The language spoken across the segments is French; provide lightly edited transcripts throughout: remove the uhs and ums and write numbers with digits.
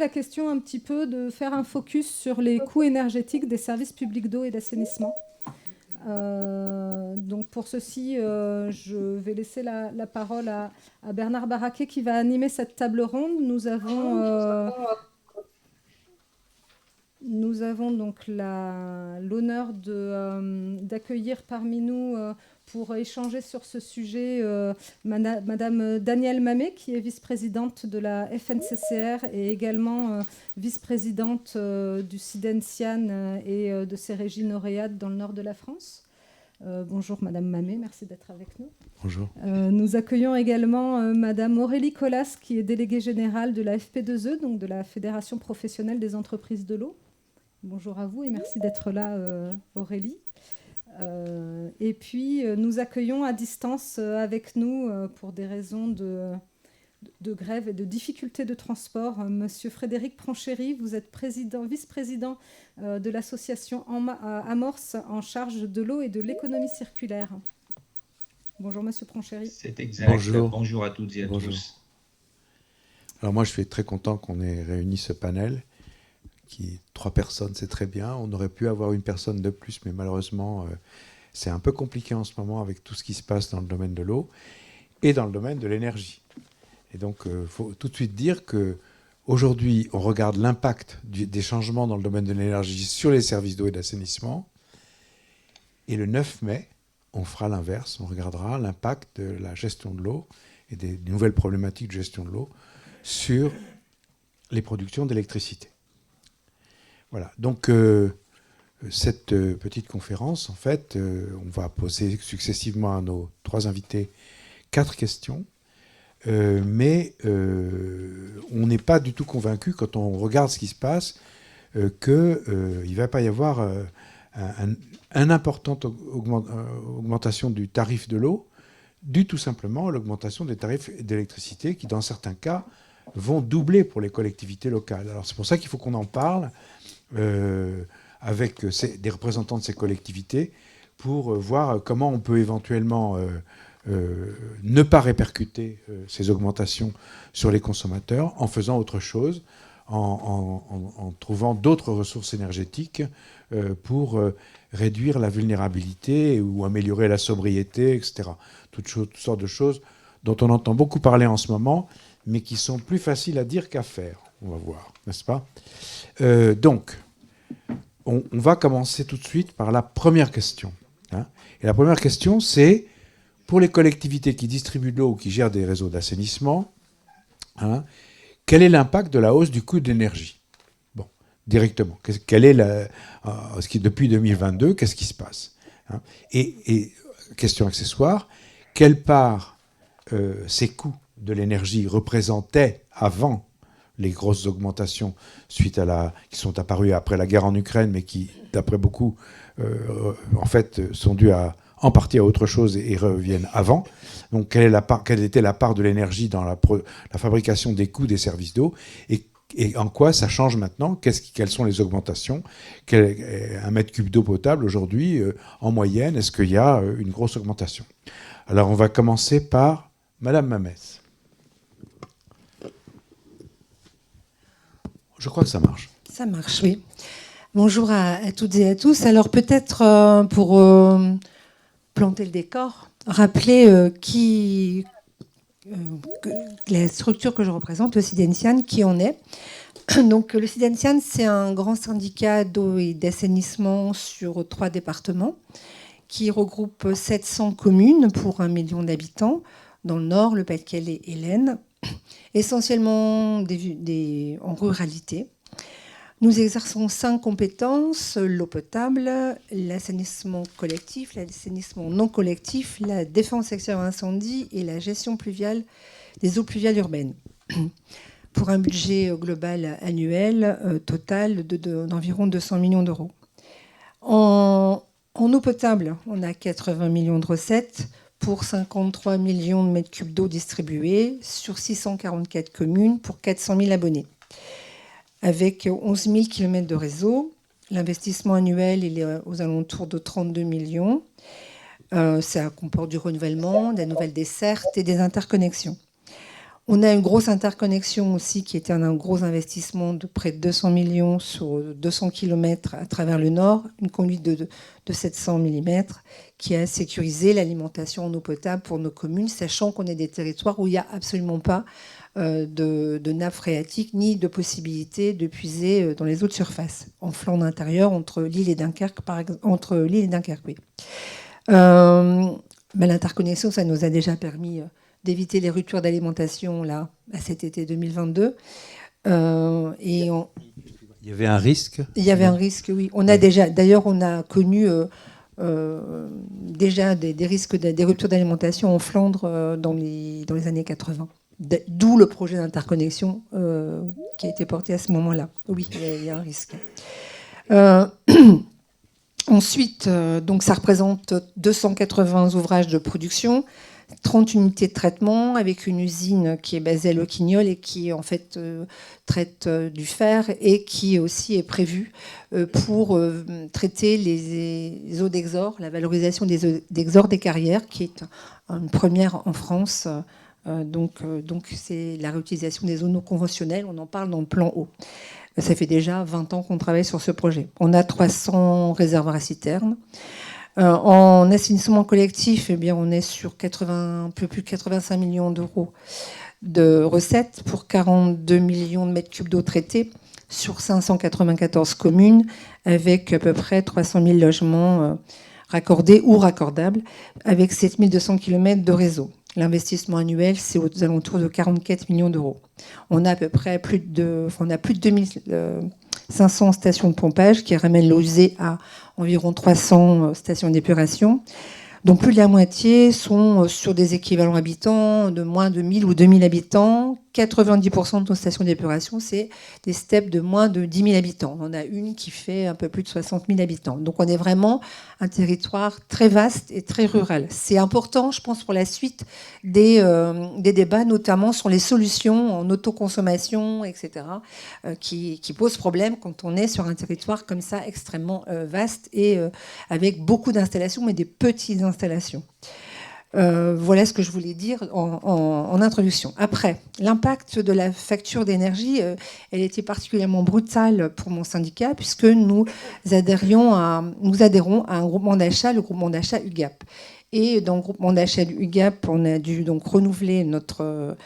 la question un petit peu de faire un focus sur les coûts énergétiques des services publics d'eau et d'assainissement. Donc pour ceci, je vais laisser la parole à Bernard Barraquet qui va animer cette table ronde. Nous avons donc l'honneur d'accueillir parmi nous pour échanger sur ce sujet Madame Danielle Mamet, qui est vice-présidente de la FNCCR et également vice-présidente du SIDENSIAN et de ses régies Noréades dans le nord de la France. Bonjour Madame Mamet, merci d'être avec nous. Bonjour. Nous accueillons également Madame Aurélie Colas, qui est déléguée générale de la FP2E, donc de la Fédération professionnelle des entreprises de l'eau. Bonjour à vous et merci d'être là, Aurélie. Et puis, nous accueillons à distance avec nous, pour des raisons de grève et de difficultés de transport, Monsieur Frédéric Pranchéry. Vous êtes vice-président de l'association Amorce en charge de l'eau et de l'économie circulaire. Bonjour, Monsieur Pranchéry. C'est exact. Bonjour. Bonjour à toutes et à tous. Alors moi, je suis très content qu'on ait réuni ce panel. 3 personnes, c'est très bien. On aurait pu avoir une personne de plus, mais malheureusement, c'est un peu compliqué en ce moment avec tout ce qui se passe dans le domaine de l'eau et dans le domaine de l'énergie. Et donc, il faut tout de suite dire qu'aujourd'hui, on regarde l'impact des changements dans le domaine de l'énergie sur les services d'eau et d'assainissement. Et le 9 mai, on fera l'inverse. On regardera l'impact de la gestion de l'eau et des nouvelles problématiques de gestion de l'eau sur les productions d'électricité. Voilà, donc cette petite conférence, en fait, on va poser successivement à nos 3 invités 4 questions, mais on n'est pas du tout convaincu, quand on regarde ce qui se passe, qu'il ne va pas y avoir une importante augmentation du tarif de l'eau, dû tout simplement à l'augmentation des tarifs d'électricité qui, dans certains cas, vont doubler pour les collectivités locales. Alors c'est pour ça qu'il faut qu'on en parle avec des représentants de ces collectivités pour voir comment on peut éventuellement ne pas répercuter ces augmentations sur les consommateurs en faisant autre chose, en trouvant d'autres ressources énergétiques pour réduire la vulnérabilité ou améliorer la sobriété, etc. Toutes sortes de choses dont on entend beaucoup parler en ce moment, mais qui sont plus faciles à dire qu'à faire. On va voir, n'est-ce pas ? Donc, on va commencer tout de suite par la première question. Et la première question, c'est, pour les collectivités qui distribuent de l'eau ou qui gèrent des réseaux d'assainissement, quel est l'impact de la hausse du coût de l'énergie ? Bon, directement. Depuis 2022, qu'est-ce qui se passe ? Et question accessoire, quelle part ces coûts de l'énergie représentaient avant les grosses augmentations qui sont apparues après la guerre en Ukraine, mais qui, d'après beaucoup, en fait, sont dues en partie à autre chose et reviennent avant. Donc, quelle était la part de l'énergie dans la fabrication des coûts des services d'eau et en quoi ça change maintenant ? Quelles sont les augmentations ? Un mètre cube d'eau potable, aujourd'hui, en moyenne, est-ce qu'il y a une grosse augmentation ? Alors, on va commencer par Madame Mamès. Je crois que ça marche. Ça marche, oui. Bonjour à toutes et à tous. Alors peut-être pour planter le décor, rappeler la structure que je représente, le SIDENSIAN, qui en est. Donc le SIDENSIAN, c'est un grand syndicat d'eau et d'assainissement sur 3 départements qui regroupe 700 communes pour 1 million d'habitants dans le Nord, le Pas-de-Calais et l'Aisne, essentiellement en ruralité. Nous exerçons 5 compétences: l'eau potable, l'assainissement collectif, l'assainissement non collectif, la défense extérieure incendie et la gestion pluviale des eaux pluviales urbaines, pour un budget global annuel total d'environ 200 millions d'euros. En eau potable, on a 80 millions de recettes pour 53 millions de mètres cubes d'eau distribués sur 644 communes pour 400 000 abonnés. Avec 11 000 km de réseau, l'investissement annuel il est aux alentours de 32 millions. Ça comporte du renouvellement, des nouvelles dessertes et des interconnexions. On a une grosse interconnexion aussi qui était un gros investissement de près de 200 millions sur 200 km à travers le nord, une conduite de 700 mm qui a sécurisé l'alimentation en eau potable pour nos communes, sachant qu'on est des territoires où il n'y a absolument pas de nappe phréatique ni de possibilité de puiser dans les eaux de surface, en flanc intérieur entre Lille et Dunkerque, par exemple, entre Lille et Dunkerque, oui. L'interconnexion, ça nous a déjà permis d'éviter les ruptures d'alimentation là, à cet été 2022. Il y avait un risque. Il y avait un risque, oui. On a déjà, d'ailleurs, on a connu déjà des risques, des ruptures d'alimentation en Flandre dans les années 80. D'où le projet d'interconnexion qui a été porté à ce moment-là. Oui, il y a un risque. Ensuite, donc ça représente 280 ouvrages de production, 30 unités de traitement avec une usine qui est basée à Locquignol et qui en fait traite du fer et qui aussi est prévue pour traiter les eaux d'exor, la valorisation des eaux d'exor des carrières, qui est une première en France. Donc c'est la réutilisation des eaux non conventionnelles, on en parle dans le plan eau. Ça fait déjà 20 ans qu'on travaille sur ce projet. On a 300 réservoirs à citernes. En assainissement collectif, eh bien, on est sur un peu plus de 85 millions d'euros de recettes pour 42 millions de mètres cubes d'eau traitée sur 594 communes, avec à peu près 300 000 logements raccordés ou raccordables, avec 7200 km de réseau. L'investissement annuel, c'est aux alentours de 44 millions d'euros. On a à peu près plus de 2500 stations de pompage qui ramènent l'eau usée à environ 300 stations d'épuration. Donc plus de la moitié sont sur des équivalents habitants de moins de 1000 ou 2000 habitants. 90% de nos stations d'épuration, c'est des steppes de moins de 10 000 habitants. On en a une qui fait un peu plus de 60 000 habitants. Donc on est vraiment un territoire très vaste et très rural. C'est important, je pense, pour la suite des débats, notamment sur les solutions en autoconsommation, etc., qui posent problème quand on est sur un territoire comme ça, extrêmement vaste et avec beaucoup d'installations, mais des petites installations. Voilà ce que je voulais dire en introduction. Après, l'impact de la facture d'énergie, elle était particulièrement brutale pour mon syndicat puisque nous adhérons à un groupement d'achat, le groupement d'achat UGAP. Et dans le groupement d'achat UGAP, on a dû donc renouveler notre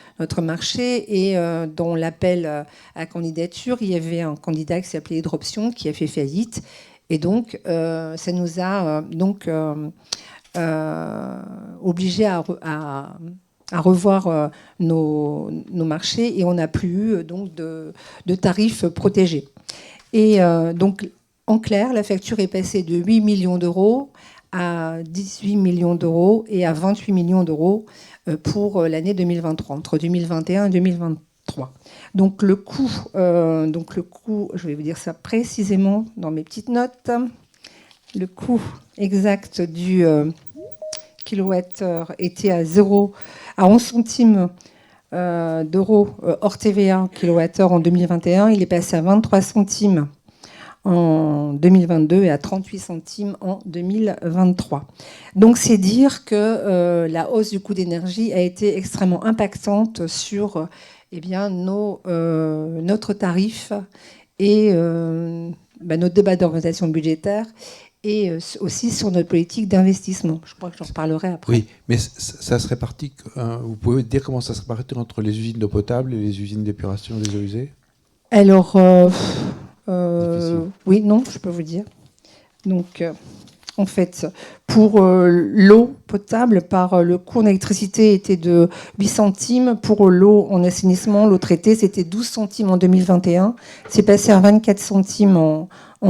marché et dans l'appel à candidature, il y avait un candidat qui s'appelait Hydroption qui a fait faillite. Et donc, ça nous a obligés à revoir nos marchés et on n'a plus eu donc de tarifs protégés. Et donc, en clair, la facture est passée de 8 millions d'euros à 18 millions d'euros et à 28 millions d'euros pour l'année 2023, entre 2021 et 2023. Donc le coût, je vais vous dire ça précisément dans mes petites notes. Le coût exact du kilowattheure était à 11 centimes d'euros hors TVA kilowattheure en 2021. Il est passé à 23 centimes en 2022 et à 38 centimes en 2023. Donc c'est dire que la hausse du coût d'énergie a été extrêmement impactante sur notre tarif et notre débat d'orientation budgétaire et aussi sur notre politique d'investissement. Je crois que j'en reparlerai après. Oui, mais ça se répartit. Vous pouvez dire comment ça se répartit entre les usines d'eau potable et les usines d'épuration des eaux usées ? Alors, oui, non, je peux vous dire. Donc, en fait, pour l'eau potable, le coût en électricité était de 8 centimes. Pour l'eau en assainissement, l'eau traitée, c'était 12 centimes en 2021. C'est passé à 24 centimes en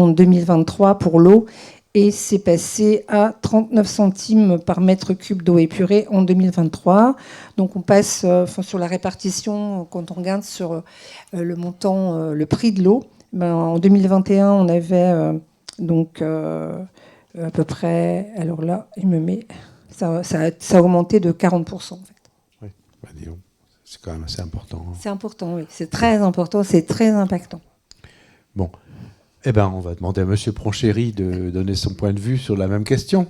2023 pour l'eau. Et c'est passé à 39 centimes par mètre cube d'eau épurée en 2023. Donc on passe sur la répartition, quand on regarde sur le montant, le prix de l'eau. En 2021, on avait à peu près, alors là, ça a augmenté de 40% en fait. Oui, disons, c'est quand même assez important. C'est important, oui. C'est très important, c'est très impactant. Bon. Eh bien, on va demander à M. Pronchéry de donner son point de vue sur la même question.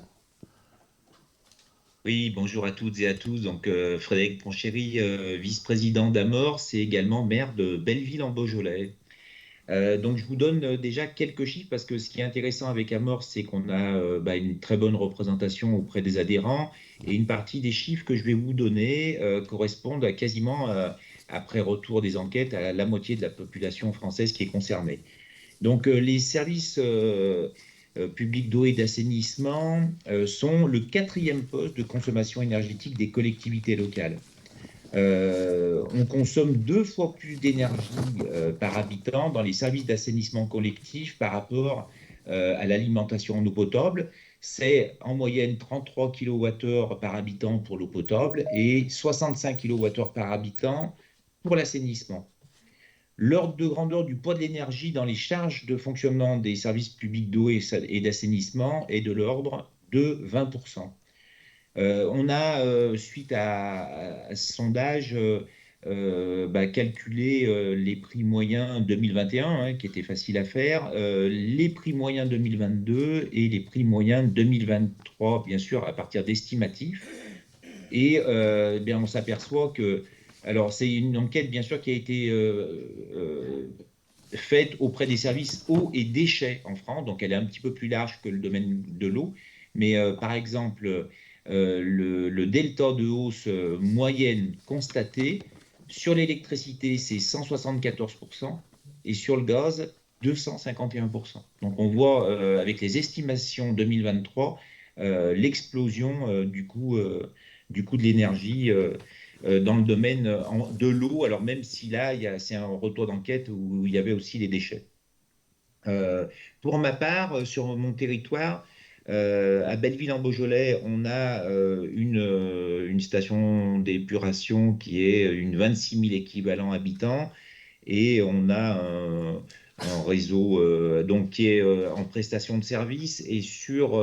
Oui, bonjour à toutes et à tous. Donc, Frédéric Ponchéry, vice-président d'Amorce et également maire de Belleville en Beaujolais. Donc, je vous donne déjà quelques chiffres parce que ce qui est intéressant avec Amorce, c'est qu'on a une très bonne représentation auprès des adhérents et une partie des chiffres que je vais vous donner correspondent à quasiment, après retour des enquêtes, à la moitié de la population française qui est concernée. Donc, les services publics d'eau et d'assainissement sont le 4e poste de consommation énergétique des collectivités locales. On consomme 2 fois plus d'énergie par habitant dans les services d'assainissement collectif par rapport à l'alimentation en eau potable. C'est en moyenne 33 kWh par habitant pour l'eau potable et 65 kWh par habitant pour l'assainissement. L'ordre de grandeur du poids de l'énergie dans les charges de fonctionnement des services publics d'eau et d'assainissement est de l'ordre de 20%. On a, suite à ce sondage, calculé les prix moyens 2021, hein, qui était facile à faire, les prix moyens 2022 et les prix moyens 2023, bien sûr, à partir d'estimatifs. Et on s'aperçoit que, alors c'est une enquête bien sûr qui a été faite auprès des services eau et déchets en France, donc elle est un petit peu plus large que le domaine de l'eau, mais par exemple le delta de hausse moyenne constaté sur l'électricité c'est 174% et sur le gaz 251%. Donc on voit avec les estimations 2023 l'explosion du coût de l'énergie dans le domaine de l'eau, alors même si là, c'est un retour d'enquête où il y avait aussi les déchets. Pour ma part, sur mon territoire, à Belleville-en-Beaujolais, on a une station d'épuration qui est une 26 000 équivalents habitants et on a un réseau donc, qui est en prestation de service et sur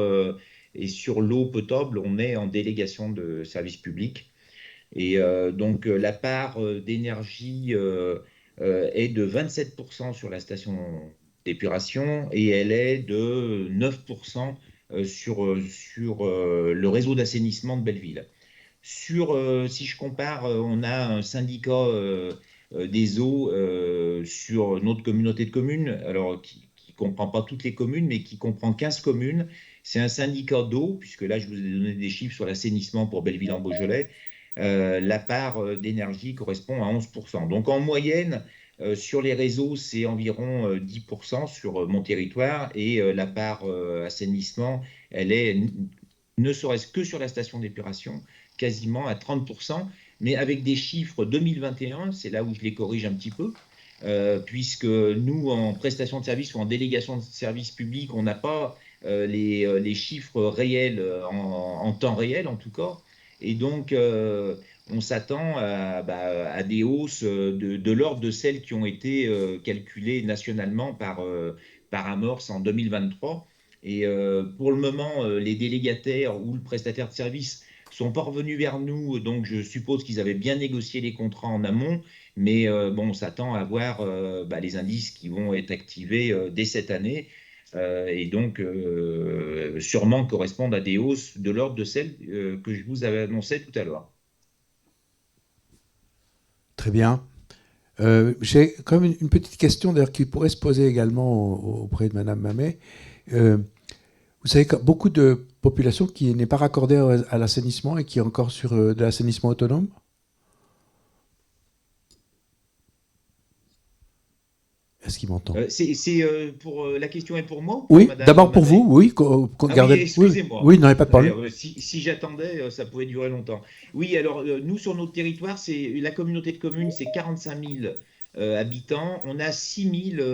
l'eau potable, on est en délégation de service public. Et donc, la part d'énergie est de 27% sur la station d'épuration et elle est de 9% sur le réseau d'assainissement de Belleville. Si je compare, on a un syndicat des eaux sur notre communauté de communes, alors qui ne comprend pas toutes les communes, mais qui comprend 15 communes. C'est un syndicat d'eau, puisque là, je vous ai donné des chiffres sur l'assainissement pour Belleville-en-Beaujolais. La part d'énergie correspond à 11%. Donc en moyenne, sur les réseaux, c'est environ 10% sur mon territoire et la part assainissement, elle est, ne serait-ce que sur la station d'épuration, quasiment à 30%, mais avec des chiffres 2021, c'est là où je les corrige un petit peu, puisque nous, en prestation de service ou en délégation de service public, on n'a pas les chiffres réels en temps réel, en tout cas. Et donc, on s'attend à des hausses de l'ordre de celles qui ont été calculées nationalement par Amorce en 2023. Et pour le moment, les délégataires ou le prestataire de service sont pas revenus vers nous, donc je suppose qu'ils avaient bien négocié les contrats en amont, mais on s'attend à voir les indices qui vont être activés dès cette année. Et donc sûrement correspondent à des hausses de l'ordre de celles que je vous avais annoncées tout à l'heure. Très bien. J'ai quand même une petite question d'ailleurs qui pourrait se poser également auprès de Madame Mamet. Vous savez que beaucoup de population qui n'est pas raccordée à l'assainissement et qui est encore sur de l'assainissement autonome. Est-ce qu'il m'entend? Pour la question est pour moi? Oui, d'abord pour vous, oui. Oui, excusez-moi. Oui, n'en avez pas de problème. Si j'attendais, ça pouvait durer longtemps. Oui, alors nous, sur notre territoire, la communauté de communes, c'est 45 000 habitants. On a 6 000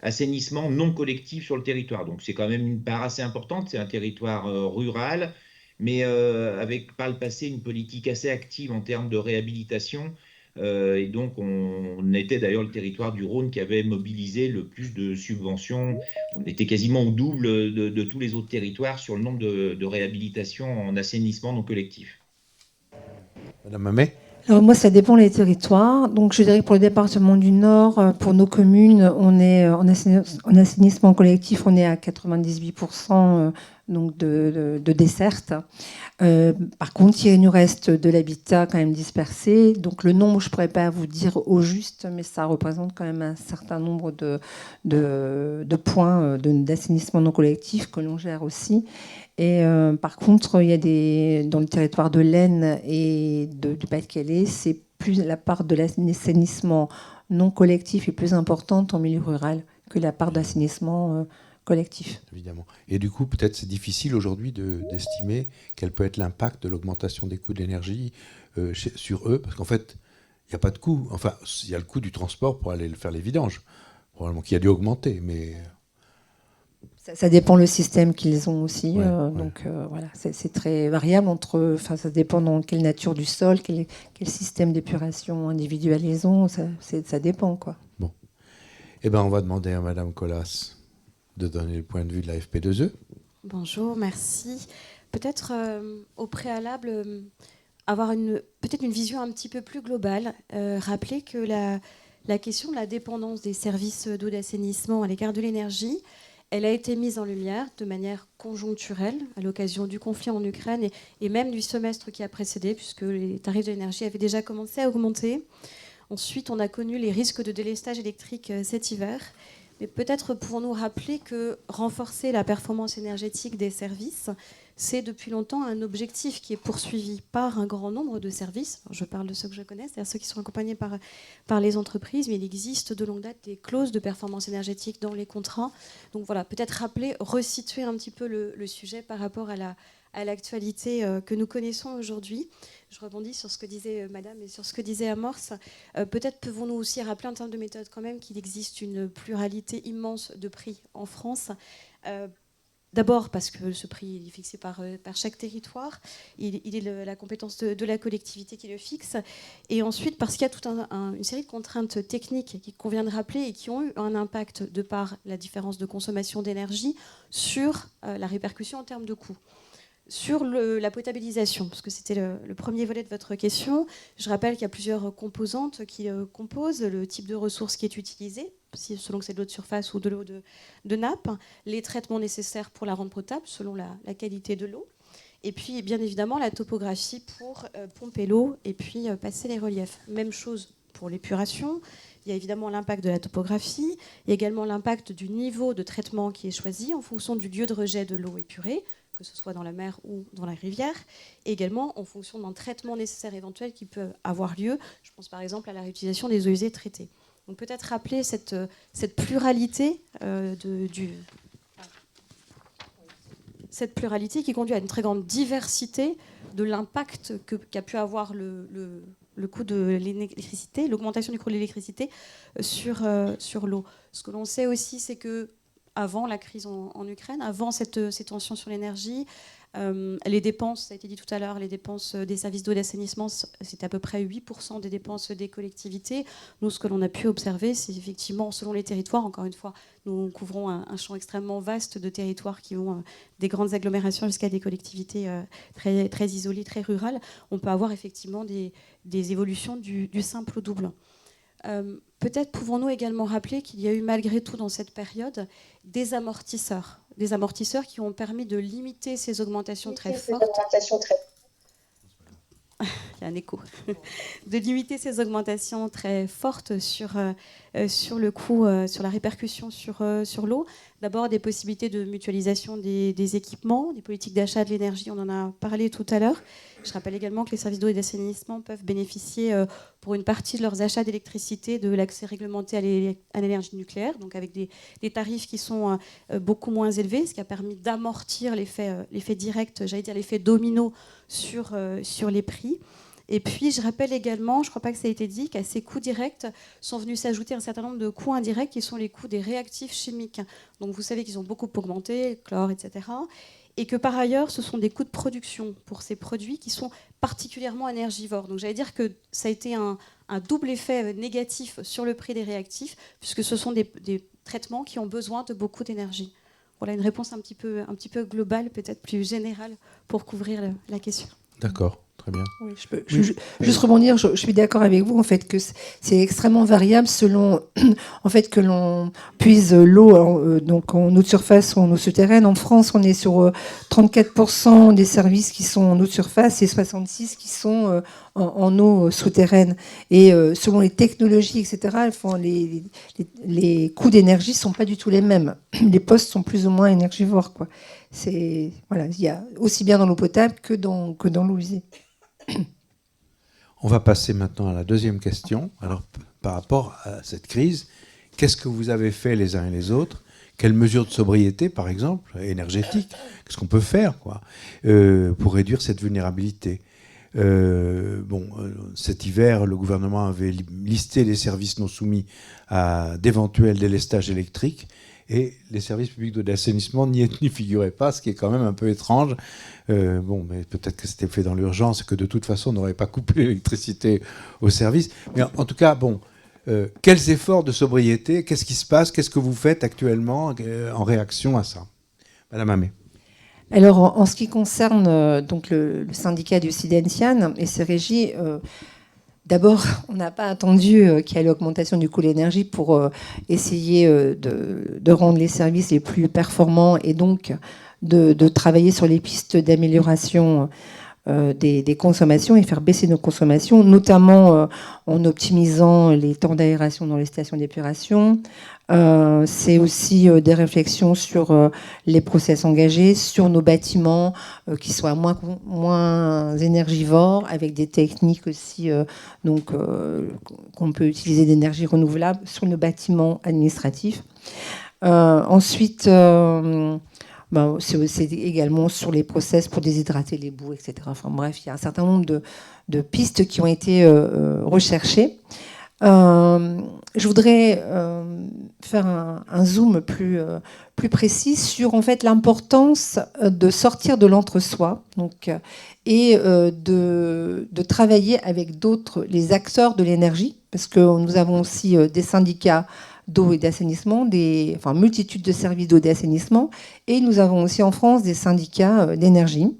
assainissements non collectifs sur le territoire. Donc c'est quand même une part assez importante. C'est un territoire rural, mais avec par le passé une politique assez active en termes de réhabilitation. Et donc, on était d'ailleurs le territoire du Rhône qui avait mobilisé le plus de subventions. On était quasiment au double de tous les autres territoires sur le nombre de réhabilitations en assainissement non collectif. Madame Mamet? Alors moi, ça dépend des territoires. Donc, je dirais que pour le département du Nord, pour nos communes, on est en assainissement collectif, on est à 98% donc de desserte. Par contre, il nous reste de l'habitat quand même dispersé. Donc le nombre, je ne pourrais pas vous dire au juste, mais ça représente quand même un certain nombre de points d'assainissement non collectif que l'on gère aussi. Et par contre, il y a dans le territoire de l'Aisne et du Pas-de-Calais, c'est plus la part de l'assainissement non collectif est plus importante en milieu rural que la part d'assainissement collectif. Évidemment. Et du coup, peut-être c'est difficile aujourd'hui d'estimer quel peut être l'impact de l'augmentation des coûts de l'énergie sur eux, parce qu'en fait, il n'y a pas de coût. Enfin, il y a le coût du transport pour aller faire les vidanges, probablement qui a dû augmenter, mais... Ça dépend le système qu'ils ont aussi. Ouais. Donc voilà, c'est très variable entre. Enfin, ça dépend dans quelle nature du sol, quel système d'épuration individuel ils ont. Ça dépend, quoi. Bon. Eh ben, on va demander à Madame Colas de donner le point de vue de la FP2E. Bonjour, merci. Peut-être au préalable, avoir peut-être une vision un petit peu plus globale. Rappeler que la question de la dépendance des services d'eau d'assainissement à l'égard de l'énergie, elle a été mise en lumière de manière conjoncturelle à l'occasion du conflit en Ukraine et même du semestre qui a précédé, puisque les tarifs de l'énergie avaient déjà commencé à augmenter. Ensuite, on a connu les risques de délestage électrique cet hiver. Mais peut-être pouvons-nous rappeler que renforcer la performance énergétique des services, c'est depuis longtemps un objectif qui est poursuivi par un grand nombre de services. Alors, je parle de ceux que je connais, c'est-à-dire ceux qui sont accompagnés par les entreprises, mais il existe de longue date des clauses de performance énergétique dans les contrats. Donc voilà, peut-être rappeler, resituer un petit peu le sujet par rapport à l'actualité que nous connaissons aujourd'hui. Je rebondis sur ce que disait Madame et sur ce que disait Amorce. Peut-être pouvons-nous aussi rappeler en termes de méthode quand même qu'il existe une pluralité immense de prix en France. D'abord parce que ce prix est fixé par chaque territoire, il est la compétence de la collectivité qui le fixe, et ensuite parce qu'il y a toute une série de contraintes techniques qu'il convient de rappeler et qui ont eu un impact de par la différence de consommation d'énergie sur la répercussion en termes de coûts. Sur la potabilisation, parce que c'était le premier volet de votre question, je rappelle qu'il y a plusieurs composantes qui composent le type de ressources qui est utilisé, selon que c'est de l'eau de surface ou de l'eau de nappe, les traitements nécessaires pour la rendre potable selon la qualité de l'eau, et puis bien évidemment la topographie pour pomper l'eau et puis passer les reliefs. Même chose pour l'épuration. Il y a évidemment l'impact de la topographie, il y a également l'impact du niveau de traitement qui est choisi en fonction du lieu de rejet de l'eau épurée, que ce soit dans la mer ou dans la rivière, et également en fonction d'un traitement nécessaire éventuel qui peut avoir lieu. Je pense par exemple à la réutilisation des eaux usées traitées. Donc peut-être rappeler cette pluralité cette pluralité qui conduit à une très grande diversité de l'impact qu'a pu avoir le coût de l'électricité, l'augmentation du coût de l'électricité sur l'eau. Ce que l'on sait aussi, c'est que avant la crise en Ukraine, avant ces tensions sur l'énergie, les dépenses, ça a été dit tout à l'heure, les dépenses des services d'eau d'assainissement, c'est à peu près 8% des dépenses des collectivités. Nous, ce que l'on a pu observer, c'est effectivement, selon les territoires, encore une fois, nous couvrons un champ extrêmement vaste de territoires qui vont des grandes agglomérations jusqu'à des collectivités très, très isolées, très rurales. On peut avoir effectivement des évolutions du simple au double. Peut-être pouvons-nous également rappeler qu'il y a eu malgré tout dans cette période des amortisseurs qui ont permis de limiter ces augmentations très fortes. Il y a un écho. De limiter ces augmentations très fortes sur le coût, sur la répercussion sur l'eau. D'abord, des possibilités de mutualisation des équipements, des politiques d'achat de l'énergie, on en a parlé tout à l'heure. Je rappelle également que les services d'eau et d'assainissement peuvent bénéficier pour une partie de leurs achats d'électricité de l'accès réglementé à l'énergie nucléaire, donc avec des tarifs qui sont beaucoup moins élevés, ce qui a permis d'amortir l'effet direct, j'allais dire l'effet domino sur les prix. Et puis, je rappelle également, je ne crois pas que ça a été dit, qu'à ces coûts directs sont venus s'ajouter un certain nombre de coûts indirects qui sont les coûts des réactifs chimiques. Donc, vous savez qu'ils ont beaucoup augmenté, chlore, etc. Et que par ailleurs, ce sont des coûts de production pour ces produits qui sont particulièrement énergivores. Donc, j'allais dire que ça a été un double effet négatif sur le prix des réactifs, puisque ce sont des traitements qui ont besoin de beaucoup d'énergie. Voilà une réponse un petit peu globale, peut-être plus générale, pour couvrir la question. D'accord. Très bien. Oui, je peux juste rebondir. Je suis d'accord avec vous en fait que c'est extrêmement variable selon en fait que l'on puise l'eau donc en eau de surface ou en eau souterraine. En France, on est sur 34% des services qui sont en eau de surface et 66% qui sont en eau souterraine. Et selon les technologies, etc., les coûts d'énergie sont pas du tout les mêmes. Les postes sont plus ou moins énergivores, quoi. Voilà, il y a aussi bien dans l'eau potable que dans l'eau usée. On va passer maintenant à la deuxième question. Alors, par rapport à cette crise, qu'est-ce que vous avez fait les uns et les autres? Quelles mesures de sobriété, par exemple, énergétique, qu'est-ce qu'on peut faire, quoi, pour réduire cette vulnérabilité? Cet hiver, le gouvernement avait listé les services non soumis à d'éventuels délestages électriques. Et les services publics d'assainissement n'y figuraient pas, ce qui est quand même un peu étrange. Mais peut-être que c'était fait dans l'urgence et que de toute façon, on n'aurait pas coupé l'électricité au service. Mais en tout cas, quels efforts de sobriété? Qu'est-ce qui se passe? Qu'est-ce que vous faites actuellement en réaction à ça? Madame Hamé. Alors, en ce qui concerne donc le syndicat du SIDENSIAN et ses régies, d'abord, on n'a pas attendu qu'il y ait l'augmentation du coût de l'énergie pour essayer de rendre les services les plus performants et donc de travailler sur les pistes d'amélioration des consommations et faire baisser nos consommations, notamment en optimisant les temps d'aération dans les stations d'épuration. C'est aussi des réflexions sur les process engagés, sur nos bâtiments qui soient moins énergivores, avec des techniques aussi qu'on peut utiliser d'énergie renouvelable sur nos bâtiments administratifs. Ensuite, c'est également sur les process pour déshydrater les boues, etc. Enfin bref, il y a un certain nombre de pistes qui ont été recherchées. Je voudrais faire un zoom plus précis sur en fait l'importance de sortir de l'entre-soi, et de travailler avec d'autres, les acteurs de l'énergie, parce que nous avons aussi des syndicats d'eau et d'assainissement, multitude de services d'eau et d'assainissement, et nous avons aussi en France des syndicats d'énergie.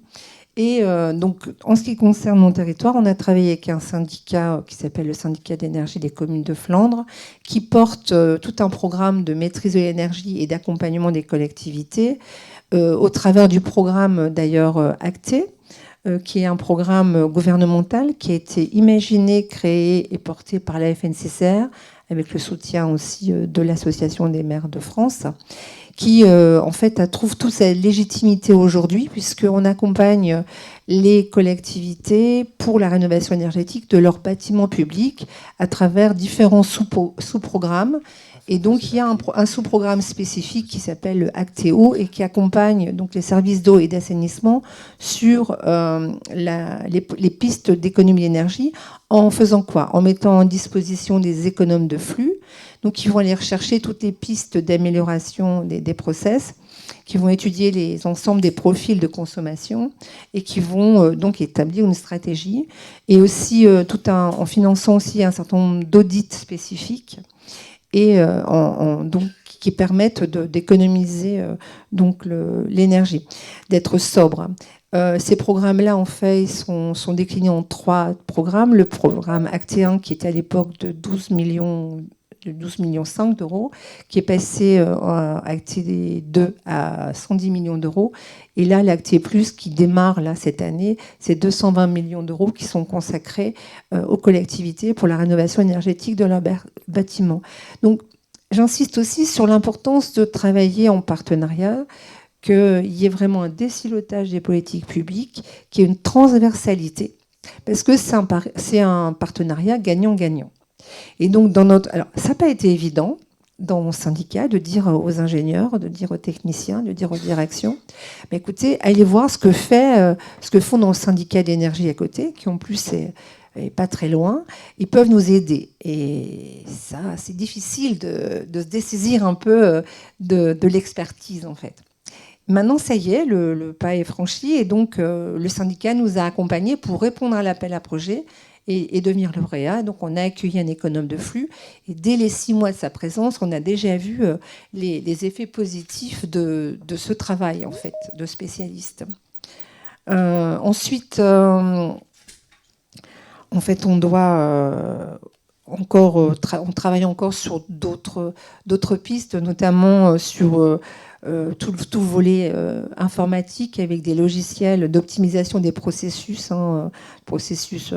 Et donc, en ce qui concerne mon territoire, on a travaillé avec un syndicat qui s'appelle le syndicat d'énergie des communes de Flandre, qui porte tout un programme de maîtrise de l'énergie et d'accompagnement des collectivités au travers du programme d'ailleurs ACTE, qui est un programme gouvernemental qui a été imaginé, créé et porté par la FNCCR, avec le soutien aussi de l'Association des maires de France, qui en fait trouve toute sa légitimité aujourd'hui, puisqu'on accompagne les collectivités pour la rénovation énergétique de leurs bâtiments publics à travers différents sous-programmes. Et donc, il y a un sous-programme spécifique qui s'appelle le ACTEO et qui accompagne donc les services d'eau et d'assainissement sur les pistes d'économie d'énergie. En faisant quoi? En mettant en disposition des économes de flux. Donc, ils vont aller rechercher toutes les pistes d'amélioration des process, qui vont étudier l'ensemble des profils de consommation et qui vont donc établir une stratégie. Et aussi, en finançant aussi un certain nombre d'audits spécifiques et qui permettent d'économiser l'énergie, d'être sobre. Ces programmes-là, en fait, ils sont déclinés en 3 programmes. Le programme ACTE1, qui était à l'époque de 12,5 millions d'euros, qui est passé à ACTE2 à 110 millions d'euros. Et là, l'ACTE Plus, qui démarre là, cette année, c'est 220 millions d'euros qui sont consacrés aux collectivités pour la rénovation énergétique de leurs bâtiments. Donc, j'insiste aussi sur l'importance de travailler en partenariat, qu'il y ait vraiment un désilotage des politiques publiques, qu'il y ait une transversalité, parce que c'est un partenariat gagnant-gagnant. Et donc, alors, ça n'a pas été évident dans mon syndicat de dire aux ingénieurs, de dire aux techniciens, de dire aux directions, mais écoutez, allez voir ce que font dans le syndicat d'énergie à côté, qui en plus est pas très loin, ils peuvent nous aider. Et ça, c'est difficile de se dessaisir un peu de l'expertise, en fait. Maintenant, ça y est, le pas est franchi, et donc le syndicat nous a accompagnés pour répondre à l'appel à projet et devenir lauréat. Donc, on a accueilli un économe de flux, et dès les 6 mois de sa présence, on a déjà vu les effets positifs de ce travail, en fait, de spécialistes. Ensuite, en fait, on doit on travaille encore sur d'autres pistes, notamment sur tout le volet informatique avec des logiciels d'optimisation des processus, processus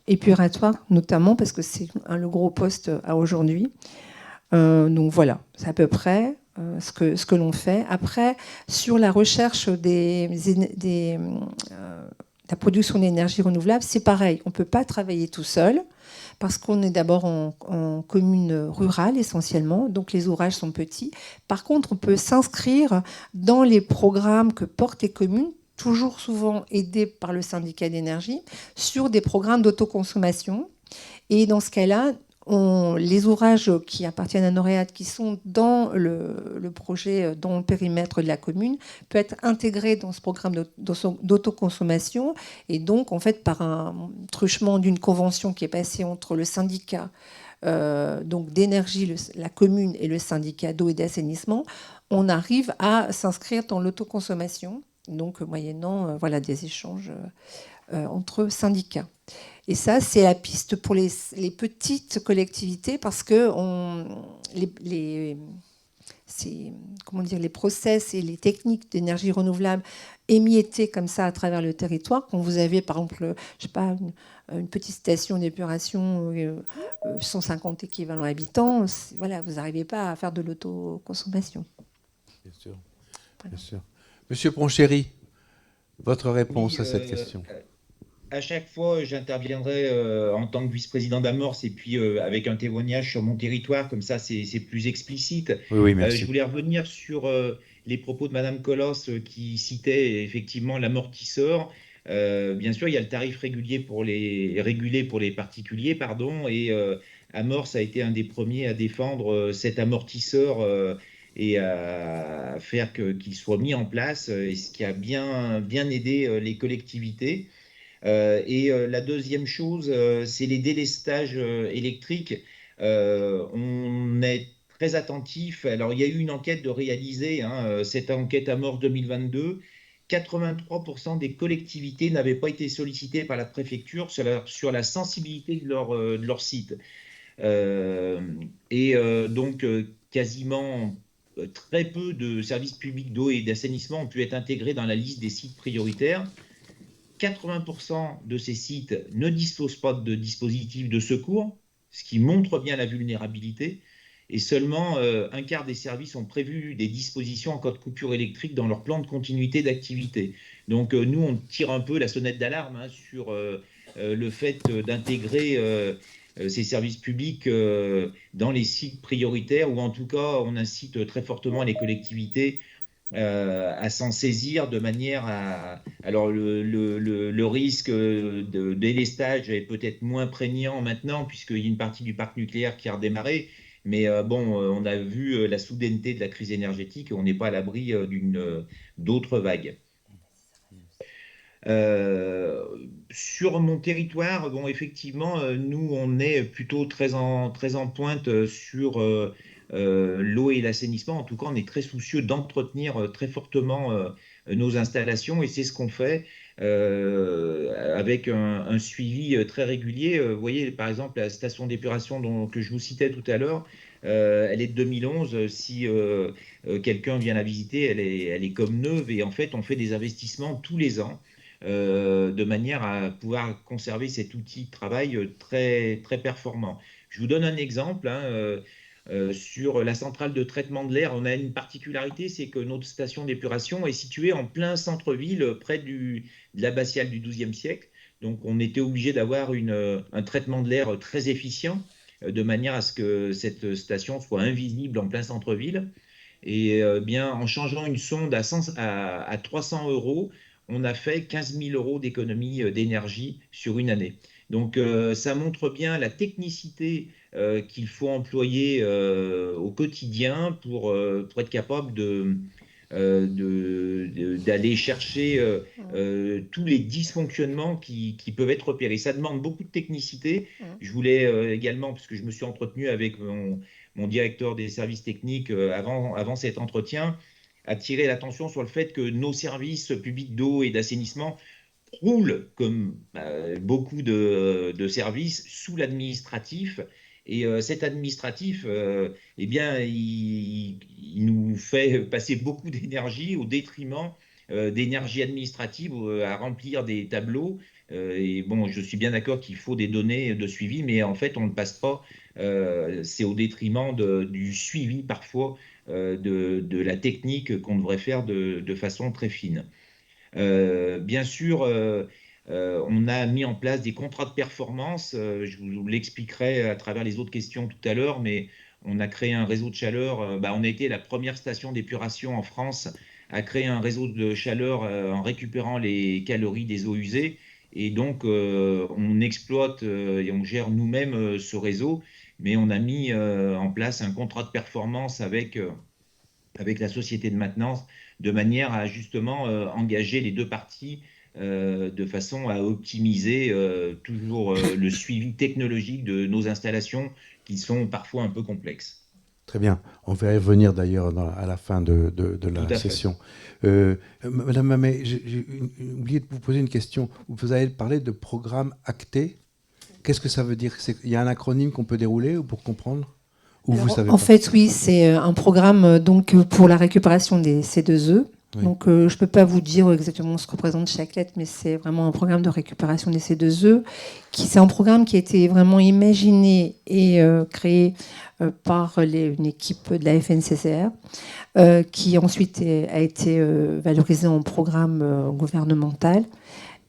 épuratoires notamment, parce que c'est le gros poste à aujourd'hui. Donc voilà, c'est à peu près ce que l'on fait. Après, sur la recherche de la production d'énergie renouvelable, c'est pareil. On ne peut pas travailler tout seul parce qu'on est d'abord en commune rurale essentiellement, donc les ouvrages sont petits. Par contre, on peut s'inscrire dans les programmes que portent les communes, toujours souvent aidés par le syndicat d'énergie, sur des programmes d'autoconsommation. Et dans ce cas-là, les ouvrages qui appartiennent à Noréade, qui sont dans le projet, dans le périmètre de la commune, peut être intégré dans ce programme d'autoconsommation. Et donc, en fait, par un truchement d'une convention qui est passée entre le syndicat donc d'énergie, la commune, et le syndicat d'eau et d'assainissement, on arrive à s'inscrire dans l'autoconsommation, donc moyennant voilà, des échanges entre syndicats. Et ça, c'est la piste pour les petites collectivités parce que les process et les techniques d'énergie renouvelable émiettées comme ça à travers le territoire, quand vous avez par exemple, je sais pas, une petite station d'épuration, 150 équivalents habitants, voilà, vous n'arrivez pas à faire de l'autoconsommation. Bien sûr, bien sûr. Monsieur Ponchéry, votre réponse à cette question. À chaque fois, j'interviendrai en tant que vice-président d'Amorce et puis avec un témoignage sur mon territoire, comme ça c'est plus explicite. Oui, merci. Je voulais revenir sur les propos de Madame Colosse qui citait effectivement l'amortisseur. Bien sûr, il y a le tarif régulé pour les particuliers, pardon, et Amorce a été un des premiers à défendre cet amortisseur et à faire qu'il soit mis en place, et ce qui a bien aidé les collectivités. La deuxième chose, c'est les délestages électriques. On est très attentif. Alors, il y a eu une enquête de réaliser, cette enquête Amorce 2022. 83% des collectivités n'avaient pas été sollicitées par la préfecture sur la sensibilité de leur site. Donc, quasiment très peu de services publics d'eau et d'assainissement ont pu être intégrés dans la liste des sites prioritaires. 80% de ces sites ne disposent pas de dispositifs de secours, ce qui montre bien la vulnérabilité, et seulement un quart des services ont prévu des dispositions en cas de coupure électrique dans leur plan de continuité d'activité. Donc nous, on tire un peu la sonnette d'alarme sur le fait d'intégrer ces services publics dans les sites prioritaires, ou en tout cas, on incite très fortement les collectivités à s'en saisir de manière à... Alors le risque de délestage est peut-être moins prégnant maintenant puisqu'il y a une partie du parc nucléaire qui a redémarré, mais on a vu la soudaineté de la crise énergétique et on n'est pas à l'abri d'autres vagues. Sur mon territoire, effectivement, nous, on est plutôt très en pointe sur l'eau et l'assainissement. En tout cas, on est très soucieux d'entretenir très fortement nos installations, et c'est ce qu'on fait avec un suivi très régulier. Vous voyez, par exemple, la station d'épuration que je vous citais tout à l'heure, elle est de 2011. Si quelqu'un vient la visiter, elle est comme neuve, et en fait, on fait des investissements tous les ans de manière à pouvoir conserver cet outil de travail très, très performant. Je vous donne un exemple. Sur la centrale de traitement de l'air, on a une particularité, c'est que notre station d'épuration est située en plein centre-ville, près de l'abbatiale du XIIe siècle. Donc on était obligé d'avoir un traitement de l'air très efficient, de manière à ce que cette station soit invisible en plein centre-ville. Et bien, en changeant une sonde à 300 €, on a fait 15 000 € d'économie d'énergie sur une année. Donc ça montre bien la technicité qu'il faut employer au quotidien pour être capable d'aller chercher tous les dysfonctionnements qui peuvent être repérés. Ça demande beaucoup de technicité. Je voulais également, parce que je me suis entretenu avec mon directeur des services techniques avant cet entretien, attirer l'attention sur le fait que nos services publics d'eau et d'assainissement roule, comme beaucoup de services, sous l'administratif. Et cet administratif, eh bien, il nous fait passer beaucoup d'énergie au détriment d'énergie administrative à remplir des tableaux. Et bon, je suis bien d'accord qu'il faut des données de suivi, mais en fait, on ne passe pas. C'est au détriment du suivi parfois de la technique qu'on devrait faire de façon très fine. Bien sûr, on a mis en place des contrats de performance. Je vous l'expliquerai à travers les autres questions tout à l'heure, mais on a créé un réseau de chaleur. On a été la première station d'épuration en France à créer un réseau de chaleur en récupérant les calories des eaux usées. Et donc, on exploite et on gère nous-mêmes ce réseau, mais on a mis en place un contrat de performance avec la société de maintenance, de manière à justement engager les deux parties de façon à optimiser toujours le suivi technologique de nos installations qui sont parfois un peu complexes. Très bien. On va y revenir d'ailleurs à la fin de la session. Madame Mamet, j'ai oublié de vous poser une question. Vous avez parlé de programme acté. Qu'est-ce que ça veut dire? Il y a un acronyme qu'on peut dérouler pour comprendre? Ou Alors, vous savez en pas? fait, oui, c'est un programme donc, pour la récupération des C2E. Oui. Donc, je ne peux pas vous dire exactement ce que représente chaque lettre, mais c'est vraiment un programme de récupération des C2E. C'est un programme qui a été vraiment imaginé et créé par une équipe de la FNCCR, qui ensuite a été valorisé en programme gouvernemental.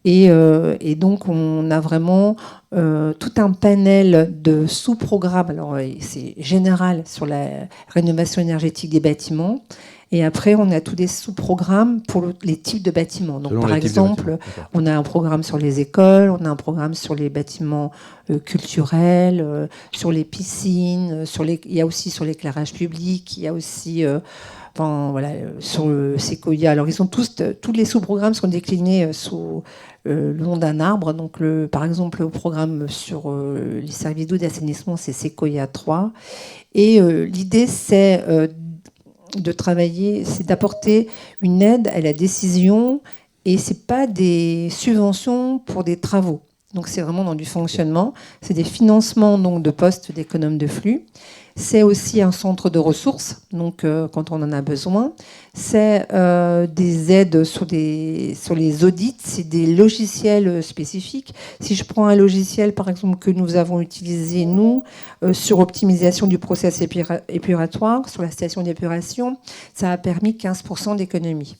Et donc, on a vraiment tout un panel de sous-programmes. Alors, c'est général sur la rénovation énergétique des bâtiments. Et après, on a tous des sous-programmes pour les types de bâtiments. Donc, par exemple, on a un programme sur les écoles, on a un programme sur les bâtiments culturels, sur les piscines, il y a aussi sur l'éclairage public, il y a aussi... sur le séquoia. Alors, tous les sous-programmes sont déclinés sous le nom d'un arbre. Donc, par exemple, le programme sur les services d'eau d'assainissement, c'est Séquoia 3. Et l'idée, c'est de travailler, c'est d'apporter une aide à la décision, et c'est pas des subventions pour des travaux. Donc, c'est vraiment dans du fonctionnement. C'est des financements donc, de postes d'économes de flux. C'est aussi un centre de ressources, donc quand on en a besoin. C'est des aides sur les audits, c'est des logiciels spécifiques. Si je prends un logiciel, par exemple, que nous avons utilisé, nous, sur optimisation du process épuratoire, sur la station d'épuration, ça a permis 15% d'économie.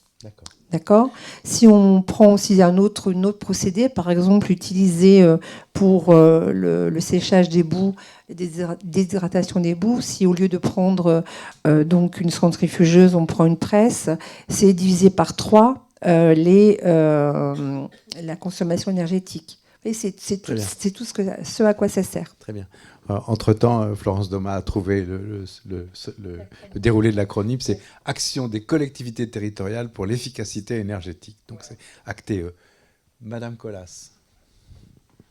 D'accord. Si on prend aussi un autre procédé, par exemple utilisé pour le séchage des boues, déshydratation des boues, si au lieu de prendre donc une centrifugeuse, on prend une presse, c'est divisé par 3 la consommation énergétique. Et c'est tout ce à quoi ça sert. Très bien. Entre-temps, Florence Doma a trouvé le déroulé de l'acronyme, c'est Action des collectivités territoriales pour l'efficacité énergétique. Donc c'est ACTE. Madame Colas.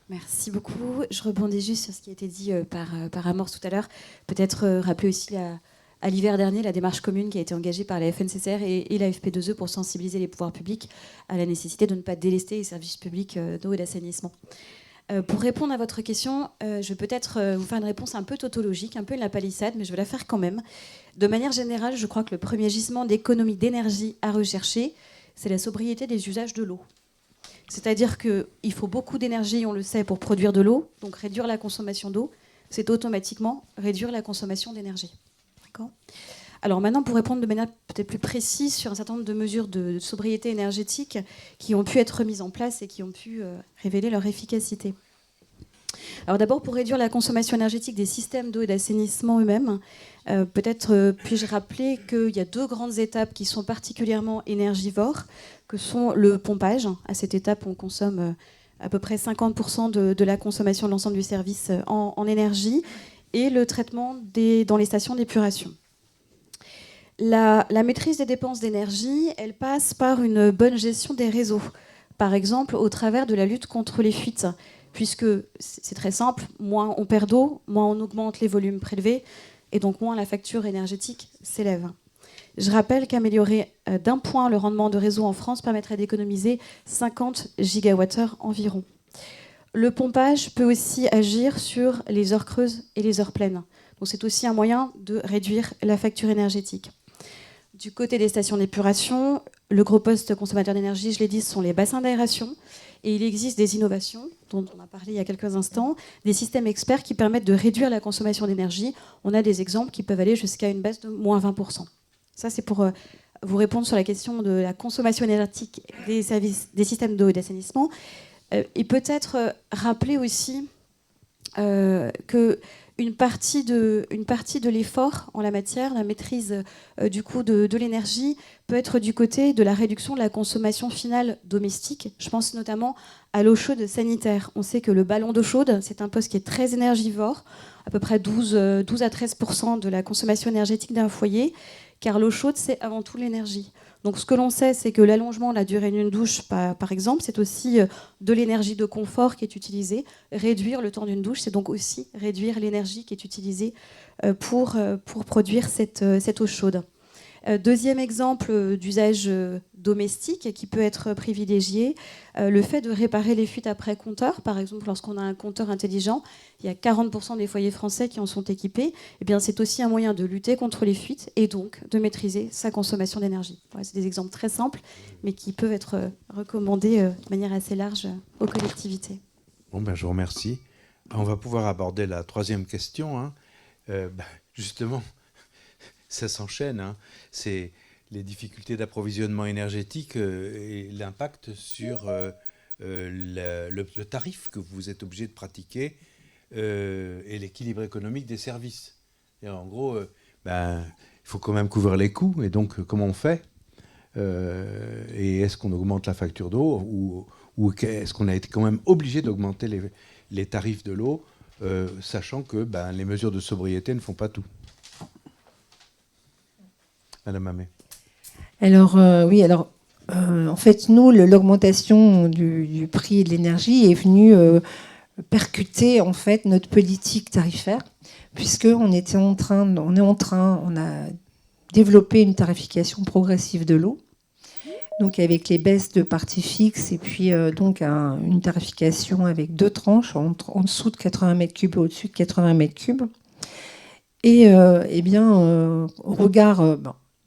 Merci beaucoup. Je rebondis juste sur ce qui a été dit par Amorce tout à l'heure. Peut-être rappeler aussi à l'hiver dernier la démarche commune qui a été engagée par la FNCCR et la FP2E pour sensibiliser les pouvoirs publics à la nécessité de ne pas délester les services publics d'eau et d'assainissement. Pour répondre à votre question, je vais peut-être vous faire une réponse un peu tautologique, un peu une la palissade, mais je vais la faire quand même. De manière générale, je crois que le premier gisement d'économie d'énergie à rechercher, c'est la sobriété des usages de l'eau. C'est-à-dire qu'il faut beaucoup d'énergie, on le sait, pour produire de l'eau, donc réduire la consommation d'eau, c'est automatiquement réduire la consommation d'énergie. D'accord ? Alors maintenant, pour répondre de manière peut-être plus précise sur un certain nombre de mesures de sobriété énergétique qui ont pu être mises en place et qui ont pu révéler leur efficacité. Alors d'abord, pour réduire la consommation énergétique des systèmes d'eau et d'assainissement eux-mêmes, peut-être puis-je rappeler qu'il y a 2 grandes étapes qui sont particulièrement énergivores, que sont le pompage. À cette étape, on consomme à peu près 50% de la consommation de l'ensemble du service en énergie, et le traitement dans les stations d'épuration. La maîtrise des dépenses d'énergie, elle passe par une bonne gestion des réseaux. Par exemple, au travers de la lutte contre les fuites, puisque c'est très simple, moins on perd d'eau, moins on augmente les volumes prélevés, et donc moins la facture énergétique s'élève. Je rappelle qu'améliorer d'un point le rendement de réseau en France permettrait d'économiser 50 gigawattheures environ. Le pompage peut aussi agir sur les heures creuses et les heures pleines. Donc c'est aussi un moyen de réduire la facture énergétique. Du côté des stations d'épuration, le gros poste consommateur d'énergie, je l'ai dit, ce sont les bassins d'aération. Et il existe des innovations, dont on a parlé il y a quelques instants, des systèmes experts qui permettent de réduire la consommation d'énergie. On a des exemples qui peuvent aller jusqu'à une baisse de moins 20%. Ça, c'est pour vous répondre sur la question de la consommation énergétique des systèmes d'eau et d'assainissement. Et peut-être rappeler aussi qu'une partie de l'effort en la matière, la maîtrise du coût de l'énergie, peut être du côté de la réduction de la consommation finale domestique. Je pense notamment à l'eau chaude sanitaire. On sait que le ballon d'eau chaude, c'est un poste qui est très énergivore, à peu près 12 à 13% de la consommation énergétique d'un foyer, car l'eau chaude, c'est avant tout l'énergie. Donc ce que l'on sait, c'est que l'allongement de la durée d'une douche, par exemple, c'est aussi de l'énergie de confort qui est utilisée. Réduire le temps d'une douche, c'est donc aussi réduire l'énergie qui est utilisée pour produire cette eau chaude. Deuxième exemple d'usage domestique qui peut être privilégié, le fait de réparer les fuites après compteur. Par exemple, lorsqu'on a un compteur intelligent, il y a 40% des foyers français qui en sont équipés. Eh bien, c'est aussi un moyen de lutter contre les fuites et donc de maîtriser sa consommation d'énergie. Voilà, c'est des exemples très simples, mais qui peuvent être recommandés de manière assez large aux collectivités. Bon, ben, je vous remercie. On va pouvoir aborder la troisième question. Justement, ça s'enchaîne. C'est les difficultés d'approvisionnement énergétique et l'impact sur le tarif que vous êtes obligé de pratiquer et l'équilibre économique des services. Et en gros, il faut quand même couvrir les coûts. Et donc, comment on fait et est-ce qu'on augmente la facture d'eau ou est-ce qu'on a été quand même obligé d'augmenter les tarifs de l'eau, sachant que les mesures de sobriété ne font pas tout. Madame Mamet. Alors, en fait, nous, l'augmentation du prix de l'énergie est venue percuter en fait notre politique tarifaire, puisqu'on on a développé une tarification progressive de l'eau, donc avec les baisses de parties fixes et puis donc une tarification avec 2 tranches en dessous de 80 mètres cubes et au-dessus de 80 mètres cubes. Et au regard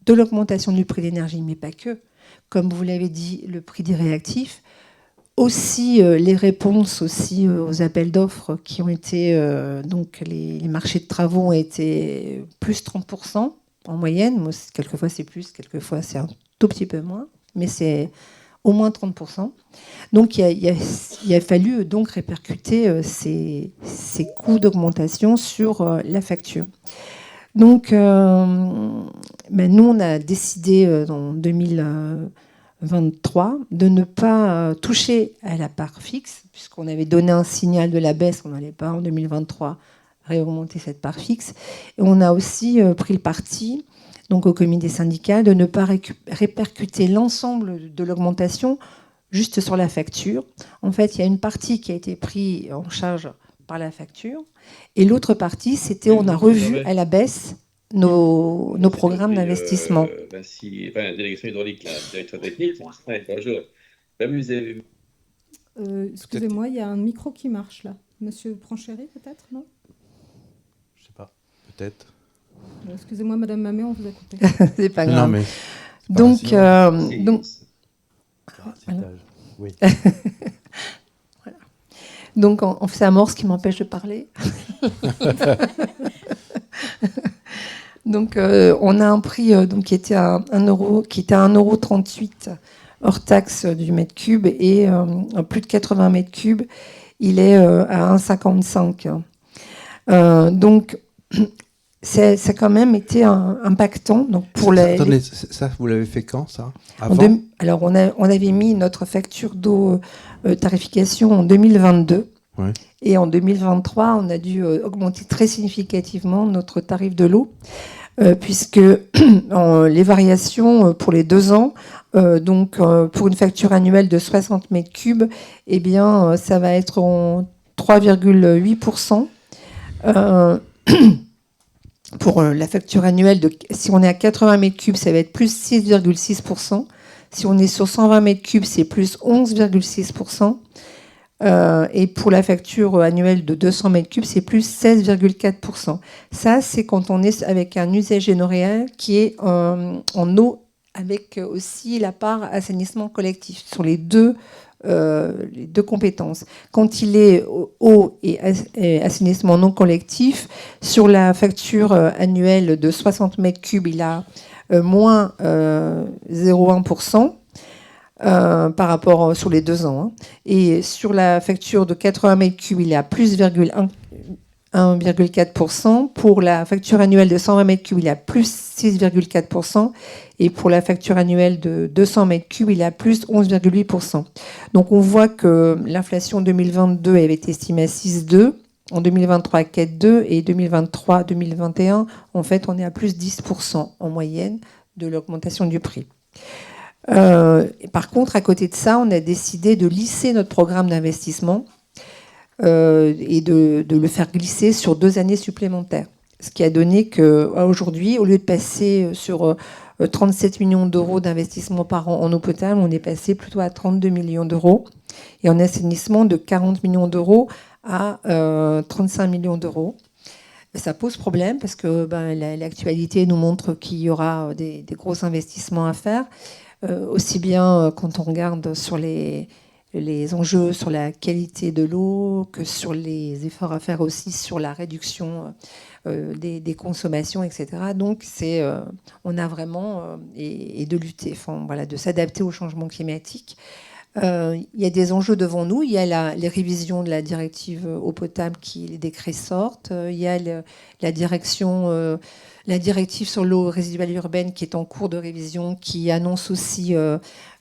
de l'augmentation du prix de l'énergie, mais pas que, comme vous l'avez dit, le prix des réactifs, aussi les réponses aussi aux appels d'offres qui ont été, donc les marchés de travaux ont été plus 30% en moyenne. Moi, quelquefois c'est plus, quelquefois c'est un tout petit peu moins, mais c'est au moins 30%. Donc il a fallu donc répercuter ces coûts d'augmentation sur la facture. Donc, nous, on a décidé en 2023 de ne pas toucher à la part fixe, puisqu'on avait donné un signal de la baisse, on n'allait pas en 2023 réaugmenter cette part fixe. Et on a aussi pris le parti, donc au comité syndical, de ne pas répercuter l'ensemble de l'augmentation juste sur la facture. En fait, il y a une partie qui a été prise en charge par la facture. Et l'autre partie, c'était on a revu à la baisse nos programmes d'investissement. La délégation hydraulique, la direction technique, bonjour. Excusez-moi, il y a un micro qui marche là. Monsieur Pranchéry, peut-être, non ? Je ne sais pas, peut-être. Excusez-moi, Madame Mamet, on vous a coupé. C'est pas grave. Non, mais donc, oui. Voilà. Donc, c'est Amorce qui m'empêche de parler. Donc, on a un prix qui était à 1,38 € hors taxe du mètre cube et plus de 80 mètres cubes, il est à 1,55 €. Donc, ça a quand même été impactant. Donc Attendez, ça, vous l'avez fait quand, ça ? Avant ? Alors, on avait mis notre facture d'eau tarification en 2022. Ouais. Et en 2023, on a dû augmenter très significativement notre tarif de l'eau, puisque les variations pour les 2 ans, pour une facture annuelle de 60 mètres cubes, eh bien, ça va être en 3,8%. pour la facture annuelle, si on est à 80 mètres cubes, ça va être plus 6,6%. Si on est sur 120 mètres cubes, c'est plus 11,6%. Et pour la facture annuelle de 200 mètres cubes, c'est plus 16,4%. Ça, c'est quand on est avec un usage énoréal qui est en eau, avec aussi la part assainissement collectif, sur les deux compétences. Quand il est eau et assainissement non collectif, sur la facture annuelle de 60 mètres cubes, il a moins 0,1%. Par rapport sur les 2 ans. Hein. Et sur la facture de 80 mètres cubes, il est à plus 1,4%. Pour la facture annuelle de 120 mètres cubes, il est à plus 6,4%. Et pour la facture annuelle de 200 mètres cubes, il est à plus 11,8%. Donc on voit que l'inflation 2022 avait été estimée à 6,2%. En 2023 à 4,2 et 2023-2021, en fait, on est à plus 10% en moyenne de l'augmentation du prix. Par contre, à côté de ça, on a décidé de lisser notre programme d'investissement et de le faire glisser sur 2 années supplémentaires. Ce qui a donné qu'aujourd'hui, au lieu de passer sur 37 millions d'euros d'investissement par an en eau potable, on est passé plutôt à 32 millions d'euros et en assainissement de 40 millions d'euros à 35 millions d'euros. Ça pose problème parce que l'actualité nous montre qu'il y aura des gros investissements à faire. Aussi bien quand on regarde sur les enjeux sur la qualité de l'eau que sur les efforts à faire aussi sur la réduction des consommations, etc. Donc on a vraiment et de lutter, de s'adapter au changement climatique. Il y a des enjeux devant nous. Il y a les révisions de la directive eau potable les décrets sortent. Il y a la directive sur l'eau résiduelle urbaine qui est en cours de révision, qui annonce aussi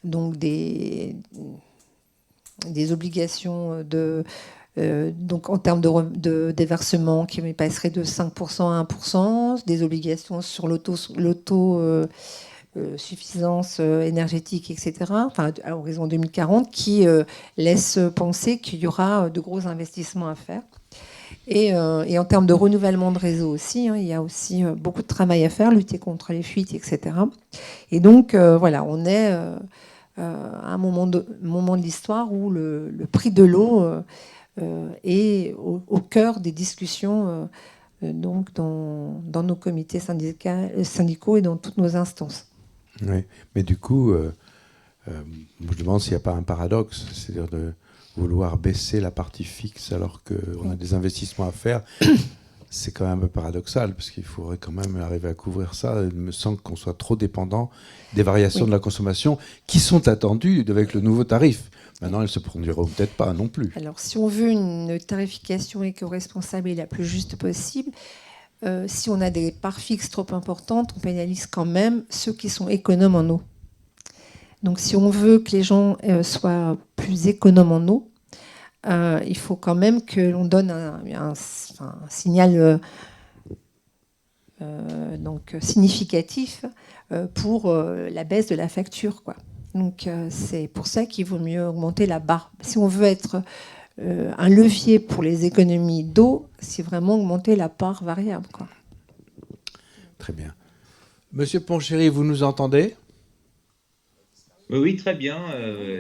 donc des obligations donc en termes de déversement qui passeraient de 5% à 1%, des obligations sur l'autosuffisance énergétique, etc., à horizon 2040, qui laisse penser qu'il y aura de gros investissements à faire. Et en termes de renouvellement de réseau aussi, il y a aussi beaucoup de travail à faire, lutter contre les fuites, etc. Et donc, on est à un moment de l'histoire où le prix de l'eau est au cœur des discussions donc dans nos comités syndicaux et dans toutes nos instances. Oui, mais du coup, je me demande s'il n'y a pas un paradoxe, c'est-à-dire de vouloir baisser la partie fixe alors qu'on a des investissements à faire. C'est quand même un peu paradoxal, parce qu'il faudrait quand même arriver à couvrir ça. Il me semble qu'on soit trop dépendant des variations de la consommation qui sont attendues avec le nouveau tarif. Maintenant, elles ne se produiront peut-être pas non plus. Alors, si on veut une tarification éco-responsable et la plus juste possible, si on a des parts fixes trop importantes, on pénalise quand même ceux qui sont économes en eau. Donc, si on veut que les gens soient plus économes en eau, il faut quand même que l'on donne un signal donc significatif pour la baisse de la facture, quoi. Donc, c'est pour ça qu'il vaut mieux augmenter la barre. Si on veut être un levier pour les économies d'eau, c'est vraiment augmenter la part variable, quoi. Très bien. Monsieur Ponchéry, vous nous entendez ? Oui, très bien.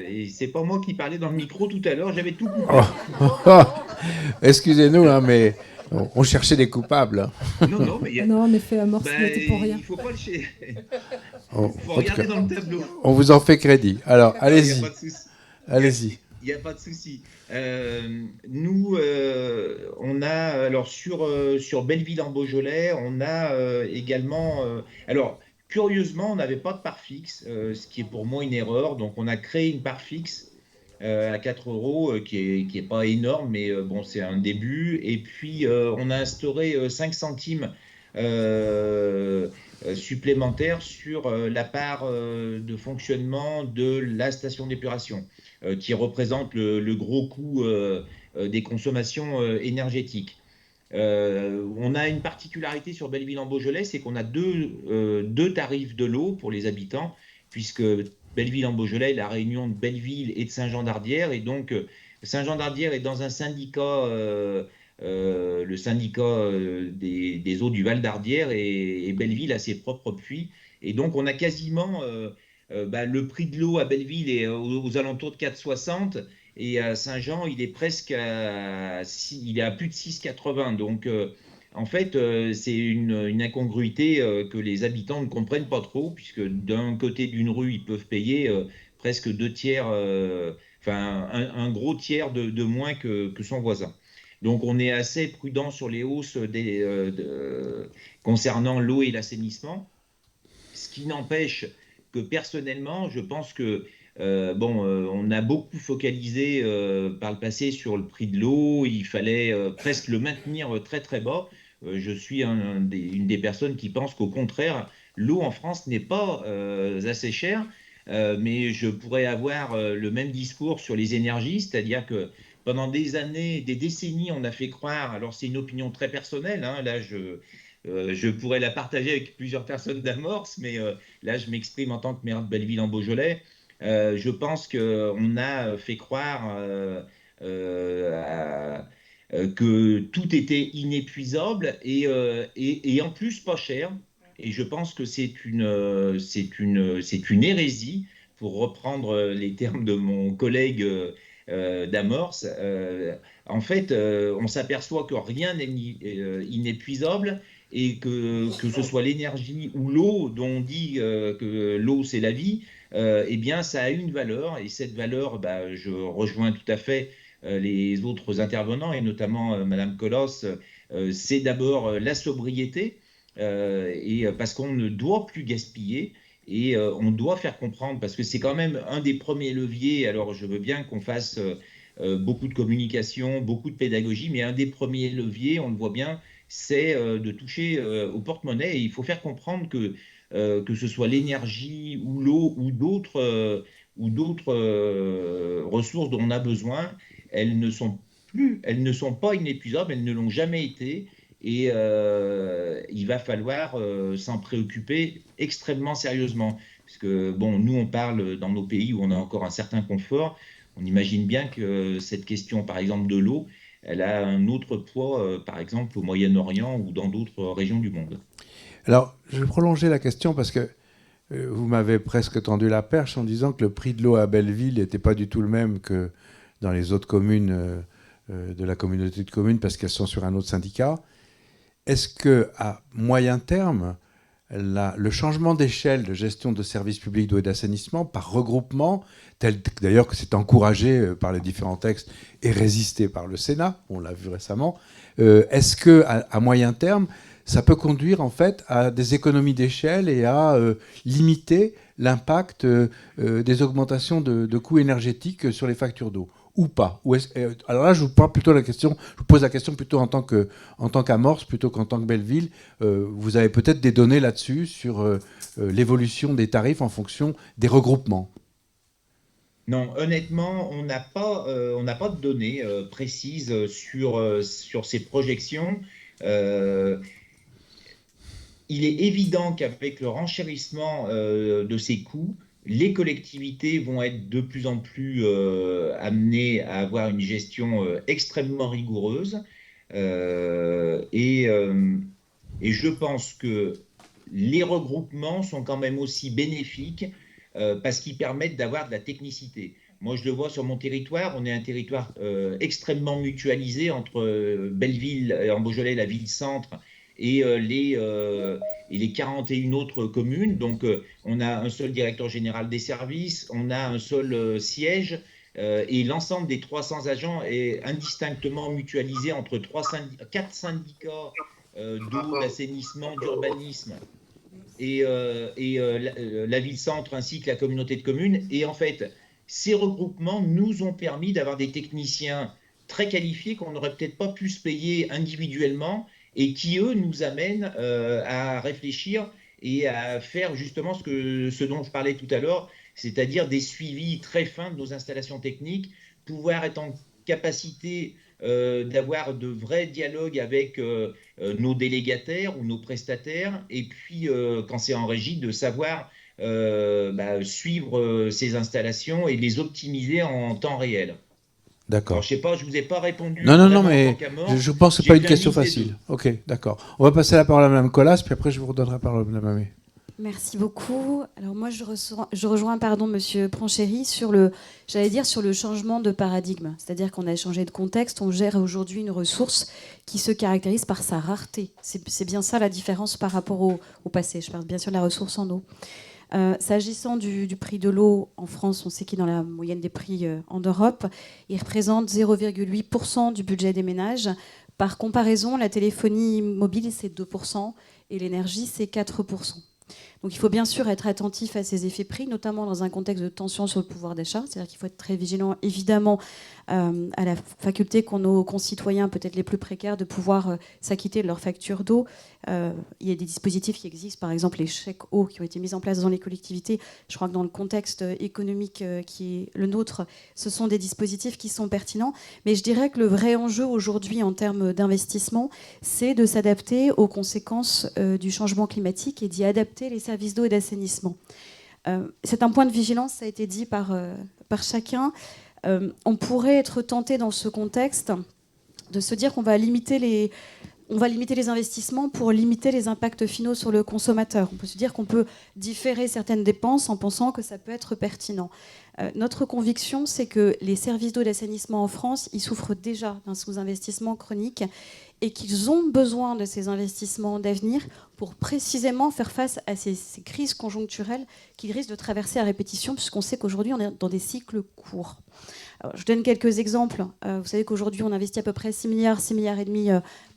Et c'est pas moi qui parlais dans le micro tout à l'heure, j'avais tout coupé. Excusez-nous, mais on cherchait des coupables. Non, mais non, en effet, Amorce n'était pour rien. Il faut pas le chier. Il faut regarder dans le tableau. On vous en fait crédit. Alors, allez-y. Il n'y a pas de souci. Allez-y. Il n'y a pas de souci. Nous, on a, alors sur Belleville en Beaujolais, on a également. Alors, curieusement, on n'avait pas de part fixe, ce qui est pour moi une erreur. Donc, on a créé une part fixe à 4 € qui est pas énorme, mais bon, c'est un début. Et puis, on a instauré 5 centimes supplémentaires sur la part de fonctionnement de la station d'épuration, qui représente le gros coût des consommations énergétiques. On a une particularité sur Belleville en Beaujolais, c'est qu'on a deux tarifs de l'eau pour les habitants, puisque Belleville en Beaujolais est la réunion de Belleville et de Saint-Jean-d'Ardière, et donc Saint-Jean-d'Ardière est dans un syndicat le syndicat des eaux du Val d'Ardière et Belleville a ses propres puits. Et donc, on a quasiment le prix de l'eau à Belleville est aux alentours de 4,60 et à Saint-Jean, il est presque il est à plus de 6,80. Donc, en fait, c'est une incongruité que les habitants ne comprennent pas trop, puisque d'un côté d'une rue, ils peuvent payer presque 2 tiers, enfin un gros tiers de moins que son voisin. Donc on est assez prudent sur les hausses concernant l'eau et l'assainissement, ce qui n'empêche que personnellement, je pense que on a beaucoup focalisé par le passé sur le prix de l'eau, il fallait presque le maintenir très très bas. Je suis une des personnes qui pensent qu'au contraire, l'eau en France n'est pas assez chère, mais je pourrais avoir le même discours sur les énergies, c'est-à-dire que pendant des années, des décennies, on a fait croire, alors c'est une opinion très personnelle, hein, là je pourrais la partager avec plusieurs personnes d'Amorce, mais là je m'exprime en tant que maire de Belleville en Beaujolais. Je pense qu'on a fait croire que tout était inépuisable et en plus pas cher. Et je pense que c'est une hérésie, pour reprendre les termes de mon collègue d'Amorce. En fait, on s'aperçoit que rien n'est inépuisable et que ce soit l'énergie ou l'eau, dont on dit que l'eau c'est la vie, eh bien ça a une valeur, et cette valeur, je rejoins tout à fait les autres intervenants, et notamment Madame Colos, c'est d'abord la sobriété, parce qu'on ne doit plus gaspiller. Et on doit faire comprendre, parce que c'est quand même un des premiers leviers. Alors je veux bien qu'on fasse beaucoup de communication, beaucoup de pédagogie, mais un des premiers leviers, on le voit bien, c'est de toucher au porte-monnaie. Et il faut faire comprendre que ce soit l'énergie ou l'eau ou d'autres ressources dont on a besoin, elles ne sont pas inépuisables, elles ne l'ont jamais été. Et il va falloir s'en préoccuper extrêmement sérieusement. Parce que, bon, nous, on parle dans nos pays où on a encore un certain confort. On imagine bien que cette question, par exemple, de l'eau, elle a un autre poids, par exemple, au Moyen-Orient ou dans d'autres régions du monde. Alors, je vais prolonger la question parce que vous m'avez presque tendu la perche en disant que le prix de l'eau à Belleville n'était pas du tout le même que dans les autres communes de la communauté de communes, parce qu'elles sont sur un autre syndicat. Est-ce qu'à moyen terme, le changement d'échelle de gestion de services publics d'eau et d'assainissement par regroupement, tel d'ailleurs que c'est encouragé par les différents textes et résisté par le Sénat, on l'a vu récemment, est-ce qu'à moyen terme, ça peut conduire en fait à des économies d'échelle et à limiter l'impact des augmentations de coûts énergétiques sur les factures d'eau ou pas? Alors là, je vous pose la question plutôt en tant qu'Amorce plutôt qu'en tant que Belleville. Vous avez peut-être des données là-dessus sur l'évolution des tarifs en fonction des regroupements. Non, honnêtement, on n'a pas de données précises sur ces projections. Il est évident qu'avec le renchérissement de ces coûts, les collectivités vont être de plus en plus amenées à avoir une gestion extrêmement rigoureuse. Et je pense que les regroupements sont quand même aussi bénéfiques parce qu'ils permettent d'avoir de la technicité. Moi, je le vois sur mon territoire, on est un territoire extrêmement mutualisé entre Belleville, en Beaujolais, la ville-centre, et les 41 autres communes. Donc, on a un seul directeur général des services, on a un seul siège, et l'ensemble des 300 agents est indistinctement mutualisé entre 4 syndicats d'eau, d'assainissement, d'urbanisme, et la ville-centre ainsi que la communauté de communes. Et en fait, ces regroupements nous ont permis d'avoir des techniciens très qualifiés qu'on n'aurait peut-être pas pu se payer individuellement, et qui, eux, nous amènent à réfléchir et à faire justement ce dont je parlais tout à l'heure, c'est-à-dire des suivis très fins de nos installations techniques, pouvoir être en capacité d'avoir de vrais dialogues avec nos délégataires ou nos prestataires, et puis quand c'est en régie, de savoir suivre ces installations et les optimiser en temps réel. D'accord. Alors, je sais pas, je vous ai pas répondu. Non, vraiment mais en tant qu'à mort. je pense que ce J'ai n'est pas une bien question mis les facile. deux. Ok, d'accord. On va passer la parole à Mme Colas, puis après je vous redonnerai la parole à Mme Amé. Merci beaucoup. Alors moi, je rejoins Monsieur Pranchéry sur sur le changement de paradigme. C'est-à-dire qu'on a changé de contexte, on gère aujourd'hui une ressource qui se caractérise par sa rareté. C'est bien ça la différence par rapport au passé. Je parle bien sûr de la ressource en eau. S'agissant du prix de l'eau en France, on sait qu'il est dans la moyenne des prix en Europe. Il représente 0,8% du budget des ménages. Par comparaison, la téléphonie mobile, c'est 2% et l'énergie, c'est 4%. Donc il faut bien sûr être attentif à ces effets prix, notamment dans un contexte de tension sur le pouvoir d'achat. C'est-à-dire qu'il faut être très vigilant, évidemment, à la faculté qu'ont nos concitoyens, peut-être les plus précaires, de pouvoir s'acquitter de leurs factures d'eau. Il y a des dispositifs qui existent, par exemple les chèques eau qui ont été mis en place dans les collectivités. Je crois que dans le contexte économique qui est le nôtre, ce sont des dispositifs qui sont pertinents. Mais je dirais que le vrai enjeu aujourd'hui en termes d'investissement, c'est de s'adapter aux conséquences du changement climatique et d'y adapter les services d'eau et d'assainissement. C'est un point de vigilance, ça a été dit par chacun. On pourrait être tenté dans ce contexte de se dire qu'on va limiter les investissements pour limiter les impacts finaux sur le consommateur. On peut se dire qu'on peut différer certaines dépenses en pensant que ça peut être pertinent. Notre conviction, c'est que les services d'eau et d'assainissement en France, ils souffrent déjà d'un sous-investissement chronique et qu'ils ont besoin de ces investissements d'avenir pour précisément faire face à ces crises conjoncturelles qu'ils risquent de traverser à répétition, puisqu'on sait qu'aujourd'hui, on est dans des cycles courts. Alors, je donne quelques exemples. Vous savez qu'aujourd'hui, on investit à peu près 6 milliards et demi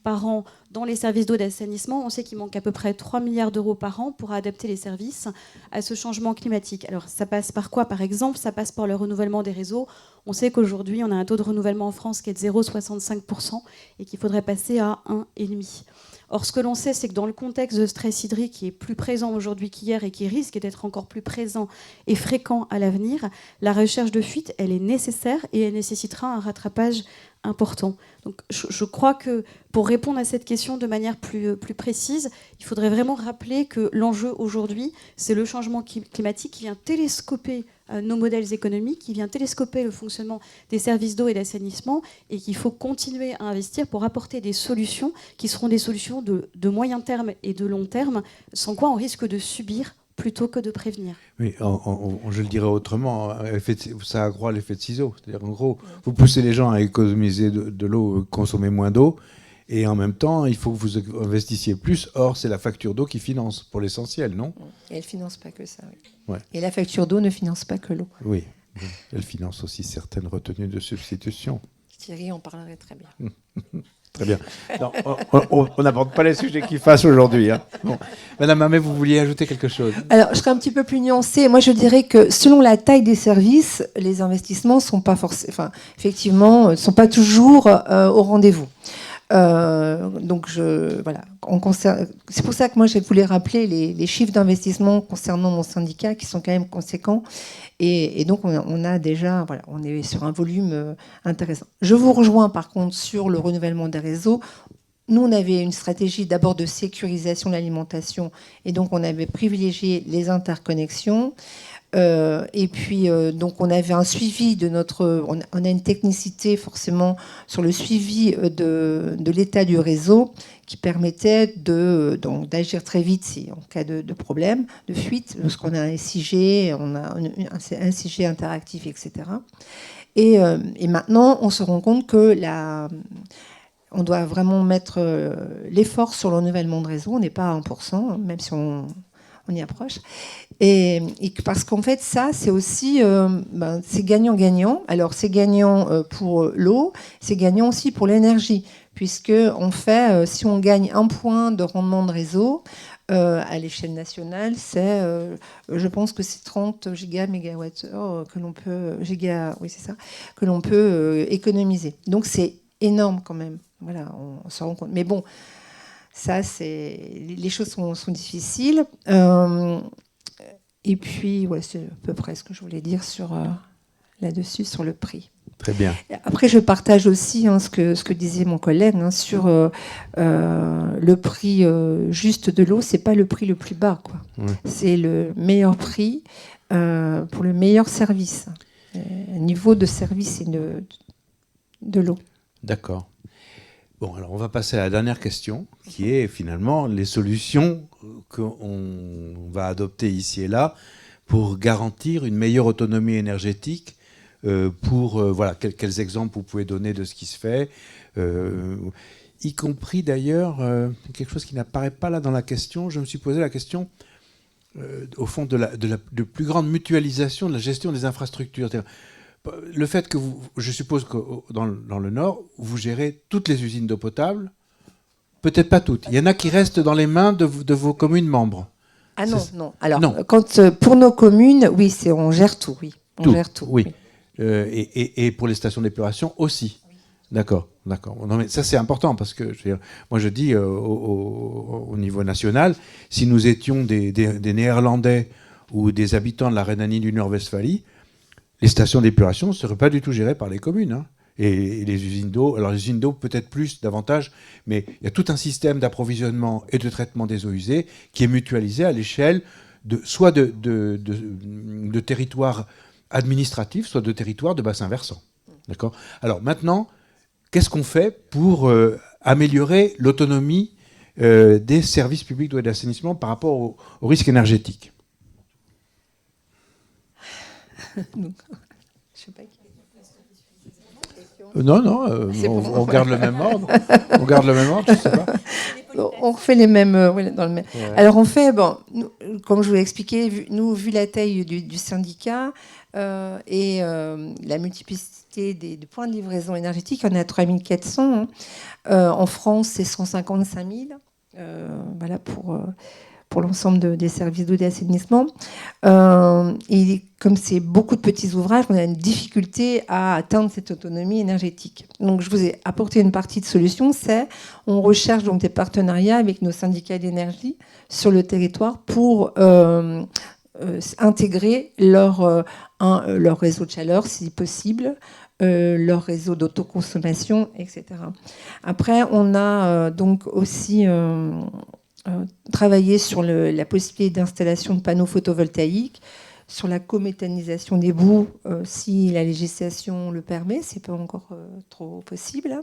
par an dans les services d'eau et d'assainissement. On sait qu'il manque à peu près 3 milliards d'euros par an pour adapter les services à ce changement climatique. Alors, ça passe par quoi, par exemple ? Ça passe par le renouvellement des réseaux. On sait qu'aujourd'hui, on a un taux de renouvellement en France qui est de 0,65% et qu'il faudrait passer à 1,5%. Or, ce que l'on sait, c'est que dans le contexte de stress hydrique qui est plus présent aujourd'hui qu'hier et qui risque d'être encore plus présent et fréquent à l'avenir, la recherche de fuite, elle est nécessaire et elle nécessitera un rattrapage important. Donc, je crois que pour répondre à cette question de manière plus précise, il faudrait vraiment rappeler que l'enjeu aujourd'hui, c'est le changement climatique qui vient télescoper nos modèles économiques, qui vient télescoper le fonctionnement des services d'eau et d'assainissement et qu'il faut continuer à investir pour apporter des solutions qui seront des solutions de moyen terme et de long terme, sans quoi on risque de subir plutôt que de prévenir. Oui, je le dirais autrement, ça accroît l'effet de ciseau. C'est-à-dire, en gros, vous poussez les gens à économiser de l'eau, consommer moins d'eau, et en même temps, il faut que vous investissiez plus. Or, c'est la facture d'eau qui finance, pour l'essentiel, non ? Et elle ne finance pas que ça, oui. Ouais. Et la facture d'eau ne finance pas que l'eau. Oui, elle finance aussi certaines retenues de substitution. Thierry en parlerait très bien. Très bien. Non, on n'aborde pas les sujets qui fâchent aujourd'hui. Hein. Bon. Madame Amé, vous vouliez ajouter quelque chose ? Alors, je serais un petit peu plus nuancée. Moi, je dirais que selon la taille des services, les investissements sont pas effectivement, sont pas toujours au rendez-vous. Donc, voilà. C'est pour ça que moi, je voulais rappeler les chiffres d'investissement concernant mon syndicat qui sont quand même conséquents. Et donc, on a déjà, voilà, on est sur un volume intéressant. Je vous rejoins par contre sur le renouvellement des réseaux. Nous, on avait une stratégie d'abord de sécurisation de l'alimentation, et donc on avait privilégié les interconnexions. Et puis, donc, on avait un suivi de notre... On a une technicité, forcément, sur le suivi de l'état du réseau qui permettait d'agir très vite en cas de problème, de fuite, lorsqu'on a un SIG, on a un SIG interactif, etc. Et maintenant, on se rend compte que on doit vraiment mettre l'effort sur le renouvellement de réseau. On n'est pas à 1%, même si on y approche. Et parce qu'en fait, ça, c'est aussi c'est gagnant-gagnant. Alors, c'est gagnant pour l'eau, c'est gagnant aussi pour l'énergie, puisque on fait, si on gagne 1 point de rendement de réseau, à l'échelle nationale, c'est, je pense que c'est 30 giga-mégawattheures que l'on peut, que l'on peut économiser. Donc, c'est énorme quand même. Voilà, on se rend compte. Mais bon, ça, les choses sont difficiles. Et puis, ouais, c'est à peu près ce que je voulais dire là-dessus, sur le prix. Très bien. Après, je partage aussi ce que disait mon collègue sur le prix juste de l'eau. C'est pas le prix le plus bas, quoi. Ouais. C'est le meilleur prix pour le meilleur service. Niveau de service et de l'eau. D'accord. Bon, alors on va passer à la dernière question, qui est finalement les solutions qu'on va adopter ici et là pour garantir une meilleure autonomie énergétique. Voilà, quels exemples vous pouvez donner de ce qui se fait, y compris d'ailleurs quelque chose qui n'apparaît pas là dans la question. Je me suis posé la question au fond de plus grande mutualisation de la gestion des infrastructures. Le fait que je suppose que dans le Nord, vous gérez toutes les usines d'eau potable, peut-être pas toutes. Il y en a qui restent dans les mains de vos communes membres. Ah non, non. Alors, non. Pour nos communes, oui, on gère tout, oui. On gère tout. Oui. Et pour les stations d'épuration aussi. Oui. D'accord. Non, mais ça, c'est important parce que moi, je dis au niveau national, si nous étions des Néerlandais ou des habitants de la Rhénanie du Nord-Westphalie, les stations d'épuration ne seraient pas du tout gérées par les communes. Hein. Et les usines d'eau, alors les usines d'eau peut-être plus, davantage, mais il y a tout un système d'approvisionnement et de traitement des eaux usées qui est mutualisé à l'échelle soit de territoires administratifs, soit de territoires de bassins versants. D'accord ? Alors maintenant, qu'est-ce qu'on fait pour améliorer l'autonomie des services publics d'eau et d'assainissement par rapport au risque énergétique ? Je sais pas. Non, on garde le même ordre. On garde le même ordre, je sais pas. On refait les mêmes, dans le même. Ouais. Alors on fait, comme je vous l'ai expliqué, vu la taille du syndicat et la multiplicité des points de livraison énergétique, on est à 3400. En France, c'est 155 000. Voilà pour l'ensemble des services d'eau et d'assainissement. Et comme c'est beaucoup de petits ouvrages, on a une difficulté à atteindre cette autonomie énergétique. Donc je vous ai apporté une partie de solution, on recherche donc des partenariats avec nos syndicats d'énergie sur le territoire pour intégrer leur réseau de chaleur, si possible, leur réseau d'autoconsommation, etc. Après, on a donc aussi travailler sur la possibilité d'installation de panneaux photovoltaïques, sur la cométhanisation des boues, si la législation le permet, c'est pas encore trop possible.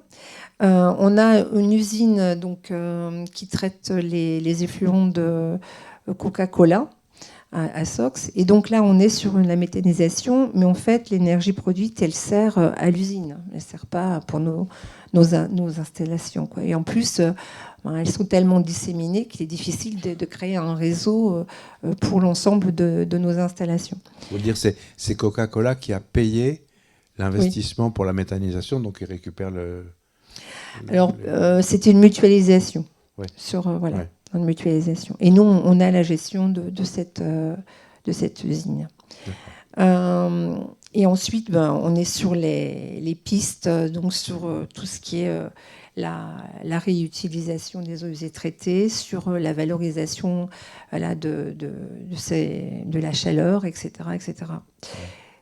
On a une usine donc, qui traite les effluents de Coca-Cola à Sox. Et donc là, on est sur la méthanisation, mais en fait, l'énergie produite, elle sert à l'usine. Elle ne sert pas pour nos installations, quoi. Et en plus, elles sont tellement disséminées qu'il est difficile de créer un réseau pour l'ensemble de nos installations. Vous dire c'est Coca-Cola qui a payé l'investissement pour la méthanisation, donc il récupère c'était une mutualisation. Ouais. Voilà. Ouais. Une mutualisation. Et nous, on a la gestion de cette usine. Et ensuite, on est sur les pistes, donc sur tout ce qui est la réutilisation des eaux usées traitées, sur la valorisation de la chaleur, etc. etc.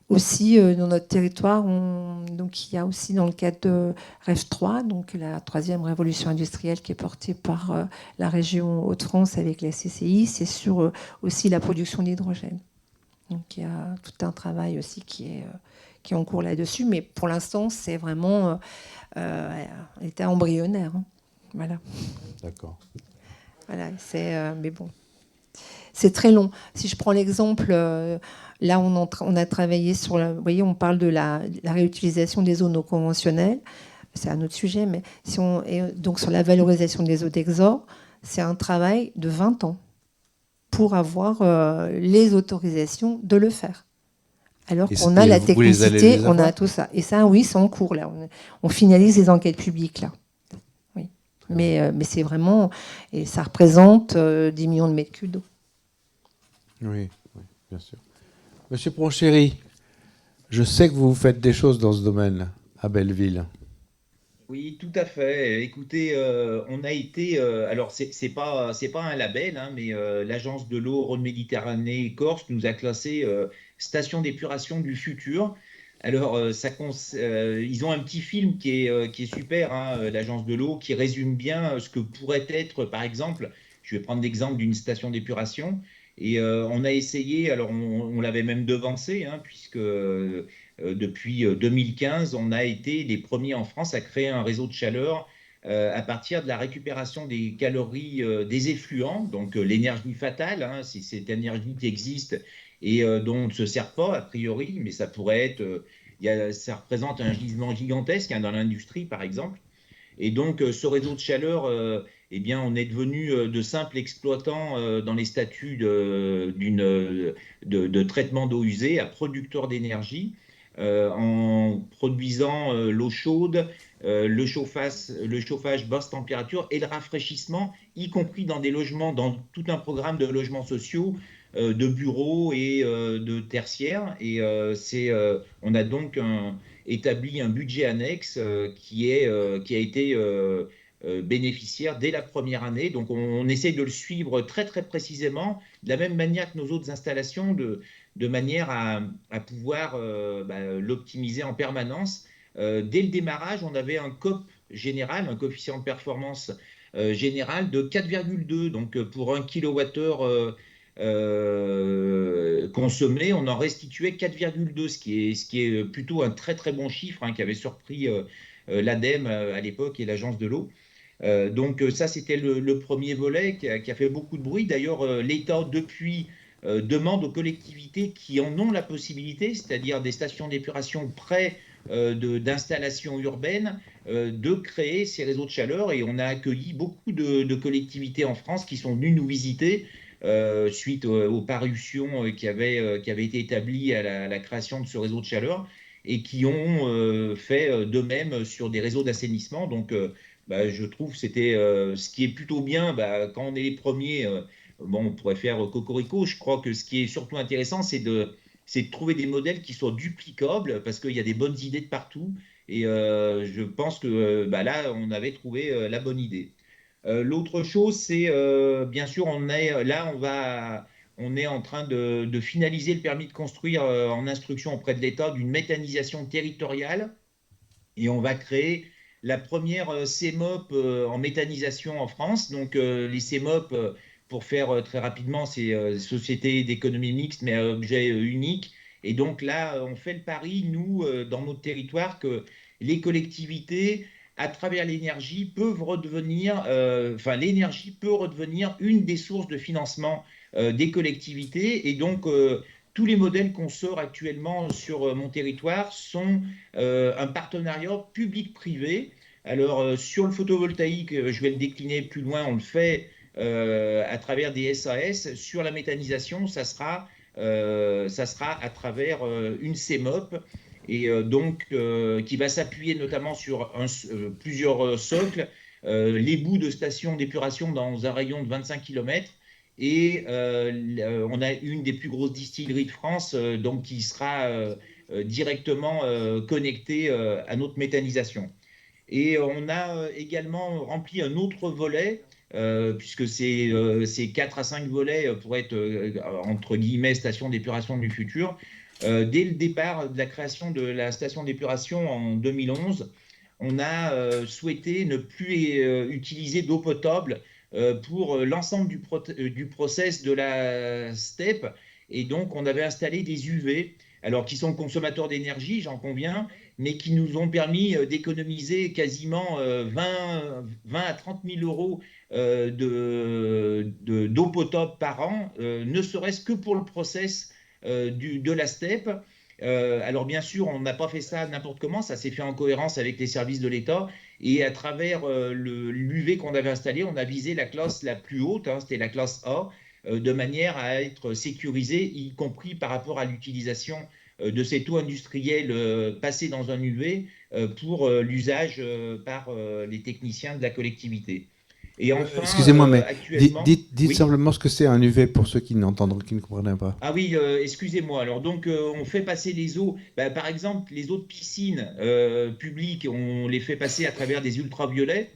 Aussi, dans notre territoire, donc, il y a aussi dans le cadre de REF 3, donc la troisième révolution industrielle qui est portée par la région Hauts-de-France avec la CCI, c'est sur aussi la production d'hydrogène. Donc il y a tout un travail aussi qui est en cours là-dessus, mais pour l'instant, c'est vraiment état embryonnaire. Hein. Voilà. D'accord. Voilà, mais bon, c'est très long. Si je prends l'exemple, là, on a travaillé sur, vous voyez, on parle de la réutilisation des eaux non conventionnelles. C'est un autre sujet, mais donc sur la valorisation des eaux d'exor, c'est un travail de 20 ans pour avoir les autorisations de le faire. Alors qu'on a la technicité, on a tout ça. Et ça, oui, c'est en cours, là. On finalise les enquêtes publiques, là. Oui. Mais c'est vraiment... Et ça représente 10 millions de mètres cubes d'eau. Oui, bien sûr. Monsieur Pronchéry, je sais que vous faites des choses dans ce domaine à Belleville. Oui, tout à fait. Écoutez, on a été... alors, c'est pas un label, hein, mais l'Agence de l'eau Rhône-Méditerranée Corse nous a classé station d'épuration du futur. Alors, ils ont un petit film qui est super, hein, l'Agence de l'eau, qui résume bien ce que pourrait être, par exemple, je vais prendre l'exemple d'une station d'épuration. Et on a essayé, alors on l'avait même devancé, hein, puisque depuis 2015, on a été les premiers en France à créer un réseau de chaleur à partir de la récupération des calories des effluents, donc l'énergie fatale, hein, c'est cette énergie qui existe et dont on ne se sert pas a priori, mais ça pourrait être, ça représente un gisement gigantesque, hein, dans l'industrie par exemple. Et donc, ce réseau de chaleur, eh bien, on est devenu de simples exploitants dans les statuts de traitement d'eau usée à producteurs d'énergie en produisant l'eau chaude, le chauffage basse température et le rafraîchissement, y compris dans des logements, dans tout un programme de logements sociaux, de bureaux et de tertiaires. Et on a donc établi un budget annexe qui a été bénéficiaire dès la première année. Donc on essaye de le suivre très très précisément, de la même manière que nos autres installations, de manière à pouvoir l'optimiser en permanence. Dès le démarrage, on avait un COP général, un coefficient de performance général de 4,2. Donc pour 1 kWh consommé, on en restituait 4,2, ce qui est plutôt un très très bon chiffre, hein, qui avait surpris l'ADEME à l'époque et l'Agence de l'eau. Donc ça, c'était le premier volet qui a fait beaucoup de bruit. D'ailleurs, l'État, depuis, demande aux collectivités qui en ont la possibilité, c'est-à-dire des stations d'épuration près d'installations urbaines, de créer ces réseaux de chaleur. Et on a accueilli beaucoup de collectivités en France qui sont venues nous visiter suite aux parutions qui avaient été établies à la création de ce réseau de chaleur et qui ont fait de même sur des réseaux d'assainissement. Donc, je trouve que c'était ce qui est plutôt bien quand on est les premiers. Bon, on pourrait faire cocorico. Je crois que ce qui est surtout intéressant, c'est de trouver des modèles qui soient duplicables parce qu'il y a des bonnes idées de partout. Et je pense que là, on avait trouvé la bonne idée. L'autre chose, c'est bien sûr, on est en train de finaliser le permis de construire en instruction auprès de l'État d'une méthanisation territoriale et on va créer la première CMOP en méthanisation en France. Donc les CMOP, pour faire très rapidement, c'est sociétés d'économie mixte mais à objet unique. Et donc là, on fait le pari, nous, dans notre territoire, que les collectivités à travers l'énergie peuvent redevenir, l'énergie peut redevenir une des sources de financement des collectivités. Et donc, tous les modèles qu'on sort actuellement sur mon territoire sont un partenariat public-privé. Alors, sur le photovoltaïque, je vais le décliner plus loin, on le fait à travers des SAS. Sur la méthanisation, ça sera à travers une CMOP et donc qui va s'appuyer notamment sur plusieurs socles, les bouts de stations d'épuration dans un rayon de 25 km. Et on a une des plus grosses distilleries de France donc qui sera directement connectée à notre méthanisation. Et on a également rempli un autre volet, puisque c'est 4 à 5 volets pour être, entre guillemets, station d'épuration du futur. Dès le départ de la création de la station d'épuration en 2011, on a souhaité ne plus utiliser d'eau potable pour l'ensemble du process de la STEP. Et donc, on avait installé des UV, alors qui sont consommateurs d'énergie, j'en conviens, mais qui nous ont permis d'économiser quasiment 20 à 30 000 euros d'eau potable par an, ne serait-ce que pour le process de la STEP. Alors bien sûr, on n'a pas fait ça n'importe comment, ça s'est fait en cohérence avec les services de l'État et à travers l'UV qu'on avait installé, on a visé la classe la plus haute, hein, c'était la classe A, de manière à être sécurisé, y compris par rapport à l'utilisation de cette eau industrielle passée dans un UV pour l'usage par les techniciens de la collectivité. Et enfin, excusez-moi, mais actuellement, dites oui. simplement ce que c'est un UV pour ceux qui n'entendent, qui ne comprennent pas. Ah oui, excusez-moi. Alors donc, on fait passer les eaux. Par exemple, les eaux de piscine publiques, on les fait passer à travers des ultraviolets,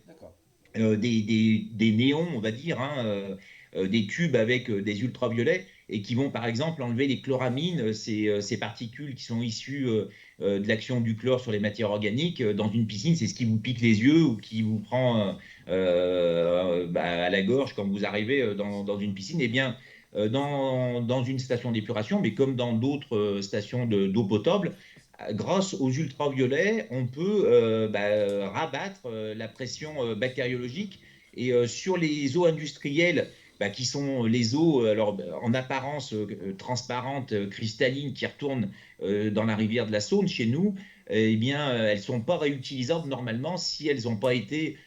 des néons, on va dire, hein, des tubes avec des ultraviolets et qui vont par exemple enlever les chloramines, ces particules qui sont issues de l'action du chlore sur les matières organiques. Dans une piscine, c'est ce qui vous pique les yeux ou qui vous prend à la gorge quand vous arrivez dans une piscine. Eh bien, dans une station d'épuration, mais comme dans d'autres stations d'eau potable, grâce aux ultraviolets, on peut rabattre la pression bactériologique. Et sur les eaux industrielles, qui sont les eaux en apparence transparentes, cristallines, qui retournent dans la rivière de la Saône chez nous, eh bien, elles ne sont pas réutilisables normalement si elles n'ont pas été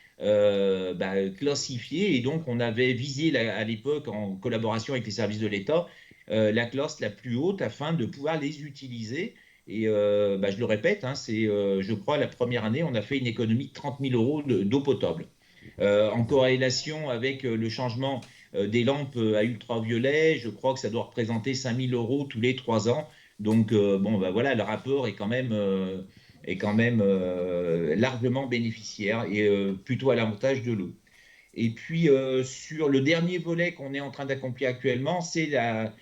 classifiées. Et donc, on avait visé à l'époque, en collaboration avec les services de l'État, la classe la plus haute afin de pouvoir les utiliser. Et je le répète, je crois, la première année, on a fait une économie de 30 000 euros d'eau potable. En corrélation avec le changement des lampes à ultraviolet, je crois que ça doit représenter 5 000 euros tous les 3 ans. Donc, voilà, le rapport est quand même largement bénéficiaire et plutôt à l'avantage de l'eau. Et puis, sur le dernier volet qu'on est en train d'accomplir actuellement, c'est la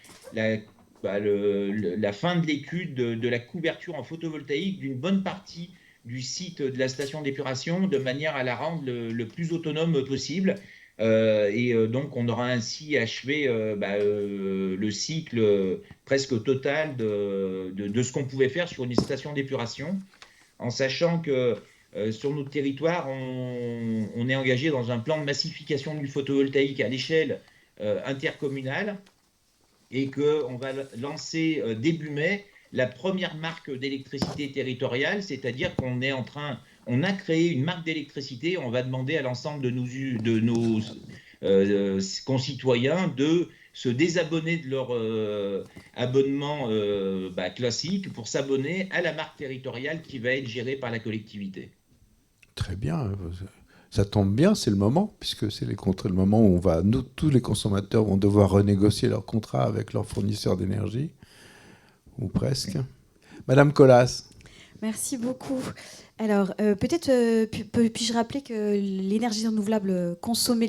fin de l'étude de la couverture en photovoltaïque d'une bonne partie du site de la station d'épuration, de manière à la rendre le plus autonome possible. Donc, on aura ainsi achevé le cycle presque total de ce qu'on pouvait faire sur une station d'épuration, en sachant que sur notre territoire, on est engagé dans un plan de massification du photovoltaïque à l'échelle intercommunale, et qu'on va lancer début mai la première marque d'électricité territoriale, c'est-à-dire on a créé une marque d'électricité. On va demander à l'ensemble de nos concitoyens de se désabonner de leur abonnement classique pour s'abonner à la marque territoriale qui va être gérée par la collectivité. Très bien. Ça tombe bien, c'est le moment, puisque c'est le moment où tous les consommateurs vont devoir renégocier leur contrat avec leur fournisseur d'énergie, ou presque. Madame Colas. Merci beaucoup. Alors, peut-être puis-je rappeler que les énergies renouvelables consommées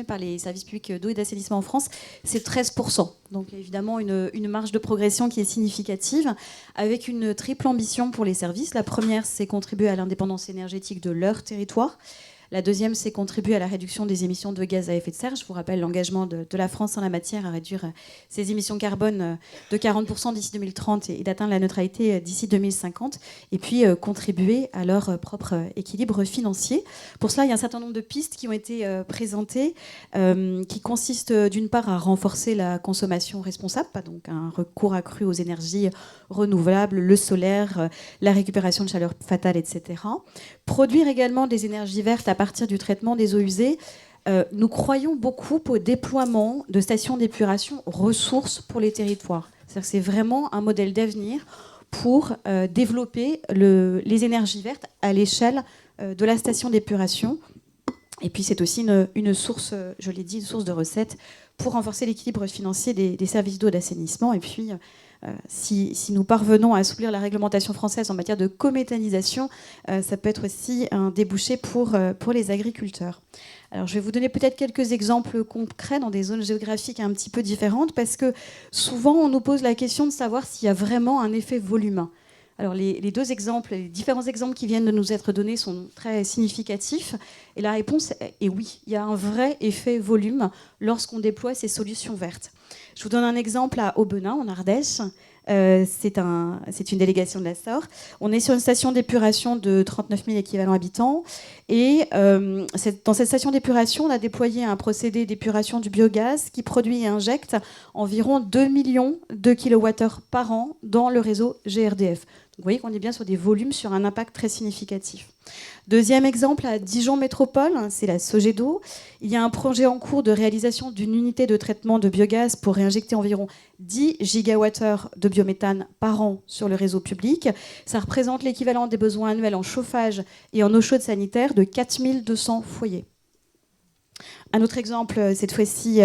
par les services publics d'eau et d'assainissement en France, c'est 13%. Donc, évidemment, une marge de progression qui est significative, avec une triple ambition pour les services. La première, c'est contribuer à l'indépendance énergétique de leur territoire. La deuxième, c'est contribuer à la réduction des émissions de gaz à effet de serre. Je vous rappelle l'engagement de la France en la matière à réduire ses émissions carbone de 40% d'ici 2030 et d'atteindre la neutralité d'ici 2050. Et puis contribuer à leur propre équilibre financier. Pour cela, il y a un certain nombre de pistes qui ont été présentées, qui consistent d'une part à renforcer la consommation responsable, donc un recours accru aux énergies renouvelables, le solaire, la récupération de chaleur fatale, etc. Produire également des énergies vertes à partir du traitement des eaux usées. Nous croyons beaucoup au déploiement de stations d'épuration ressources pour les territoires. C'est-à-dire que c'est vraiment un modèle d'avenir pour développer les énergies vertes à l'échelle de la station d'épuration. Et puis c'est aussi une source, je l'ai dit, une source de recettes pour renforcer l'équilibre financier des services d'eau d'assainissement. Et puis si nous parvenons à assouplir la réglementation française en matière de cométhanisation, ça peut être aussi un débouché pour les agriculteurs. Alors, je vais vous donner peut-être quelques exemples concrets dans des zones géographiques un petit peu différentes, parce que souvent, on nous pose la question de savoir s'il y a vraiment un effet volume. Alors, les différents exemples qui viennent de nous être donnés sont très significatifs. Et la réponse est oui, il y a un vrai effet volume lorsqu'on déploie ces solutions vertes. Je vous donne un exemple à Aubenas, en Ardèche. C'est une délégation de la SOR. On est sur une station d'épuration de 39 000 équivalents habitants. Et dans cette station d'épuration, on a déployé un procédé d'épuration du biogaz qui produit et injecte environ 2 millions de kWh par an dans le réseau GRDF. Donc, vous voyez qu'on est bien sur des volumes, sur un impact très significatif. Deuxième exemple, à Dijon Métropole, c'est la Sogedo. Il y a un projet en cours de réalisation d'une unité de traitement de biogaz pour réinjecter environ 10 gigawattheures de biométhane par an sur le réseau public. Ça représente l'équivalent des besoins annuels en chauffage et en eau chaude sanitaire de 4200 foyers. Un autre exemple, cette fois-ci,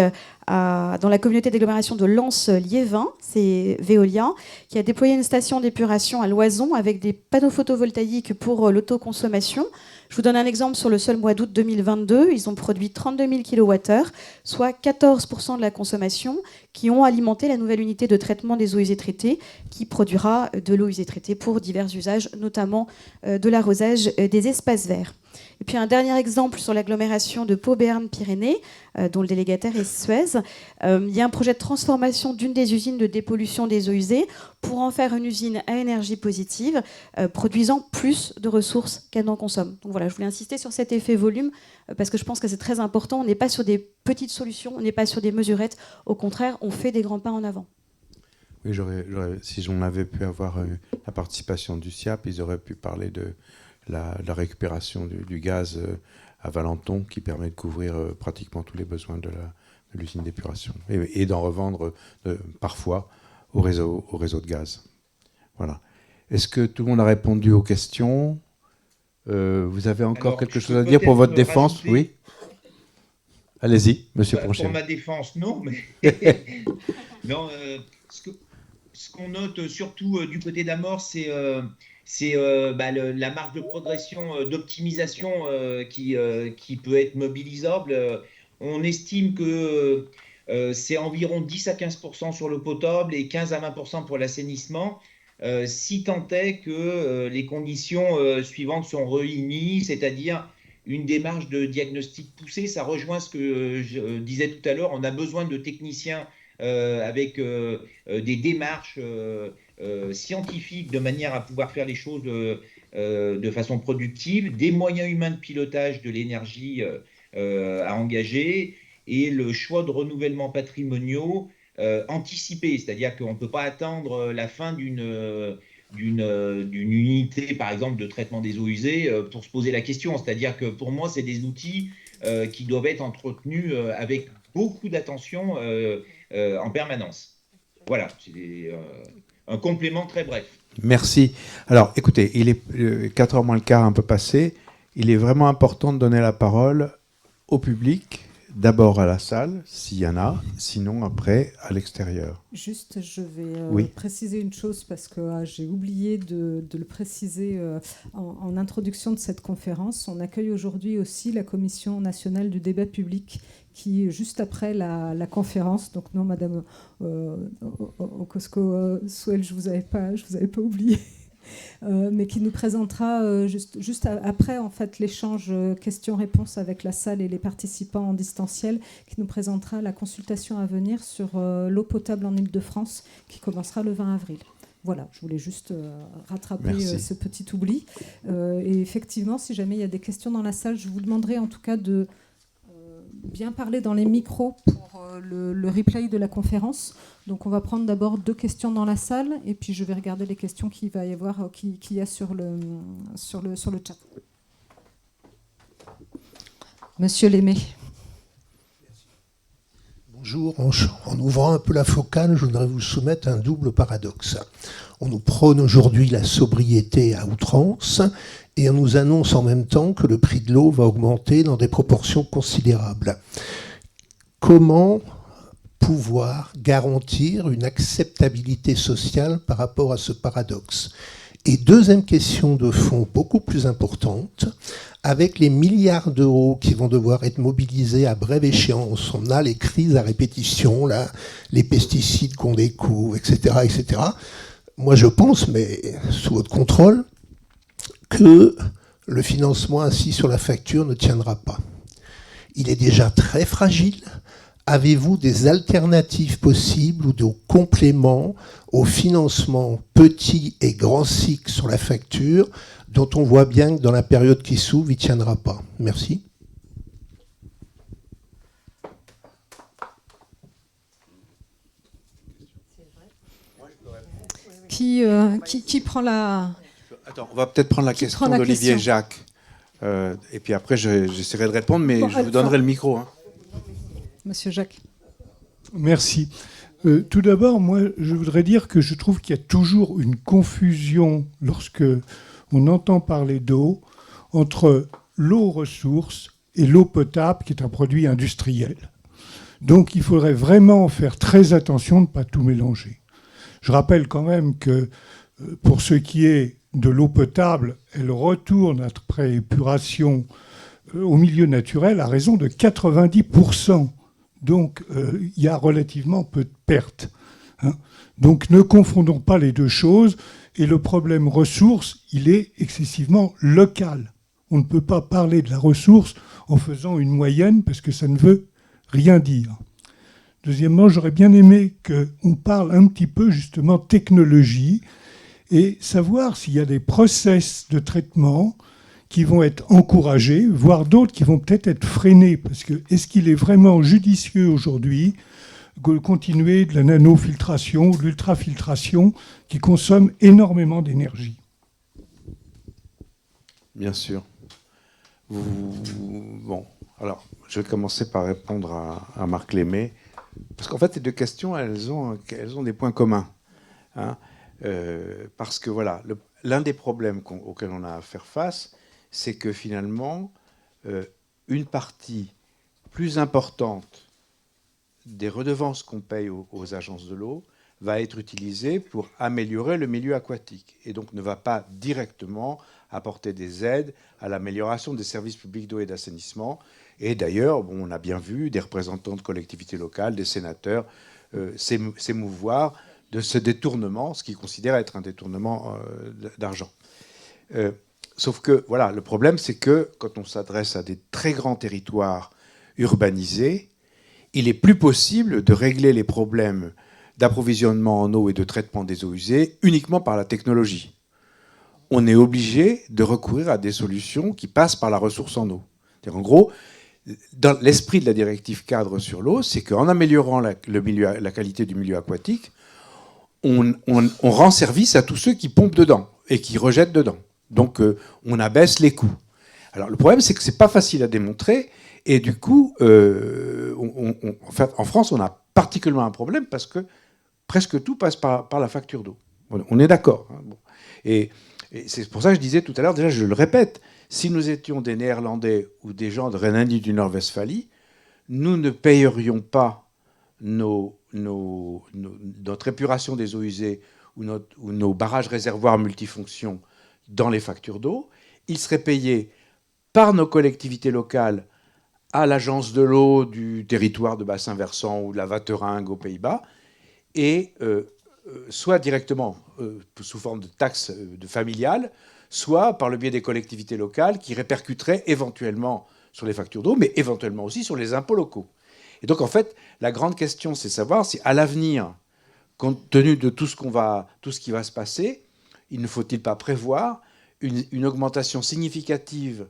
dans la communauté d'agglomération de Lens-Liévin, c'est Veolia, qui a déployé une station d'épuration à Loison avec des panneaux photovoltaïques pour l'autoconsommation. Je vous donne un exemple sur le seul mois d'août 2022. Ils ont produit 32 000 kWh, soit 14% de la consommation, qui ont alimenté la nouvelle unité de traitement des eaux usées traitées, qui produira de l'eau usée traitée pour divers usages, notamment de l'arrosage des espaces verts. Et puis un dernier exemple sur l'agglomération de Pau-Béarn-Pyrénées, dont le délégataire est Suez. Il y a un projet de transformation d'une des usines de dépollution des eaux usées pour en faire une usine à énergie positive, produisant plus de ressources qu'elle n'en consomme. Donc voilà, je voulais insister sur cet effet volume, parce que je pense que c'est très important. On n'est pas sur des petites solutions, on n'est pas sur des mesurettes. Au contraire, on fait des grands pas en avant. Oui, si on avait pu avoir la participation du SIAP, ils auraient pu parler de la récupération du gaz à Valenton, qui permet de couvrir pratiquement tous les besoins de l'usine d'épuration, et d'en revendre parfois au réseau de gaz. Voilà. Est-ce que tout le monde a répondu aux questions? Vous avez encore quelque chose à dire pour votre défense? Rajouter... Oui. Allez-y, monsieur Pronchet. Pour ma défense, non, mais non. Ce qu'on note surtout du côté d'Amor, c'est la marge de progression, d'optimisation qui peut être mobilisable. On estime que c'est environ 10 à 15% sur l'eau potable et 15 à 20% pour l'assainissement, si tant est que les conditions suivantes sont réunies, c'est-à-dire une démarche de diagnostic poussé. Ça rejoint ce que je disais tout à l'heure. On a besoin de techniciens avec des démarches scientifiques de manière à pouvoir faire les choses de façon productive, des moyens humains de pilotage de l'énergie à engager et le choix de renouvellements patrimoniaux anticipés, c'est-à-dire qu'on ne peut pas attendre la fin d'une unité, par exemple, de traitement des eaux usées pour se poser la question. C'est-à-dire que pour moi, c'est des outils qui doivent être entretenus avec beaucoup d'attention en permanence. Voilà, c'est un complément très bref. Merci. Alors, écoutez, il est 4h moins le quart, un peu passé. Il est vraiment important de donner la parole au public, d'abord à la salle, s'il y en a, sinon après à l'extérieur. Juste, je vais préciser une chose parce que j'ai oublié de le préciser en introduction de cette conférence. On accueille aujourd'hui aussi la Commission nationale du débat public qui, juste après la conférence, donc non, Madame Okosco-Souel, je vous avais pas oublié. Mais qui nous présentera juste après en fait l'échange questions-réponses avec la salle et les participants en distanciel, qui nous présentera la consultation à venir sur l'eau potable en Île-de-France qui commencera le 20 avril. Voilà, je voulais juste rattraper ce petit oubli. Et effectivement, si jamais il y a des questions dans la salle, je vous demanderai en tout cas de bien parler dans les micros pour le replay de la conférence. Donc on va prendre d'abord 2 questions dans la salle et puis je vais regarder les questions qu'il va y avoir, qu'il y a sur le chat. Monsieur Lémé. Bonjour, en ouvrant un peu la focale, je voudrais vous soumettre un double paradoxe. On nous prône aujourd'hui la sobriété à outrance et on nous annonce en même temps que le prix de l'eau va augmenter dans des proportions considérables. Comment pouvoir garantir une acceptabilité sociale par rapport à ce paradoxe? Et deuxième question de fond beaucoup plus importante, avec les milliards d'euros qui vont devoir être mobilisés à brève échéance, on a les crises à répétition, là, les pesticides qu'on découvre, etc., etc. Moi, je pense, mais sous votre contrôle, que le financement assis sur la facture ne tiendra pas. Il est déjà très fragile. Avez-vous des alternatives possibles ou des compléments au financement petit et grand cycle sur la facture dont on voit bien que dans la période qui s'ouvre, il ne tiendra pas? Merci. Qui prend la... Attends, on va peut-être prendre la question d'Olivier Jacques. Et puis après, j'essaierai de répondre, mais je vous donnerai le micro. Hein. Monsieur Jacques. Merci. Tout d'abord, moi, je voudrais dire que je trouve qu'il y a toujours une confusion lorsque on entend parler d'eau entre l'eau ressource et l'eau potable, qui est un produit industriel. Donc, il faudrait vraiment faire très attention de ne pas tout mélanger. Je rappelle quand même que pour ce qui est de l'eau potable, elle retourne après épuration au milieu naturel à raison de 90%. Donc, il y a relativement peu de pertes. Hein. Donc, ne confondons pas les deux choses. Et le problème ressources, il est excessivement local. on ne peut pas parler de la ressource en faisant une moyenne, parce que ça ne veut rien dire. Deuxièmement, j'aurais bien aimé qu'on parle un petit peu justement technologie et savoir s'il y a des process de traitement qui vont être encouragés, voire d'autres qui vont peut-être être freinés. Parce que est-ce qu'il est vraiment judicieux aujourd'hui de continuer de la nanofiltration ou de l'ultrafiltration qui consomme énormément d'énergie? Bien sûr. Bon, alors, je vais commencer par répondre à Marc Lémé. Parce qu'en fait, ces deux questions, elles ont des points communs. Hein. Parce que voilà, l'un des problèmes auxquels on a à faire face, c'est que finalement, une partie plus importante des redevances qu'on paye aux agences de l'eau va être utilisée pour améliorer le milieu aquatique et donc ne va pas directement apporter des aides à l'amélioration des services publics d'eau et d'assainissement. Et d'ailleurs, bon, on a bien vu des représentants de collectivités locales, des sénateurs s'émouvoir de ce détournement, ce qu'ils considèrent être un détournement d'argent. Sauf que, voilà, le problème, c'est que quand on s'adresse à des très grands territoires urbanisés, il est plus possible de régler les problèmes d'approvisionnement en eau et de traitement des eaux usées uniquement par la technologie. On est obligé de recourir à des solutions qui passent par la ressource en eau. C'est-à-dire, en gros, dans l'esprit de la directive cadre sur l'eau, c'est qu'en améliorant la qualité du milieu aquatique, on rend service à tous ceux qui pompent dedans et qui rejettent dedans. Donc, on abaisse les coûts. Alors, le problème, c'est que ce n'est pas facile à démontrer. Et du coup, en fait, en France, on a particulièrement un problème parce que presque tout passe par la facture d'eau. On est d'accord. Hein, bon. Et c'est pour ça que je disais tout à l'heure, déjà, je le répète, si nous étions des Néerlandais ou des gens de Rhénanie du Nord-Westphalie, nous ne payerions pas notre épuration des eaux usées ou nos barrages réservoirs multifonctions dans les factures d'eau. Ils seraient payés par nos collectivités locales à l'agence de l'eau du territoire de bassin versant ou de la Watteringue aux Pays-Bas, et soit directement sous forme de taxes familiales, soit par le biais des collectivités locales qui répercuteraient éventuellement sur les factures d'eau, mais éventuellement aussi sur les impôts locaux. Et donc, en fait, la grande question, c'est savoir si, à l'avenir, compte tenu de tout ce qui va se passer, il ne faut-il pas prévoir une augmentation significative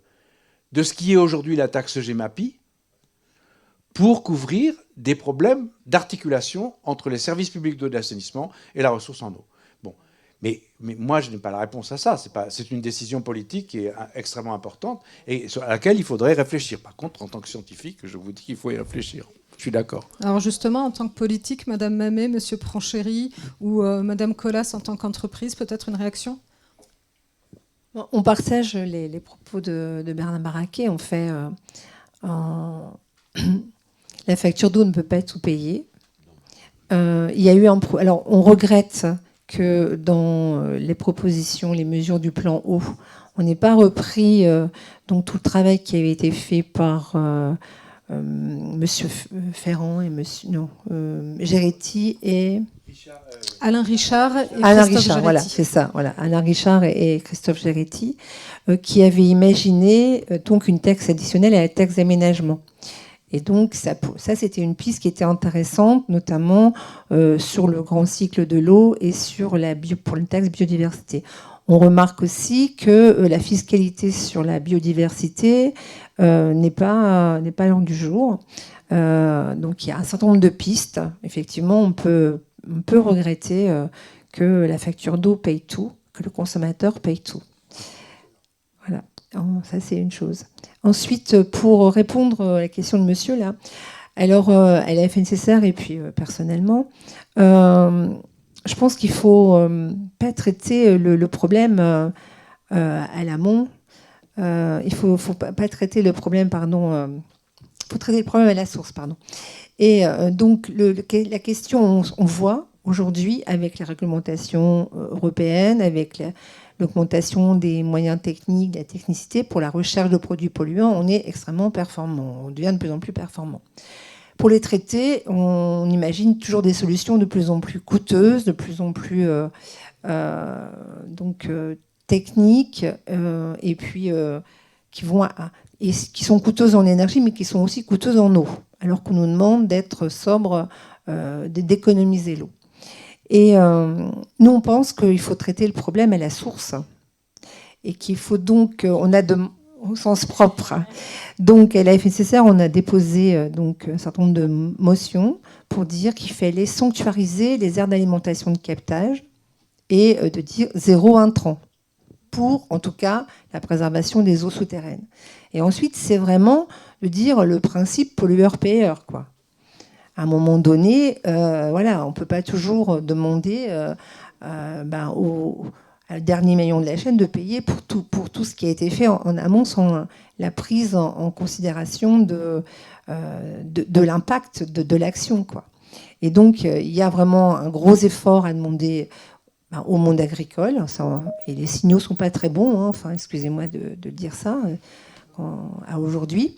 de ce qui est aujourd'hui la taxe GEMAPI pour couvrir des problèmes d'articulation entre les services publics d'eau et d'assainissement et la ressource en eau. Bon, mais moi, je n'ai pas la réponse à ça. C'est une décision politique qui est extrêmement importante et à laquelle il faudrait réfléchir. Par contre, en tant que scientifique, je vous dis qu'il faut y réfléchir. Je suis d'accord. Alors justement, en tant que politique, Madame Mamet, Monsieur Pranchéry ou Madame Colas en tant qu'entreprise, peut-être une réaction ? On partage les propos de Bernard Baraquet. On fait la facture d'eau ne peut pas être sous-payée. Il y a eu alors on regrette que dans les propositions, les mesures du plan eau, on n'ait pas repris donc tout le travail qui avait été fait par Monsieur Ferrand et Géretti et Alain Richard et Alain Christophe Richard, Géretti. voilà, c'est ça, voilà, Alain Richard et Christophe Géretti, qui avaient imaginé donc une taxe additionnelle à la taxe d'aménagement. Et donc ça c'était une piste qui était intéressante, notamment sur le grand cycle de l'eau et sur pour une taxe biodiversité. On remarque aussi que la fiscalité sur la biodiversité n'est pas à l'ordre du jour. Donc il y a un certain nombre de pistes. Effectivement, on peut regretter que la facture d'eau paye tout, que le consommateur paye tout. Voilà, ça c'est une chose. Ensuite, pour répondre à la question de monsieur, là, alors à la FNCSR et puis personnellement, je pense qu'il ne faut pas traiter le problème à l'amont. Il ne faut pas traiter le problème, faut traiter le problème à la source, pardon. Et donc, la question, on voit aujourd'hui, avec la réglementation européenne, avec l'augmentation des moyens techniques, de la technicité, pour la recherche de produits polluants, on est extrêmement performant. On devient de plus en plus performant. Pour les traiter, on imagine toujours des solutions de plus en plus coûteuses, de plus en plus techniques, et puis qui sont coûteuses en énergie, mais qui sont aussi coûteuses en eau, alors qu'on nous demande d'être sobre, d'économiser l'eau. Et nous, on pense qu'il faut traiter le problème à la source, et qu'il faut donc, au sens propre. Donc, à la FNCCR, on a déposé donc, un certain nombre de motions pour dire qu'il fallait sanctuariser les aires d'alimentation de captage et de dire zéro intrant pour, en tout cas, la préservation des eaux souterraines. Et ensuite, c'est vraiment de dire le principe pollueur-payeur, quoi. À un moment donné, voilà, on ne peut pas toujours demander au dernier maillon de la chaîne de payer pour tout ce qui a été fait en amont sans la prise en considération de l'impact de l'action, quoi. Et donc, il y a vraiment un gros effort à demander au monde agricole. Et les signaux ne sont pas très bons, hein, enfin, excusez-moi de dire ça, à aujourd'hui.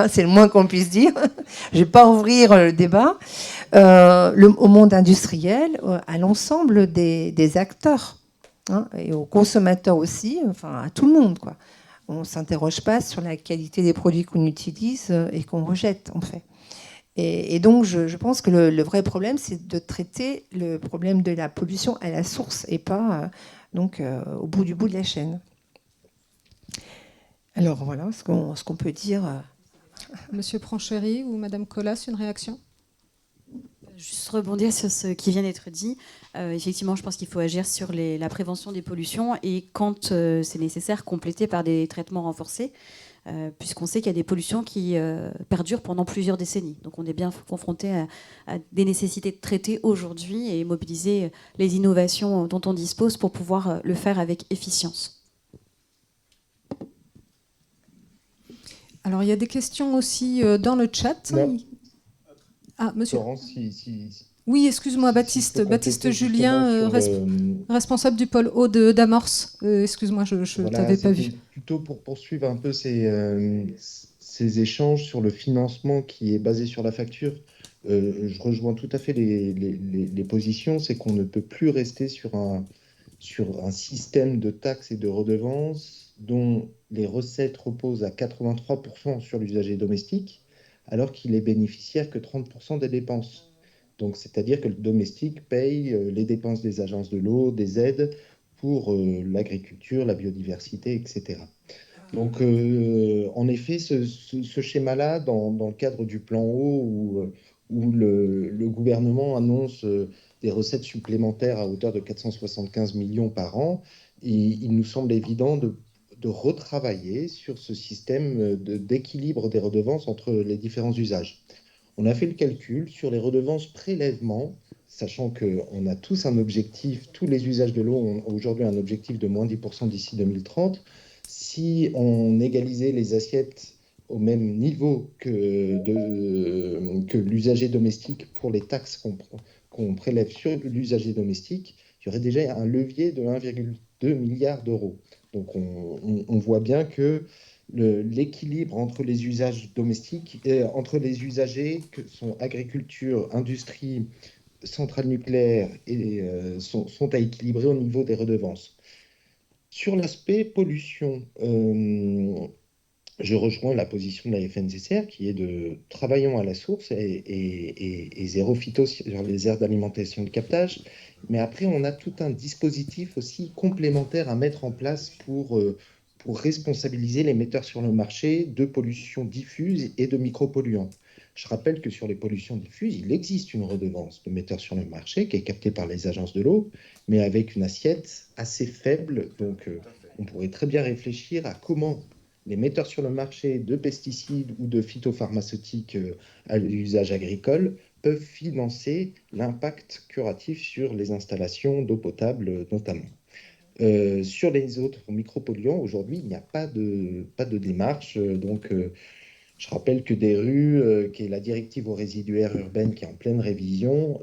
C'est le moins qu'on puisse dire. Je ne vais pas ouvrir le débat. Au monde industriel, à l'ensemble des acteurs, hein, et aux consommateurs aussi, enfin à tout le monde, quoi. On ne s'interroge pas sur la qualité des produits qu'on utilise et qu'on rejette, en fait. Et donc, je pense que le vrai problème, c'est de traiter le problème de la pollution à la source et pas au bout de la chaîne. Alors voilà ce qu'on peut dire. Monsieur Pranchéry ou Madame Colas, une réaction ? Juste rebondir sur ce qui vient d'être dit. Effectivement, je pense qu'il faut agir sur la prévention des pollutions et quand c'est nécessaire, compléter par des traitements renforcés, puisqu'on sait qu'il y a des pollutions qui perdurent pendant plusieurs décennies. Donc on est bien confronté à des nécessités de traiter aujourd'hui et mobiliser les innovations dont on dispose pour pouvoir le faire avec efficience. Alors, il y a des questions aussi dans le chat. Non. Ah, monsieur. Florence, Oui, excuse-moi, Baptiste. Baptiste Julien, responsable du pôle Eau d'Amorce. Excuse-moi, je ne t'avais pas vu. Plutôt pour poursuivre un peu ces échanges sur le financement qui est basé sur la facture. Je rejoins tout à fait les positions. C'est qu'on ne peut plus rester sur un système de taxes et de redevances dont les recettes reposent à 83% sur l'usager domestique, alors qu'il est bénéficiaire que 30% des dépenses. Donc, c'est-à-dire que le domestique paye les dépenses des agences de l'eau, des aides pour l'agriculture, la biodiversité, etc. Donc, en effet, ce schéma-là, dans le cadre du plan eau, où le gouvernement annonce des recettes supplémentaires à hauteur de 475 millions par an, il nous semble évident de retravailler sur ce système d'équilibre des redevances entre les différents usages. On a fait le calcul sur les redevances prélèvement, sachant qu'on a tous un objectif, tous les usages de l'eau ont aujourd'hui un objectif de moins 10% d'ici 2030. Si on égalisait les assiettes au même niveau que l'usager domestique pour les taxes qu'on prélève sur l'usager domestique, il y aurait déjà un levier de 1,2 milliard d'euros. Donc on voit bien que l'équilibre entre les usages domestiques, entre les usagers que sont agriculture, industrie, centrales nucléaires, sont à équilibrer au niveau des redevances. Sur l'aspect pollution, je rejoins la position de la FNCCR qui est de travaillons à la source et zéro phyto sur les aires d'alimentation de captage. Mais après, on a tout un dispositif aussi complémentaire à mettre en place pour responsabiliser les metteurs sur le marché de pollution diffuse et de micropolluants. Je rappelle que sur les pollutions diffuses, il existe une redevance de metteurs sur le marché qui est captée par les agences de l'eau, mais avec une assiette assez faible. Donc, on pourrait très bien réfléchir à comment les metteurs sur le marché de pesticides ou de phytopharmaceutiques à l'usage agricole peuvent financer l'impact curatif sur les installations d'eau potable notamment. Sur les autres micropolluants, aujourd'hui, il n'y a pas de démarche. Je rappelle que des rues, qui est la directive aux résiduaires urbaines qui est en pleine révision,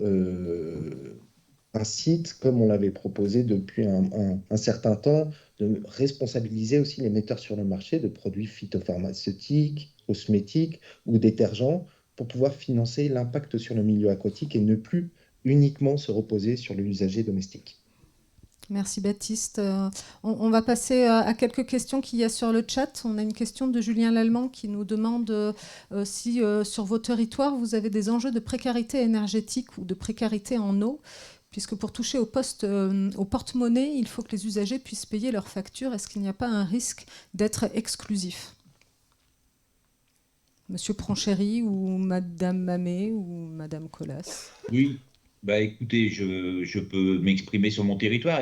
incite, comme on l'avait proposé depuis un certain temps, de responsabiliser aussi les metteurs sur le marché de produits phytopharmaceutiques, cosmétiques ou détergents pour pouvoir financer l'impact sur le milieu aquatique et ne plus uniquement se reposer sur l'usager domestique. Merci Baptiste. On va passer à quelques questions qu'il y a sur le chat. On a une question de Julien Lallemand qui nous demande si sur vos territoires vous avez des enjeux de précarité énergétique ou de précarité en eau, puisque pour toucher au porte-monnaie, il faut que les usagers puissent payer leurs factures. Est-ce qu'il n'y a pas un risque d'être exclusif ? Monsieur Pranchéry ou Madame Mamet ou Madame Colas ? Oui, bah écoutez, je peux m'exprimer sur mon territoire.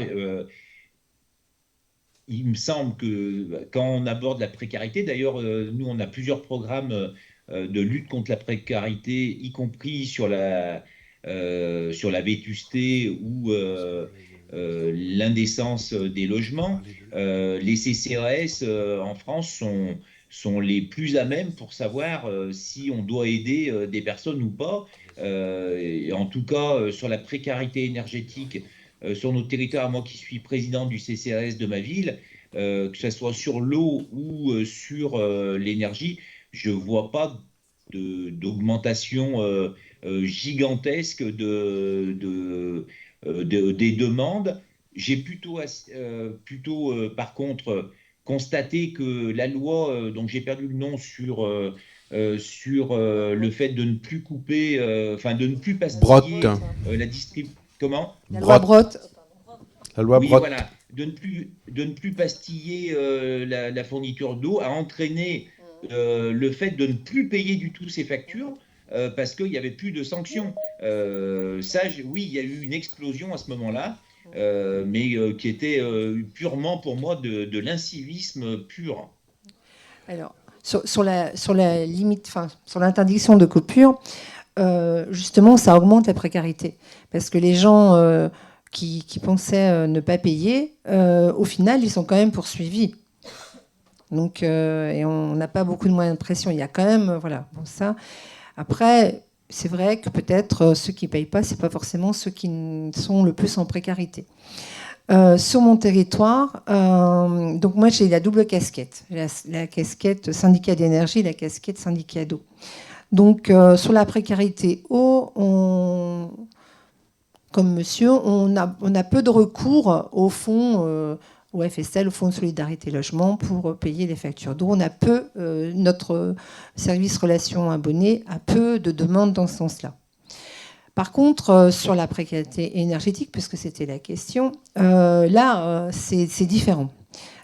Il me semble que quand on aborde la précarité, d'ailleurs, nous, on a plusieurs programmes de lutte contre la précarité, y compris sur la vétusté ou l'indécence des logements. Les CCAS en France sont les plus à même pour savoir si on doit aider des personnes ou pas. Et en tout cas, sur la précarité énergétique, sur notre territoire, moi qui suis président du CCAS de ma ville, que ce soit sur l'eau ou sur l'énergie, je ne vois pas d'augmentation gigantesque des demandes. J'ai plutôt par contre, constaté que la loi, dont j'ai perdu le nom, sur le fait de ne plus couper, de ne plus pastiller la distribution. Comment ? La loi Brotte. La loi oui, Brotte. Voilà. De ne plus pastiller la fourniture d'eau a entraîné le fait de ne plus payer du tout ces factures parce qu'il n'y avait plus de sanctions. Oui, il y a eu une explosion à ce moment-là, mais qui était purement pour moi de l'incivisme pur. Alors, sur la limite, sur l'interdiction de coupure, justement, ça augmente la précarité. Parce que les gens qui pensaient ne pas payer, au final, ils sont quand même poursuivis. Donc, et on n'a pas beaucoup de moyens de pression. Il y a quand même, ça. Après, c'est vrai que peut-être ceux qui ne payent pas, ce n'est pas forcément ceux qui sont le plus en précarité. Sur mon territoire, donc moi j'ai la double casquette, la casquette syndicat d'énergie, la casquette syndicat d'eau. Donc sur la précarité eau, comme monsieur, on a peu de recours au fonds, au FSL, au Fonds de solidarité logement, pour payer les factures d'eau. On a peu, notre service relations abonnés a peu de demandes dans ce sens-là. Par contre, sur la précarité énergétique, puisque c'était la question, c'est différent.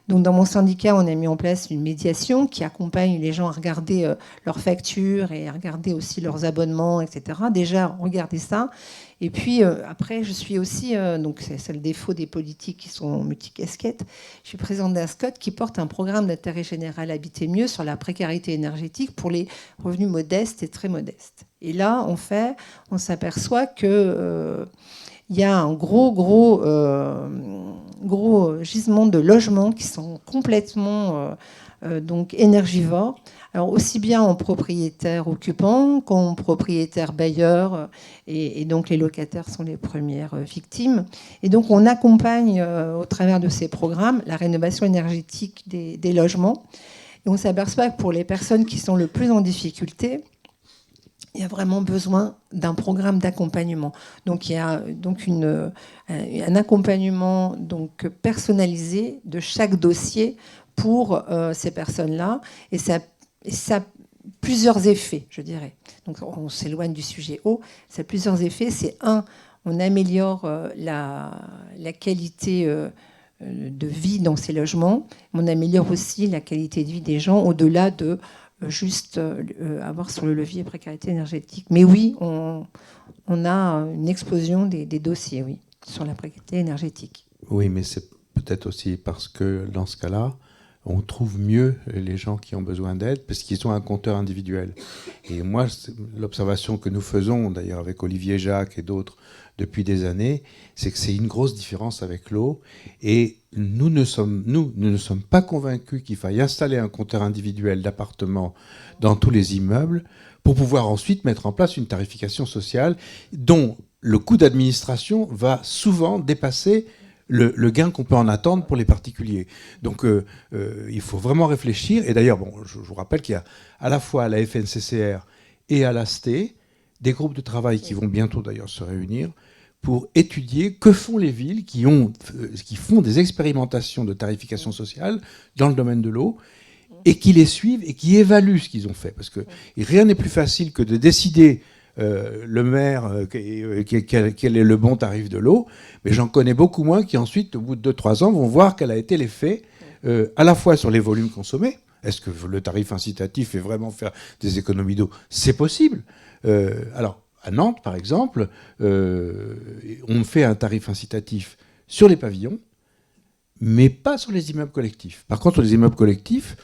Donc, dans mon syndicat, on a mis en place une médiation qui accompagne les gens à regarder leurs factures et à regarder aussi leurs abonnements, etc. Déjà, regardez ça. Et puis, après, je suis aussi, donc c'est le défaut des politiques qui sont multicasquettes, je suis présidente d'un SCOT qui porte un programme d'intérêt général Habiter mieux sur la précarité énergétique pour les revenus modestes et très modestes. Et là, on s'aperçoit que il y a un gros gisement de logements qui sont complètement donc énergivores. Alors aussi bien en propriétaires occupants qu'en propriétaires bailleurs, et donc les locataires sont les premières victimes. Et donc on accompagne au travers de ces programmes la rénovation énergétique des logements. Et on s'aperçoit que pour les personnes qui sont le plus en difficulté, il y a vraiment besoin d'un programme d'accompagnement. Donc il y a donc un accompagnement donc personnalisé de chaque dossier pour ces personnes-là, et ça a plusieurs effets, je dirais. Donc on s'éloigne du sujet eau. Ça a plusieurs effets. C'est on améliore la qualité de vie dans ces logements. On améliore aussi la qualité de vie des gens au-delà de juste avoir sur le levier précarité énergétique. Mais oui, on a une explosion des dossiers, oui, sur la précarité énergétique. Oui, mais c'est peut-être aussi parce que dans ce cas-là, on trouve mieux les gens qui ont besoin d'aide parce qu'ils ont un compteur individuel. Et moi, l'observation que nous faisons, d'ailleurs avec Olivier Jacques et d'autres depuis des années, c'est que c'est une grosse différence avec l'eau. Et nous ne sommes pas convaincus qu'il faille installer un compteur individuel d'appartements dans tous les immeubles pour pouvoir ensuite mettre en place une tarification sociale dont le coût d'administration va souvent dépasser le gain qu'on peut en attendre pour les particuliers. Donc il faut vraiment réfléchir. Et d'ailleurs, je vous rappelle qu'il y a à la fois à la FNCCR et à l'AST des groupes de travail qui vont bientôt d'ailleurs se réunir pour étudier que font les villes qui font des expérimentations de tarification sociale dans le domaine de l'eau, et qui les suivent et qui évaluent ce qu'ils ont fait. Parce que rien n'est plus facile que de décider, le maire, quel est le bon tarif de l'eau, mais j'en connais beaucoup moins qui ensuite, au bout de 2-3 ans, vont voir quel a été l'effet, à la fois sur les volumes consommés. Est-ce que le tarif incitatif fait vraiment faire des économies d'eau? C'est possible. Alors, à Nantes, par exemple, on fait un tarif incitatif sur les pavillons, mais pas sur les immeubles collectifs. Par contre, sur les immeubles collectifs,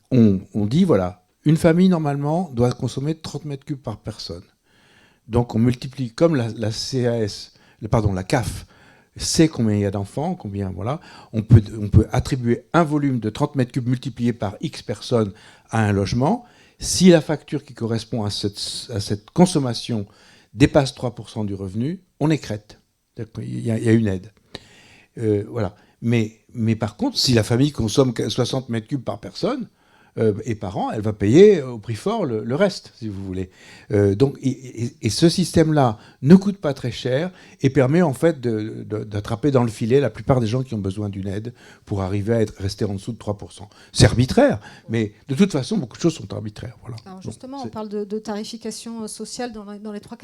on dit, voilà, une famille, normalement, doit consommer 30 mètres cubes par personne. Donc, on multiplie, comme la CAF sait combien il y a d'enfants, combien, voilà, on peut attribuer un volume de 30 mètres cubes multiplié par X personnes à un logement. Si la facture qui correspond à cette consommation dépasse 3% du revenu, on écrète. Il y a une aide. Voilà. Mais par contre, si la famille consomme 60 mètres cubes par personne et par an, elle va payer au prix fort le reste, si vous voulez. Donc, et ce système-là ne coûte pas très cher et permet en fait d'attraper dans le filet la plupart des gens qui ont besoin d'une aide pour arriver à rester en dessous de 3%. C'est arbitraire, mais de toute façon, beaucoup de choses sont arbitraires. Voilà. Alors justement, on parle de tarification sociale dans les 3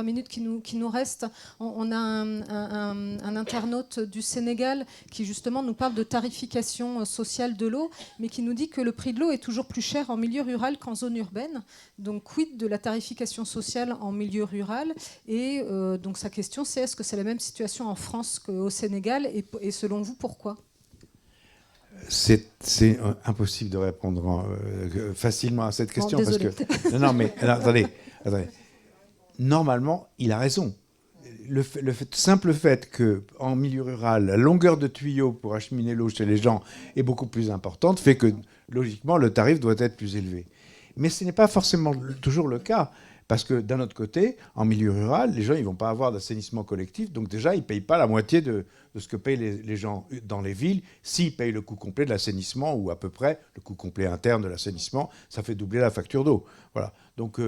minutes qui nous restent. On a un internaute du Sénégal qui justement nous parle de tarification sociale de l'eau, mais qui nous dit que le prix de l'eau est toujours plus cher en milieu rural qu'en zone urbaine. Donc, quid de la tarification sociale en milieu rural? Et donc, sa question, c'est est-ce que c'est la même situation en France qu'au Sénégal? Et selon vous, pourquoi? C'est impossible de répondre facilement à cette question. Parce que, non, mais attendez. Normalement, il a raison. Le simple fait qu'en milieu rural, la longueur de tuyau pour acheminer l'eau chez les gens est beaucoup plus importante, fait que, logiquement, le tarif doit être plus élevé. Mais ce n'est pas forcément toujours le cas, parce que, d'un autre côté, en milieu rural, les gens ne vont pas avoir d'assainissement collectif, donc déjà, ils ne payent pas la moitié de ce que payent les gens dans les villes. S'ils payent le coût complet de l'assainissement, ou à peu près le coût complet interne de l'assainissement, ça fait doubler la facture d'eau. Voilà. Donc,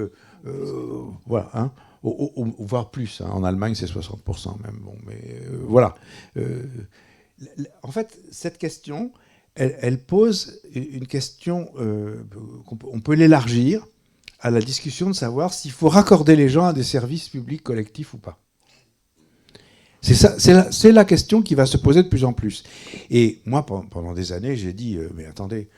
voilà, hein. Voire plus. Hein. En Allemagne, c'est 60% même. Bon, mais voilà. En fait, cette question, elle pose une question on peut l'élargir à la discussion de savoir s'il faut raccorder les gens à des services publics collectifs ou pas. C'est la question qui va se poser de plus en plus. Et moi, pendant des années, j'ai dit, mais attendez,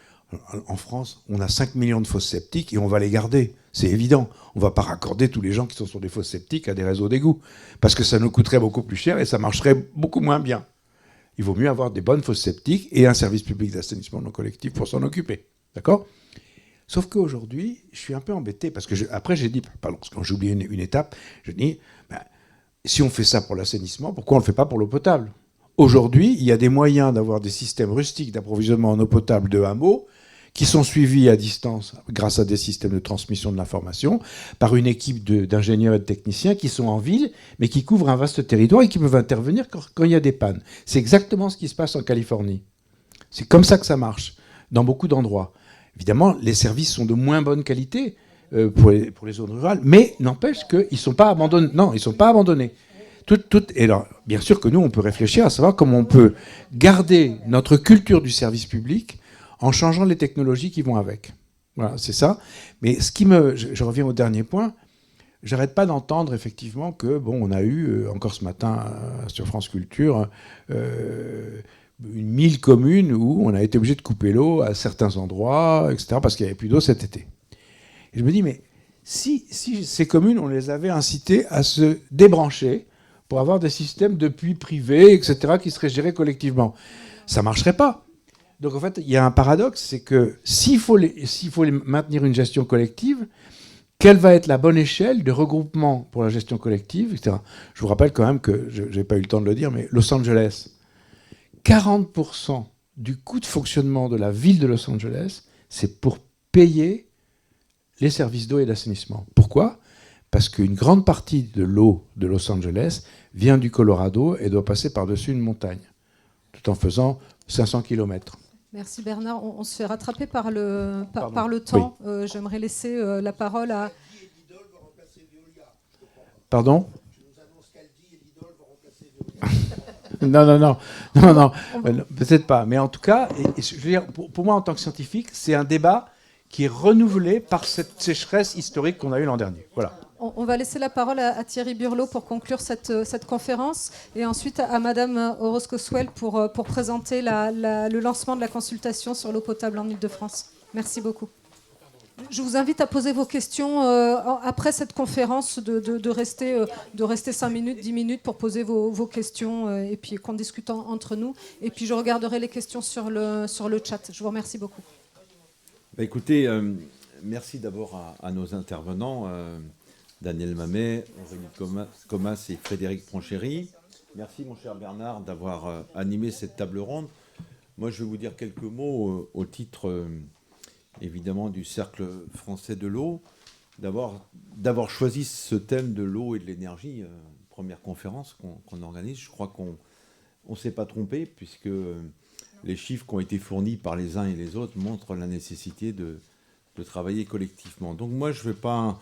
en France, on a 5 millions de fosses septiques et on va les garder. C'est évident. On ne va pas raccorder tous les gens qui sont sur des fosses septiques à des réseaux d'égouts. Parce que ça nous coûterait beaucoup plus cher et ça marcherait beaucoup moins bien. Il vaut mieux avoir des bonnes fosses septiques et un service public d'assainissement non collectif pour s'en occuper. D'accord ? Sauf qu'aujourd'hui, je suis un peu embêté parce que après j'ai dit, pardon, quand j'ai oublié une étape, je dis, si on fait ça pour l'assainissement, pourquoi on ne le fait pas pour l'eau potable ? Aujourd'hui, il y a des moyens d'avoir des systèmes rustiques d'approvisionnement en eau potable de hameaux qui sont suivis à distance grâce à des systèmes de transmission de l'information par une équipe d'ingénieurs et de techniciens qui sont en ville, mais qui couvrent un vaste territoire et qui peuvent intervenir quand il y a des pannes. C'est exactement ce qui se passe en Californie. C'est comme ça que ça marche, dans beaucoup d'endroits. Évidemment, les services sont de moins bonne qualité pour les zones rurales, mais n'empêche qu'ils ne sont pas abandonnés. Non, ils ne sont pas abandonnés. Et alors, bien sûr que nous, on peut réfléchir à savoir comment on peut garder notre culture du service public en changeant les technologies qui vont avec. Voilà, c'est ça. Mais je reviens au dernier point, j'arrête pas d'entendre effectivement que, on a eu, encore ce matin sur France Culture, 1000 communes où on a été obligé de couper l'eau à certains endroits, etc., parce qu'il n'y avait plus d'eau cet été. Et je me dis, mais si ces communes, on les avait incitées à se débrancher pour avoir des systèmes de puits privés, etc., qui seraient gérés collectivement, ça ne marcherait pas. Donc en fait, il y a un paradoxe, c'est que s'il faut maintenir une gestion collective, quelle va être la bonne échelle de regroupement pour la gestion collective, etc. Je vous rappelle quand même que, je n'ai pas eu le temps de le dire, mais Los Angeles, 40% du coût de fonctionnement de la ville de Los Angeles, c'est pour payer les services d'eau et d'assainissement. Pourquoi ? Parce qu'une grande partie de l'eau de Los Angeles vient du Colorado et doit passer par-dessus une montagne, tout en faisant 500 km. Merci Bernard. On se fait rattraper par le temps. Oui. J'aimerais laisser la parole à... Pardon ? Non, peut-être pas. Mais en tout cas, je veux dire, pour moi, en tant que scientifique, c'est un débat qui est renouvelé par cette sécheresse historique qu'on a eue l'an dernier. Voilà. On va laisser la parole à Thierry Burlot pour conclure cette conférence et ensuite à Madame Orozco-Swell pour présenter le lancement de la consultation sur l'eau potable en Île-de-France. Merci beaucoup. Je vous invite à poser vos questions après cette conférence, de rester 5 minutes, 10 minutes pour poser vos questions et puis qu'on discute entre nous. Et puis je regarderai les questions sur le chat. Je vous remercie beaucoup. Écoutez, merci d'abord à nos intervenants, Daniel Mamet, Aurélie Comas et Frédéric Pronchéry. Merci, mon cher Bernard, d'avoir animé cette table ronde. Moi, je vais vous dire quelques mots au titre, évidemment, du Cercle français de l'eau. D'avoir choisi ce thème de l'eau et de l'énergie, première conférence qu'on organise. Je crois qu'on ne s'est pas trompé, puisque les chiffres qui ont été fournis par les uns et les autres montrent la nécessité de travailler collectivement. Donc moi, je ne vais pas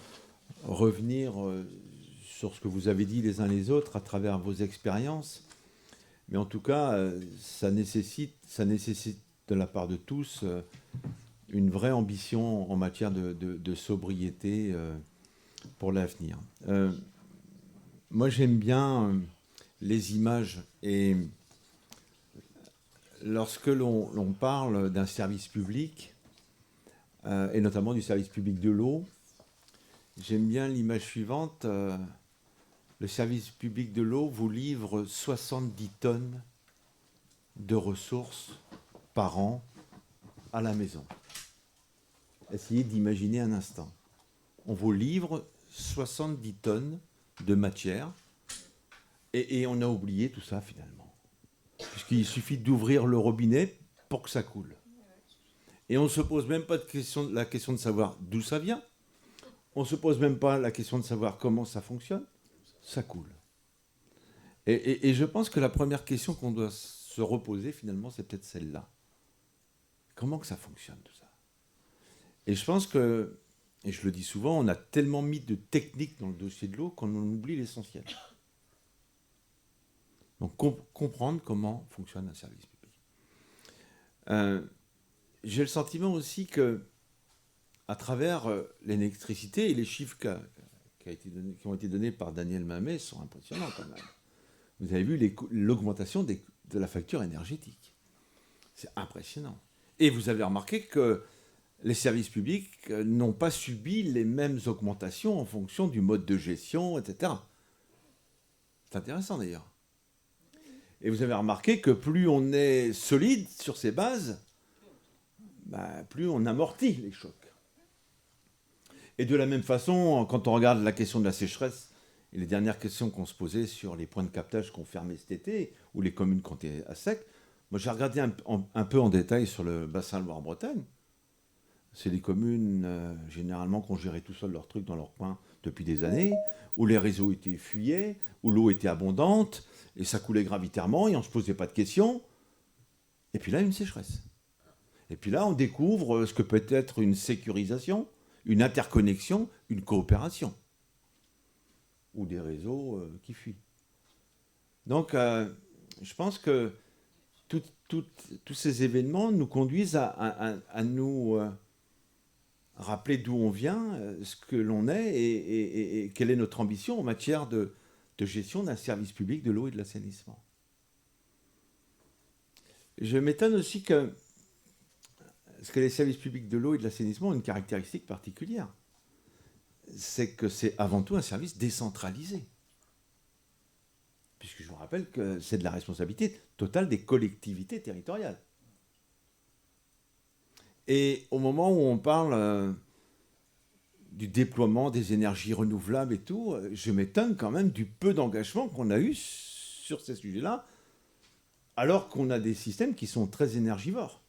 revenir sur ce que vous avez dit les uns les autres à travers vos expériences, mais en tout cas, ça nécessite de la part de tous une vraie ambition en matière de sobriété pour l'avenir. Moi, j'aime bien les images, et lorsque l'on parle d'un service public, et notamment du service public de l'eau, j'aime bien l'image suivante. Le service public de l'eau vous livre 70 tonnes de ressources par an à la maison. Essayez d'imaginer un instant. On vous livre 70 tonnes de matière et on a oublié tout ça finalement. Puisqu'il suffit d'ouvrir le robinet pour que ça coule. Et on ne se pose même pas la question de savoir d'où ça vient. On ne se pose même pas la question de savoir comment ça fonctionne. Ça coule. Et je pense que la première question qu'on doit se reposer, finalement, c'est peut-être celle-là. Comment que ça fonctionne, tout ça? Et je pense que, et je le dis souvent, on a tellement mis de techniques dans le dossier de l'eau qu'on en oublie l'essentiel. Donc, comprendre comment fonctionne un service public. J'ai le sentiment aussi que, à travers l'électricité, et les chiffres qui ont été donnés par Daniel Mamet sont impressionnants quand même. Vous avez vu l'augmentation de la facture énergétique. C'est impressionnant. Et vous avez remarqué que les services publics n'ont pas subi les mêmes augmentations en fonction du mode de gestion, etc. C'est intéressant d'ailleurs. Et vous avez remarqué que plus on est solide sur ses bases, plus on amortit les chocs. Et de la même façon, quand on regarde la question de la sécheresse et les dernières questions qu'on se posait sur les points de captage qu'on fermait cet été ou les communes qui étaient à sec, moi j'ai regardé un peu en détail sur le bassin Loire-Bretagne. C'est des communes généralement qui ont géré tout seuls leurs trucs dans leur coin depuis des années, où les réseaux étaient fuyés, où l'eau était abondante, et ça coulait gravitairement, et on ne se posait pas de questions. Et puis là, une sécheresse. Et puis là, on découvre ce que peut être une sécurisation, une interconnexion, une coopération. Ou des réseaux qui fuient. Donc, je pense que tous ces événements nous conduisent à nous rappeler d'où on vient, ce que l'on est et quelle est notre ambition en matière de gestion d'un service public de l'eau et de l'assainissement. Je m'étonne aussi que les services publics de l'eau et de l'assainissement ont une caractéristique particulière. C'est que c'est avant tout un service décentralisé. Puisque je vous rappelle que c'est de la responsabilité totale des collectivités territoriales. Et au moment où on parle du déploiement des énergies renouvelables et tout, je m'étonne quand même du peu d'engagement qu'on a eu sur ces sujets-là, alors qu'on a des systèmes qui sont très énergivores.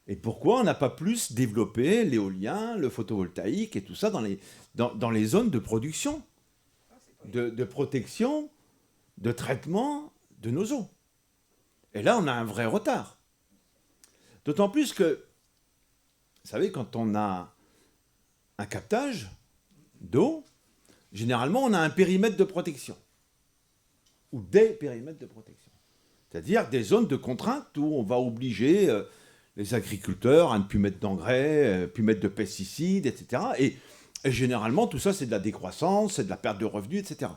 Et pourquoi on n'a pas plus développé l'éolien, le photovoltaïque et tout ça dans les zones de production, de protection, de traitement de nos eaux? Et là, on a un vrai retard. D'autant plus que, vous savez, quand on a un captage d'eau, généralement, on a un périmètre de protection. ou des périmètres de protection. C'est-à-dire des zones de contrainte où on va obliger les agriculteurs à ne plus mettre d'engrais, plus mettre de pesticides, etc. Et généralement, tout ça, c'est de la décroissance, c'est de la perte de revenus, etc.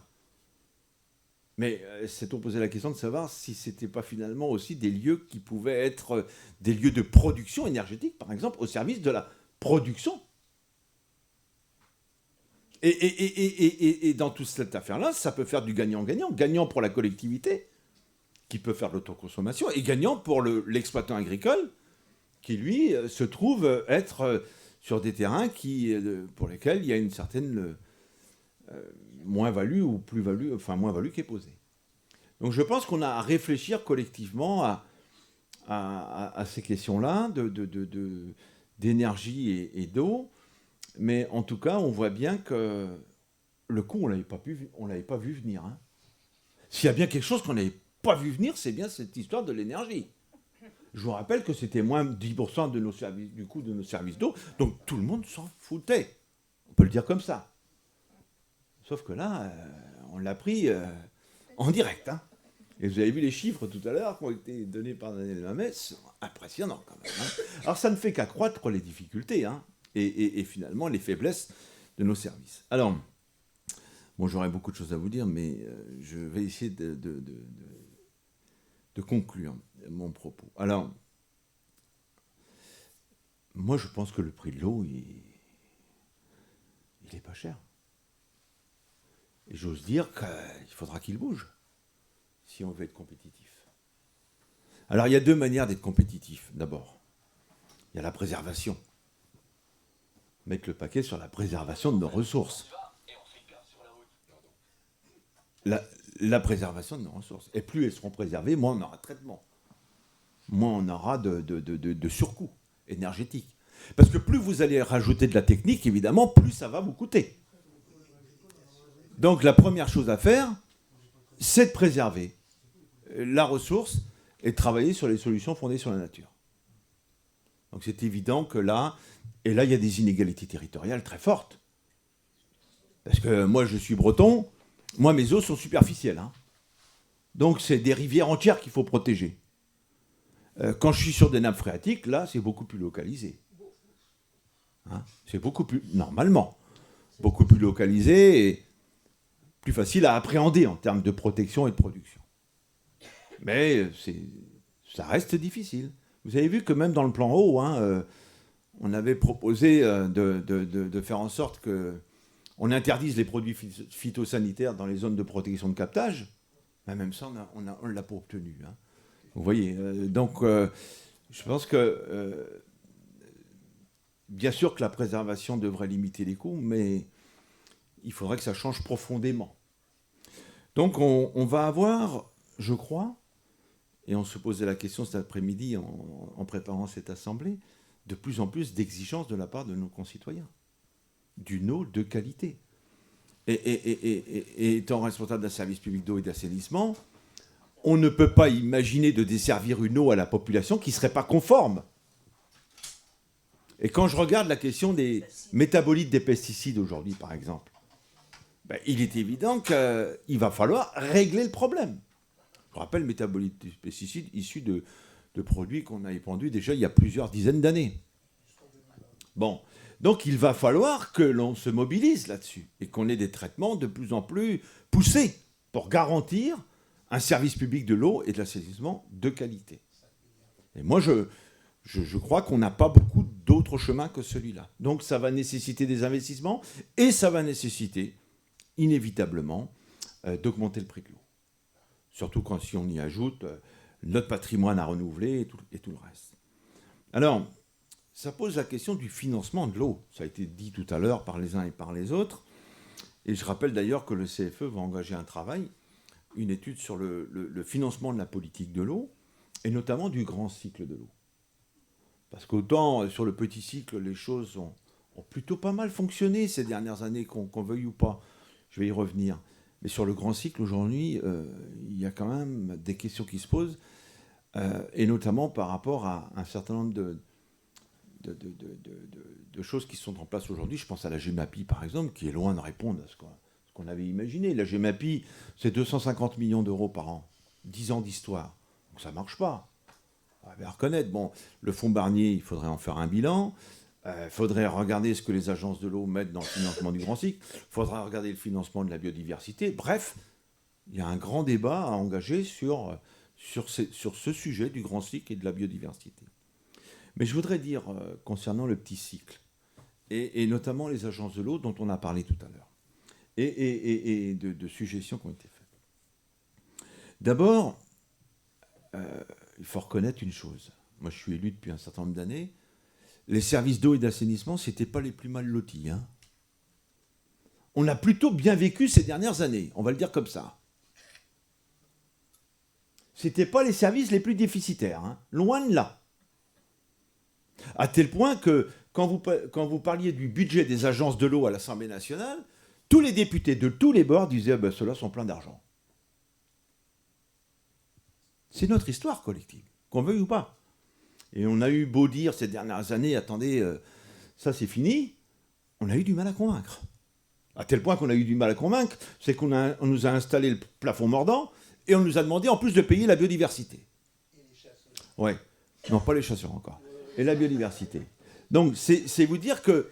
Mais s'est-on posé la question de savoir si ce n'était pas finalement aussi des lieux qui pouvaient être des lieux de production énergétique, par exemple, au service de la production. Et dans toute cette affaire-là, ça peut faire du gagnant-gagnant. Gagnant pour la collectivité, qui peut faire de l'autoconsommation, et gagnant pour l'exploitant agricole, qui, lui, se trouve être sur des terrains pour lesquels il y a une certaine moins-value ou plus-value, enfin moins-value qui est posée. Donc je pense qu'on a à réfléchir collectivement à ces questions-là d'énergie et d'eau, mais en tout cas, on voit bien que le coup, on ne l'avait pas vu venir. Hein. S'il y a bien quelque chose qu'on n'avait pas vu venir, c'est bien cette histoire de l'énergie. Je vous rappelle que c'était moins de 10% du coût de nos services d'eau, donc tout le monde s'en foutait. On peut le dire comme ça. Sauf que là, on l'a pris en direct. Hein. Et vous avez vu les chiffres tout à l'heure qui ont été donnés par Daniel Mamès, impressionnants quand même. Hein. Alors ça ne fait qu'accroître les difficultés hein, et finalement les faiblesses de nos services. Alors, bon, j'aurais beaucoup de choses à vous dire, mais je vais essayer de conclure mon propos. Alors, moi je pense que le prix de l'eau, il n'est pas cher. Et j'ose dire qu'il faudra qu'il bouge si on veut être compétitif. Alors, il y a deux manières d'être compétitif. D'abord, il y a la préservation. Mettre le paquet sur la préservation de nos ressources. La préservation de nos ressources. Et plus elles seront préservées, moins on aura de traitement. Moins on aura de surcoût énergétique. Parce que plus vous allez rajouter de la technique, évidemment, plus ça va vous coûter. Donc la première chose à faire, c'est de préserver la ressource et de travailler sur les solutions fondées sur la nature. Donc c'est évident que là, il y a des inégalités territoriales très fortes. Parce que moi je suis breton, moi mes eaux sont superficielles. Hein. Donc c'est des rivières entières qu'il faut protéger. Quand je suis sur des nappes phréatiques, là c'est beaucoup plus localisé. Hein, c'est beaucoup plus, normalement, beaucoup plus localisé et plus facile à appréhender en termes de protection et de production. Mais ça reste difficile. Vous avez vu que même dans le plan eau, hein, on avait proposé de faire en sorte qu'on interdise les produits phytosanitaires dans les zones de protection de captage. Mais même ça, on ne l'a pas obtenu. Hein. Vous voyez, donc je pense que bien sûr que la préservation devrait limiter les coûts, mais il faudrait que ça change profondément. Donc on va avoir, je crois, et on se posait la question cet après-midi en préparant cette assemblée, de plus en plus d'exigences de la part de nos concitoyens, d'une eau de qualité. Et étant responsable d'un service public d'eau et d'assainissement, on ne peut pas imaginer de desservir une eau à la population qui ne serait pas conforme. Et quand je regarde la question des métabolites des pesticides aujourd'hui, par exemple, il est évident qu'il va falloir régler le problème. Je rappelle, métabolites des pesticides issus de produits qu'on a épandus déjà il y a plusieurs dizaines d'années. Bon, donc il va falloir que l'on se mobilise là-dessus et qu'on ait des traitements de plus en plus poussés pour garantir un service public de l'eau et de l'assainissement de qualité. Et moi, je crois qu'on n'a pas beaucoup d'autres chemins que celui-là. Donc ça va nécessiter des investissements et ça va nécessiter inévitablement d'augmenter le prix de l'eau. Surtout si on y ajoute notre patrimoine à renouveler et tout le reste. Alors, ça pose la question du financement de l'eau. Ça a été dit tout à l'heure par les uns et par les autres. Et je rappelle d'ailleurs que le CFE va engager un travail, une étude sur le financement de la politique de l'eau, et notamment du grand cycle de l'eau. Parce qu'autant sur le petit cycle, les choses ont plutôt pas mal fonctionné ces dernières années, qu'on veuille ou pas. Je vais y revenir. Mais sur le grand cycle, aujourd'hui, il y a quand même des questions qui se posent, et notamment par rapport à un certain nombre de choses qui sont en place aujourd'hui. Je pense à la GEMAPI, par exemple, qui est loin de répondre à ce qu'on avait imaginé. La GEMAPI, c'est 250 millions d'euros par an. 10 ans d'histoire. Donc ça ne marche pas. On va bien reconnaître. Bon, le fonds Barnier, il faudrait en faire un bilan. Il faudrait regarder ce que les agences de l'eau mettent dans le financement du grand cycle. Il faudra regarder le financement de la biodiversité. Bref, il y a un grand débat à engager sur ce sujet du grand cycle et de la biodiversité. Mais je voudrais dire, concernant le petit cycle, et notamment les agences de l'eau dont on a parlé tout à l'heure, et de suggestions qui ont été faites. D'abord, il faut reconnaître une chose. Moi, je suis élu depuis un certain nombre d'années. Les services d'eau et d'assainissement, ce n'était pas les plus mal lotis. Hein. On a plutôt bien vécu ces dernières années, on va le dire comme ça. Ce n'étaient pas les services les plus déficitaires, hein. Loin de là. À tel point que, quand vous parliez du budget des agences de l'eau à l'Assemblée nationale, tous les députés de tous les bords disaient ah ben, ceux-là sont pleins d'argent. C'est notre histoire collective, qu'on veuille ou pas. Et on a eu beau dire ces dernières années, attendez, ça c'est fini, on a eu du mal à convaincre. À tel point qu'on a eu du mal à convaincre, c'est qu'on nous a installé le plafond mordant et on nous a demandé en plus de payer la biodiversité. Et les chasseurs. Ouais, non pas les chasseurs encore. Et la biodiversité. Donc c'est vous dire que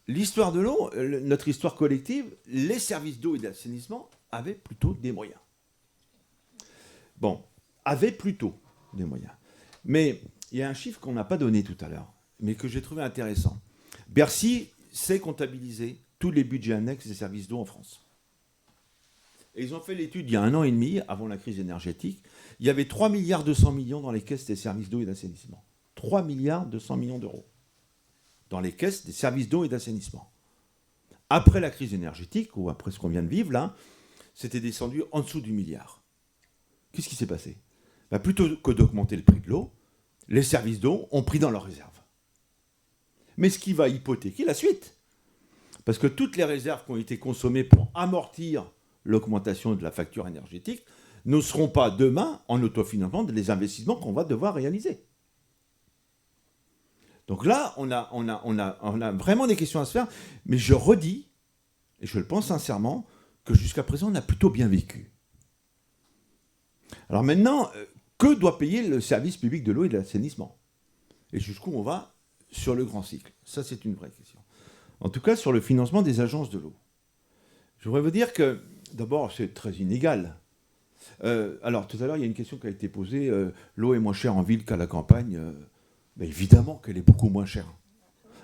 l'histoire de l'eau, notre histoire collective, les services d'eau et d'assainissement avaient plutôt des moyens. Bon, avaient plutôt des moyens. Mais il y a un chiffre qu'on n'a pas donné tout à l'heure, mais que j'ai trouvé intéressant. Bercy sait comptabiliser tous les budgets annexes des services d'eau en France. Et ils ont fait l'étude il y a 1 an et demi, avant la crise énergétique. Il y avait 3,2 milliards dans les caisses des services d'eau et d'assainissement. 3,2 milliards d'euros dans les caisses des services d'eau et d'assainissement. Après la crise énergétique, ou après ce qu'on vient de vivre là, c'était descendu en dessous du milliard. Qu'est-ce qui s'est passé ? Plutôt que d'augmenter le prix de l'eau, les services d'eau ont pris dans leurs réserves. Mais ce qui va hypothéquer la suite. Parce que toutes les réserves qui ont été consommées pour amortir l'augmentation de la facture énergétique ne seront pas demain en autofinancement des investissements qu'on va devoir réaliser. Donc là, on a vraiment des questions à se faire. Mais je redis, et je le pense sincèrement, que jusqu'à présent, on a plutôt bien vécu. Alors maintenant, que doit payer le service public de l'eau et de l'assainissement ? Et jusqu'où on va sur le grand cycle ? Ça, c'est une vraie question. En tout cas, sur le financement des agences de l'eau. Je voudrais vous dire que, d'abord, c'est très inégal. Alors, tout à l'heure, il y a une question qui a été posée. L'eau est moins chère en ville qu'à la campagne. Évidemment qu'elle est beaucoup moins chère.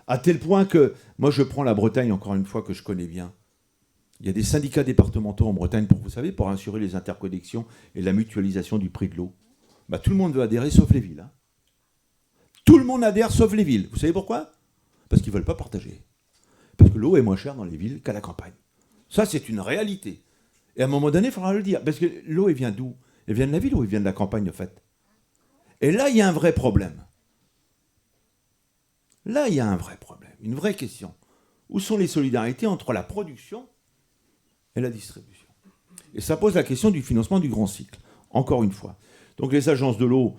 À tel point que, moi, je prends la Bretagne, encore une fois, que je connais bien. Il y a des syndicats départementaux en Bretagne, pour assurer les interconnexions et la mutualisation du prix de l'eau. Tout le monde veut adhérer, sauf les villes. Hein. Tout le monde adhère, sauf les villes. Vous savez pourquoi ? Parce qu'ils ne veulent pas partager. Parce que l'eau est moins chère dans les villes qu'à la campagne. Ça, c'est une réalité. Et à un moment donné, il faudra le dire. Parce que l'eau, elle vient d'où ? Elle vient de la ville ou elle vient de la campagne, en fait ? Et là, il y a un vrai problème. Là, il y a un vrai problème, une vraie question. Où sont les solidarités entre la production et la distribution ? Et ça pose la question du financement du grand cycle, encore une fois. Donc les agences de l'eau,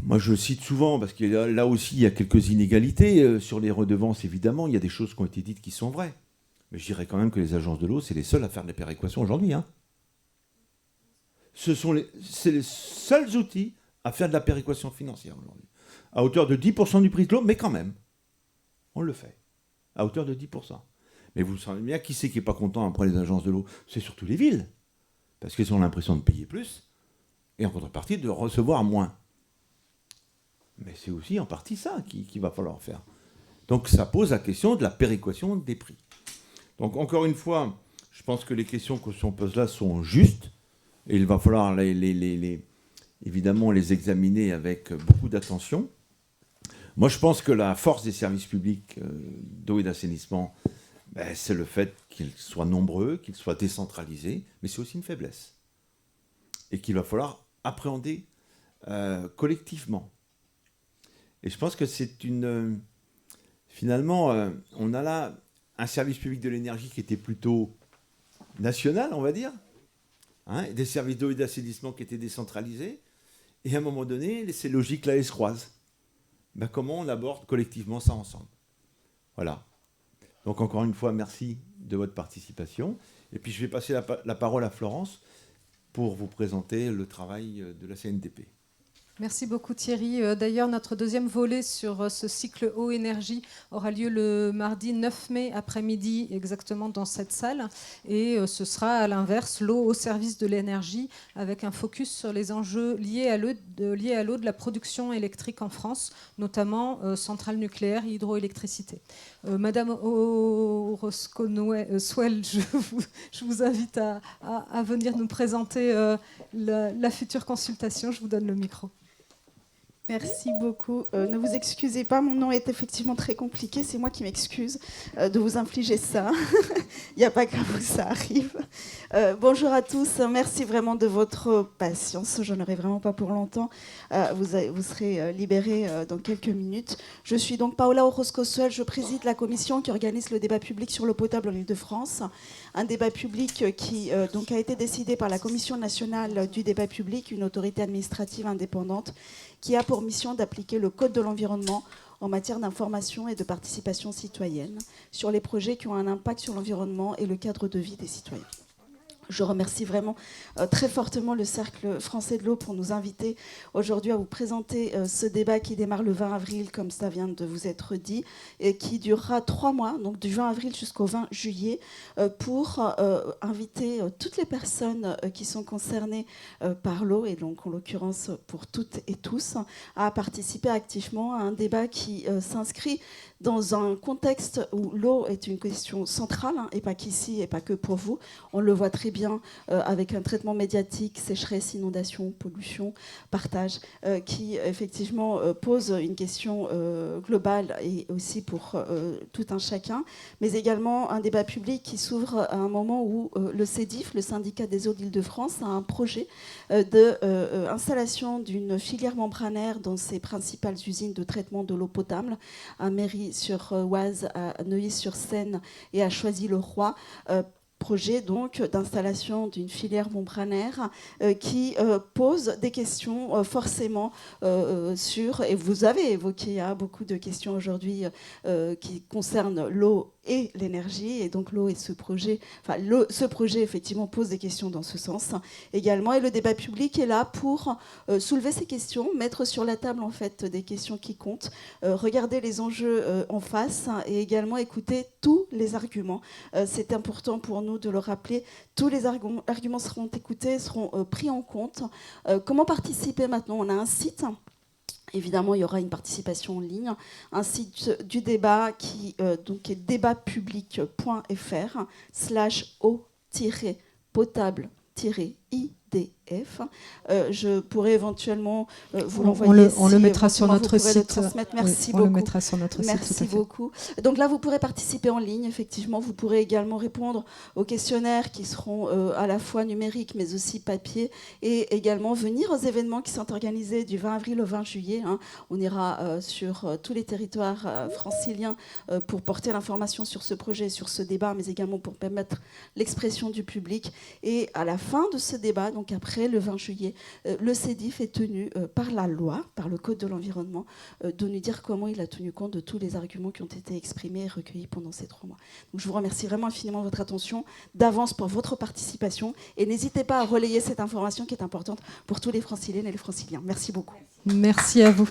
moi je le cite souvent, parce que là aussi il y a quelques inégalités. Sur les redevances, évidemment, il y a des choses qui ont été dites qui sont vraies. Mais je dirais quand même que les agences de l'eau, c'est les seules à faire de la péréquation aujourd'hui. Hein. C'est les seuls outils à faire de la péréquation financière aujourd'hui. À hauteur de 10% du prix de l'eau, mais quand même, on le fait, à hauteur de 10%. Mais vous savez bien, qui c'est qui n'est pas content après les agences de l'eau ? C'est surtout les villes, parce qu'elles ont l'impression de payer plus, et en contrepartie de recevoir moins. Mais c'est aussi en partie ça qu'il va falloir faire. Donc ça pose la question de la péréquation des prix. Donc encore une fois, je pense que les questions que l'on pose là sont justes, et il va falloir évidemment les examiner avec beaucoup d'attention. Moi, je pense que la force des services publics d'eau et d'assainissement, c'est le fait qu'ils soient nombreux, qu'ils soient décentralisés, mais c'est aussi une faiblesse. Et qu'il va falloir appréhender collectivement. Et je pense que c'est une... Finalement, on a là un service public de l'énergie qui était plutôt national, on va dire, hein, des services d'eau et d'assainissement qui étaient décentralisés, et à un moment donné, ces logiques-là, elles se croisent. Comment on aborde collectivement ça ensemble ? Voilà. Donc encore une fois, merci de votre participation. Et puis je vais passer la parole à Florence pour vous présenter le travail de la CNDP. Merci beaucoup Thierry. D'ailleurs, notre deuxième volet sur ce cycle eau énergie aura lieu le mardi 9 mai après-midi, exactement dans cette salle. Et ce sera à l'inverse, l'eau au service de l'énergie, avec un focus sur les enjeux liés à l'eau de la production électrique en France, notamment centrales nucléaires et hydroélectricité. Madame Orozco-Swell, je vous invite à venir nous présenter la future consultation. Je vous donne le micro. Merci beaucoup. Ne vous excusez pas, mon nom est effectivement très compliqué. C'est moi qui m'excuse de vous infliger ça. Il n'y a pas qu'à vous, ça arrive. Bonjour à tous. Merci vraiment de votre patience. Je n'en aurai vraiment pas pour longtemps. Vous serez libérés dans quelques minutes. Je suis donc Paola Orozco-Swell. Je préside la commission qui organise le débat public sur l'eau potable en Île-de-France. Un débat public qui donc a été décidé par la Commission nationale du débat public, une autorité administrative indépendante qui a pour mission d'appliquer le Code de l'environnement en matière d'information et de participation citoyenne sur les projets qui ont un impact sur l'environnement et le cadre de vie des citoyens. Je remercie vraiment très fortement le Cercle français de l'eau pour nous inviter aujourd'hui à vous présenter ce débat qui démarre le 20 avril, comme ça vient de vous être dit, et qui durera 3 mois, donc du 20 avril jusqu'au 20 juillet, pour inviter toutes les personnes qui sont concernées par l'eau, et donc en l'occurrence pour toutes et tous, à participer activement à un débat qui s'inscrit dans un contexte où l'eau est une question centrale, et pas qu'ici et pas que pour vous. On le voit très bien avec un traitement médiatique, sécheresse, inondation, pollution, partage, qui effectivement pose une question globale et aussi pour tout un chacun, mais également un débat public qui s'ouvre à un moment où le CEDIF, le syndicat des eaux d'Île-de-France, a un projet d'installation d'une filière membranaire dans ses principales usines de traitement de l'eau potable, à Méry-sur-Oise, à Neuilly-sur-Seine et à Choisy-le-Roi. Projet donc d'installation d'une filière membranaire qui pose des questions forcément sur, et vous avez évoqué beaucoup de questions aujourd'hui qui concernent l'eau et l'énergie, et donc l'eau et ce projet, ce projet effectivement pose des questions dans ce sens également, et le débat public est là pour soulever ces questions, mettre sur la table en fait des questions qui comptent, regarder les enjeux en face et également écouter tous les arguments. C'est important pour nous de le rappeler, tous les arguments seront écoutés, seront pris en compte. Comment participer maintenant? On a un site. Évidemment, il y aura une participation en ligne, un site du débat qui donc est débatpublic.fr/eau-potable-idf. Je pourrais éventuellement vous l'envoyer. On le mettra sur notre site. Merci beaucoup. On le mettra sur notre site. Merci beaucoup. Donc là, vous pourrez participer en ligne, effectivement. Vous pourrez également répondre aux questionnaires qui seront à la fois numériques, mais aussi papier, et également venir aux événements qui sont organisés du 20 avril au 20 juillet. On ira sur tous les territoires franciliens pour porter l'information sur ce projet, sur ce débat, mais également pour permettre l'expression du public. Et à la fin de ce débat, donc après le 20 juillet, le CEDIF est tenu par la loi, par le Code de l'environnement, de nous dire comment il a tenu compte de tous les arguments qui ont été exprimés et recueillis pendant ces 3 mois. Donc je vous remercie vraiment infiniment de votre attention, d'avance pour votre participation, et n'hésitez pas à relayer cette information qui est importante pour tous les franciliennes et les franciliens. Merci beaucoup. Merci à vous.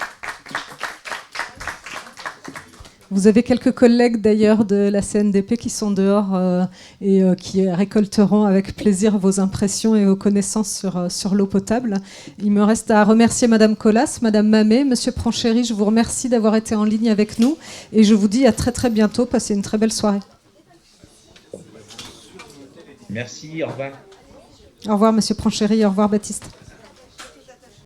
Vous avez quelques collègues d'ailleurs de la CNDP qui sont dehors et qui récolteront avec plaisir vos impressions et vos connaissances sur l'eau potable. Il me reste à remercier Madame Colas, Madame Mamet, Monsieur Pranchéry. Je vous remercie d'avoir été en ligne avec nous et je vous dis à très très bientôt. Passez une très belle soirée. Merci, au revoir. Au revoir Monsieur Pranchéry, au revoir Baptiste.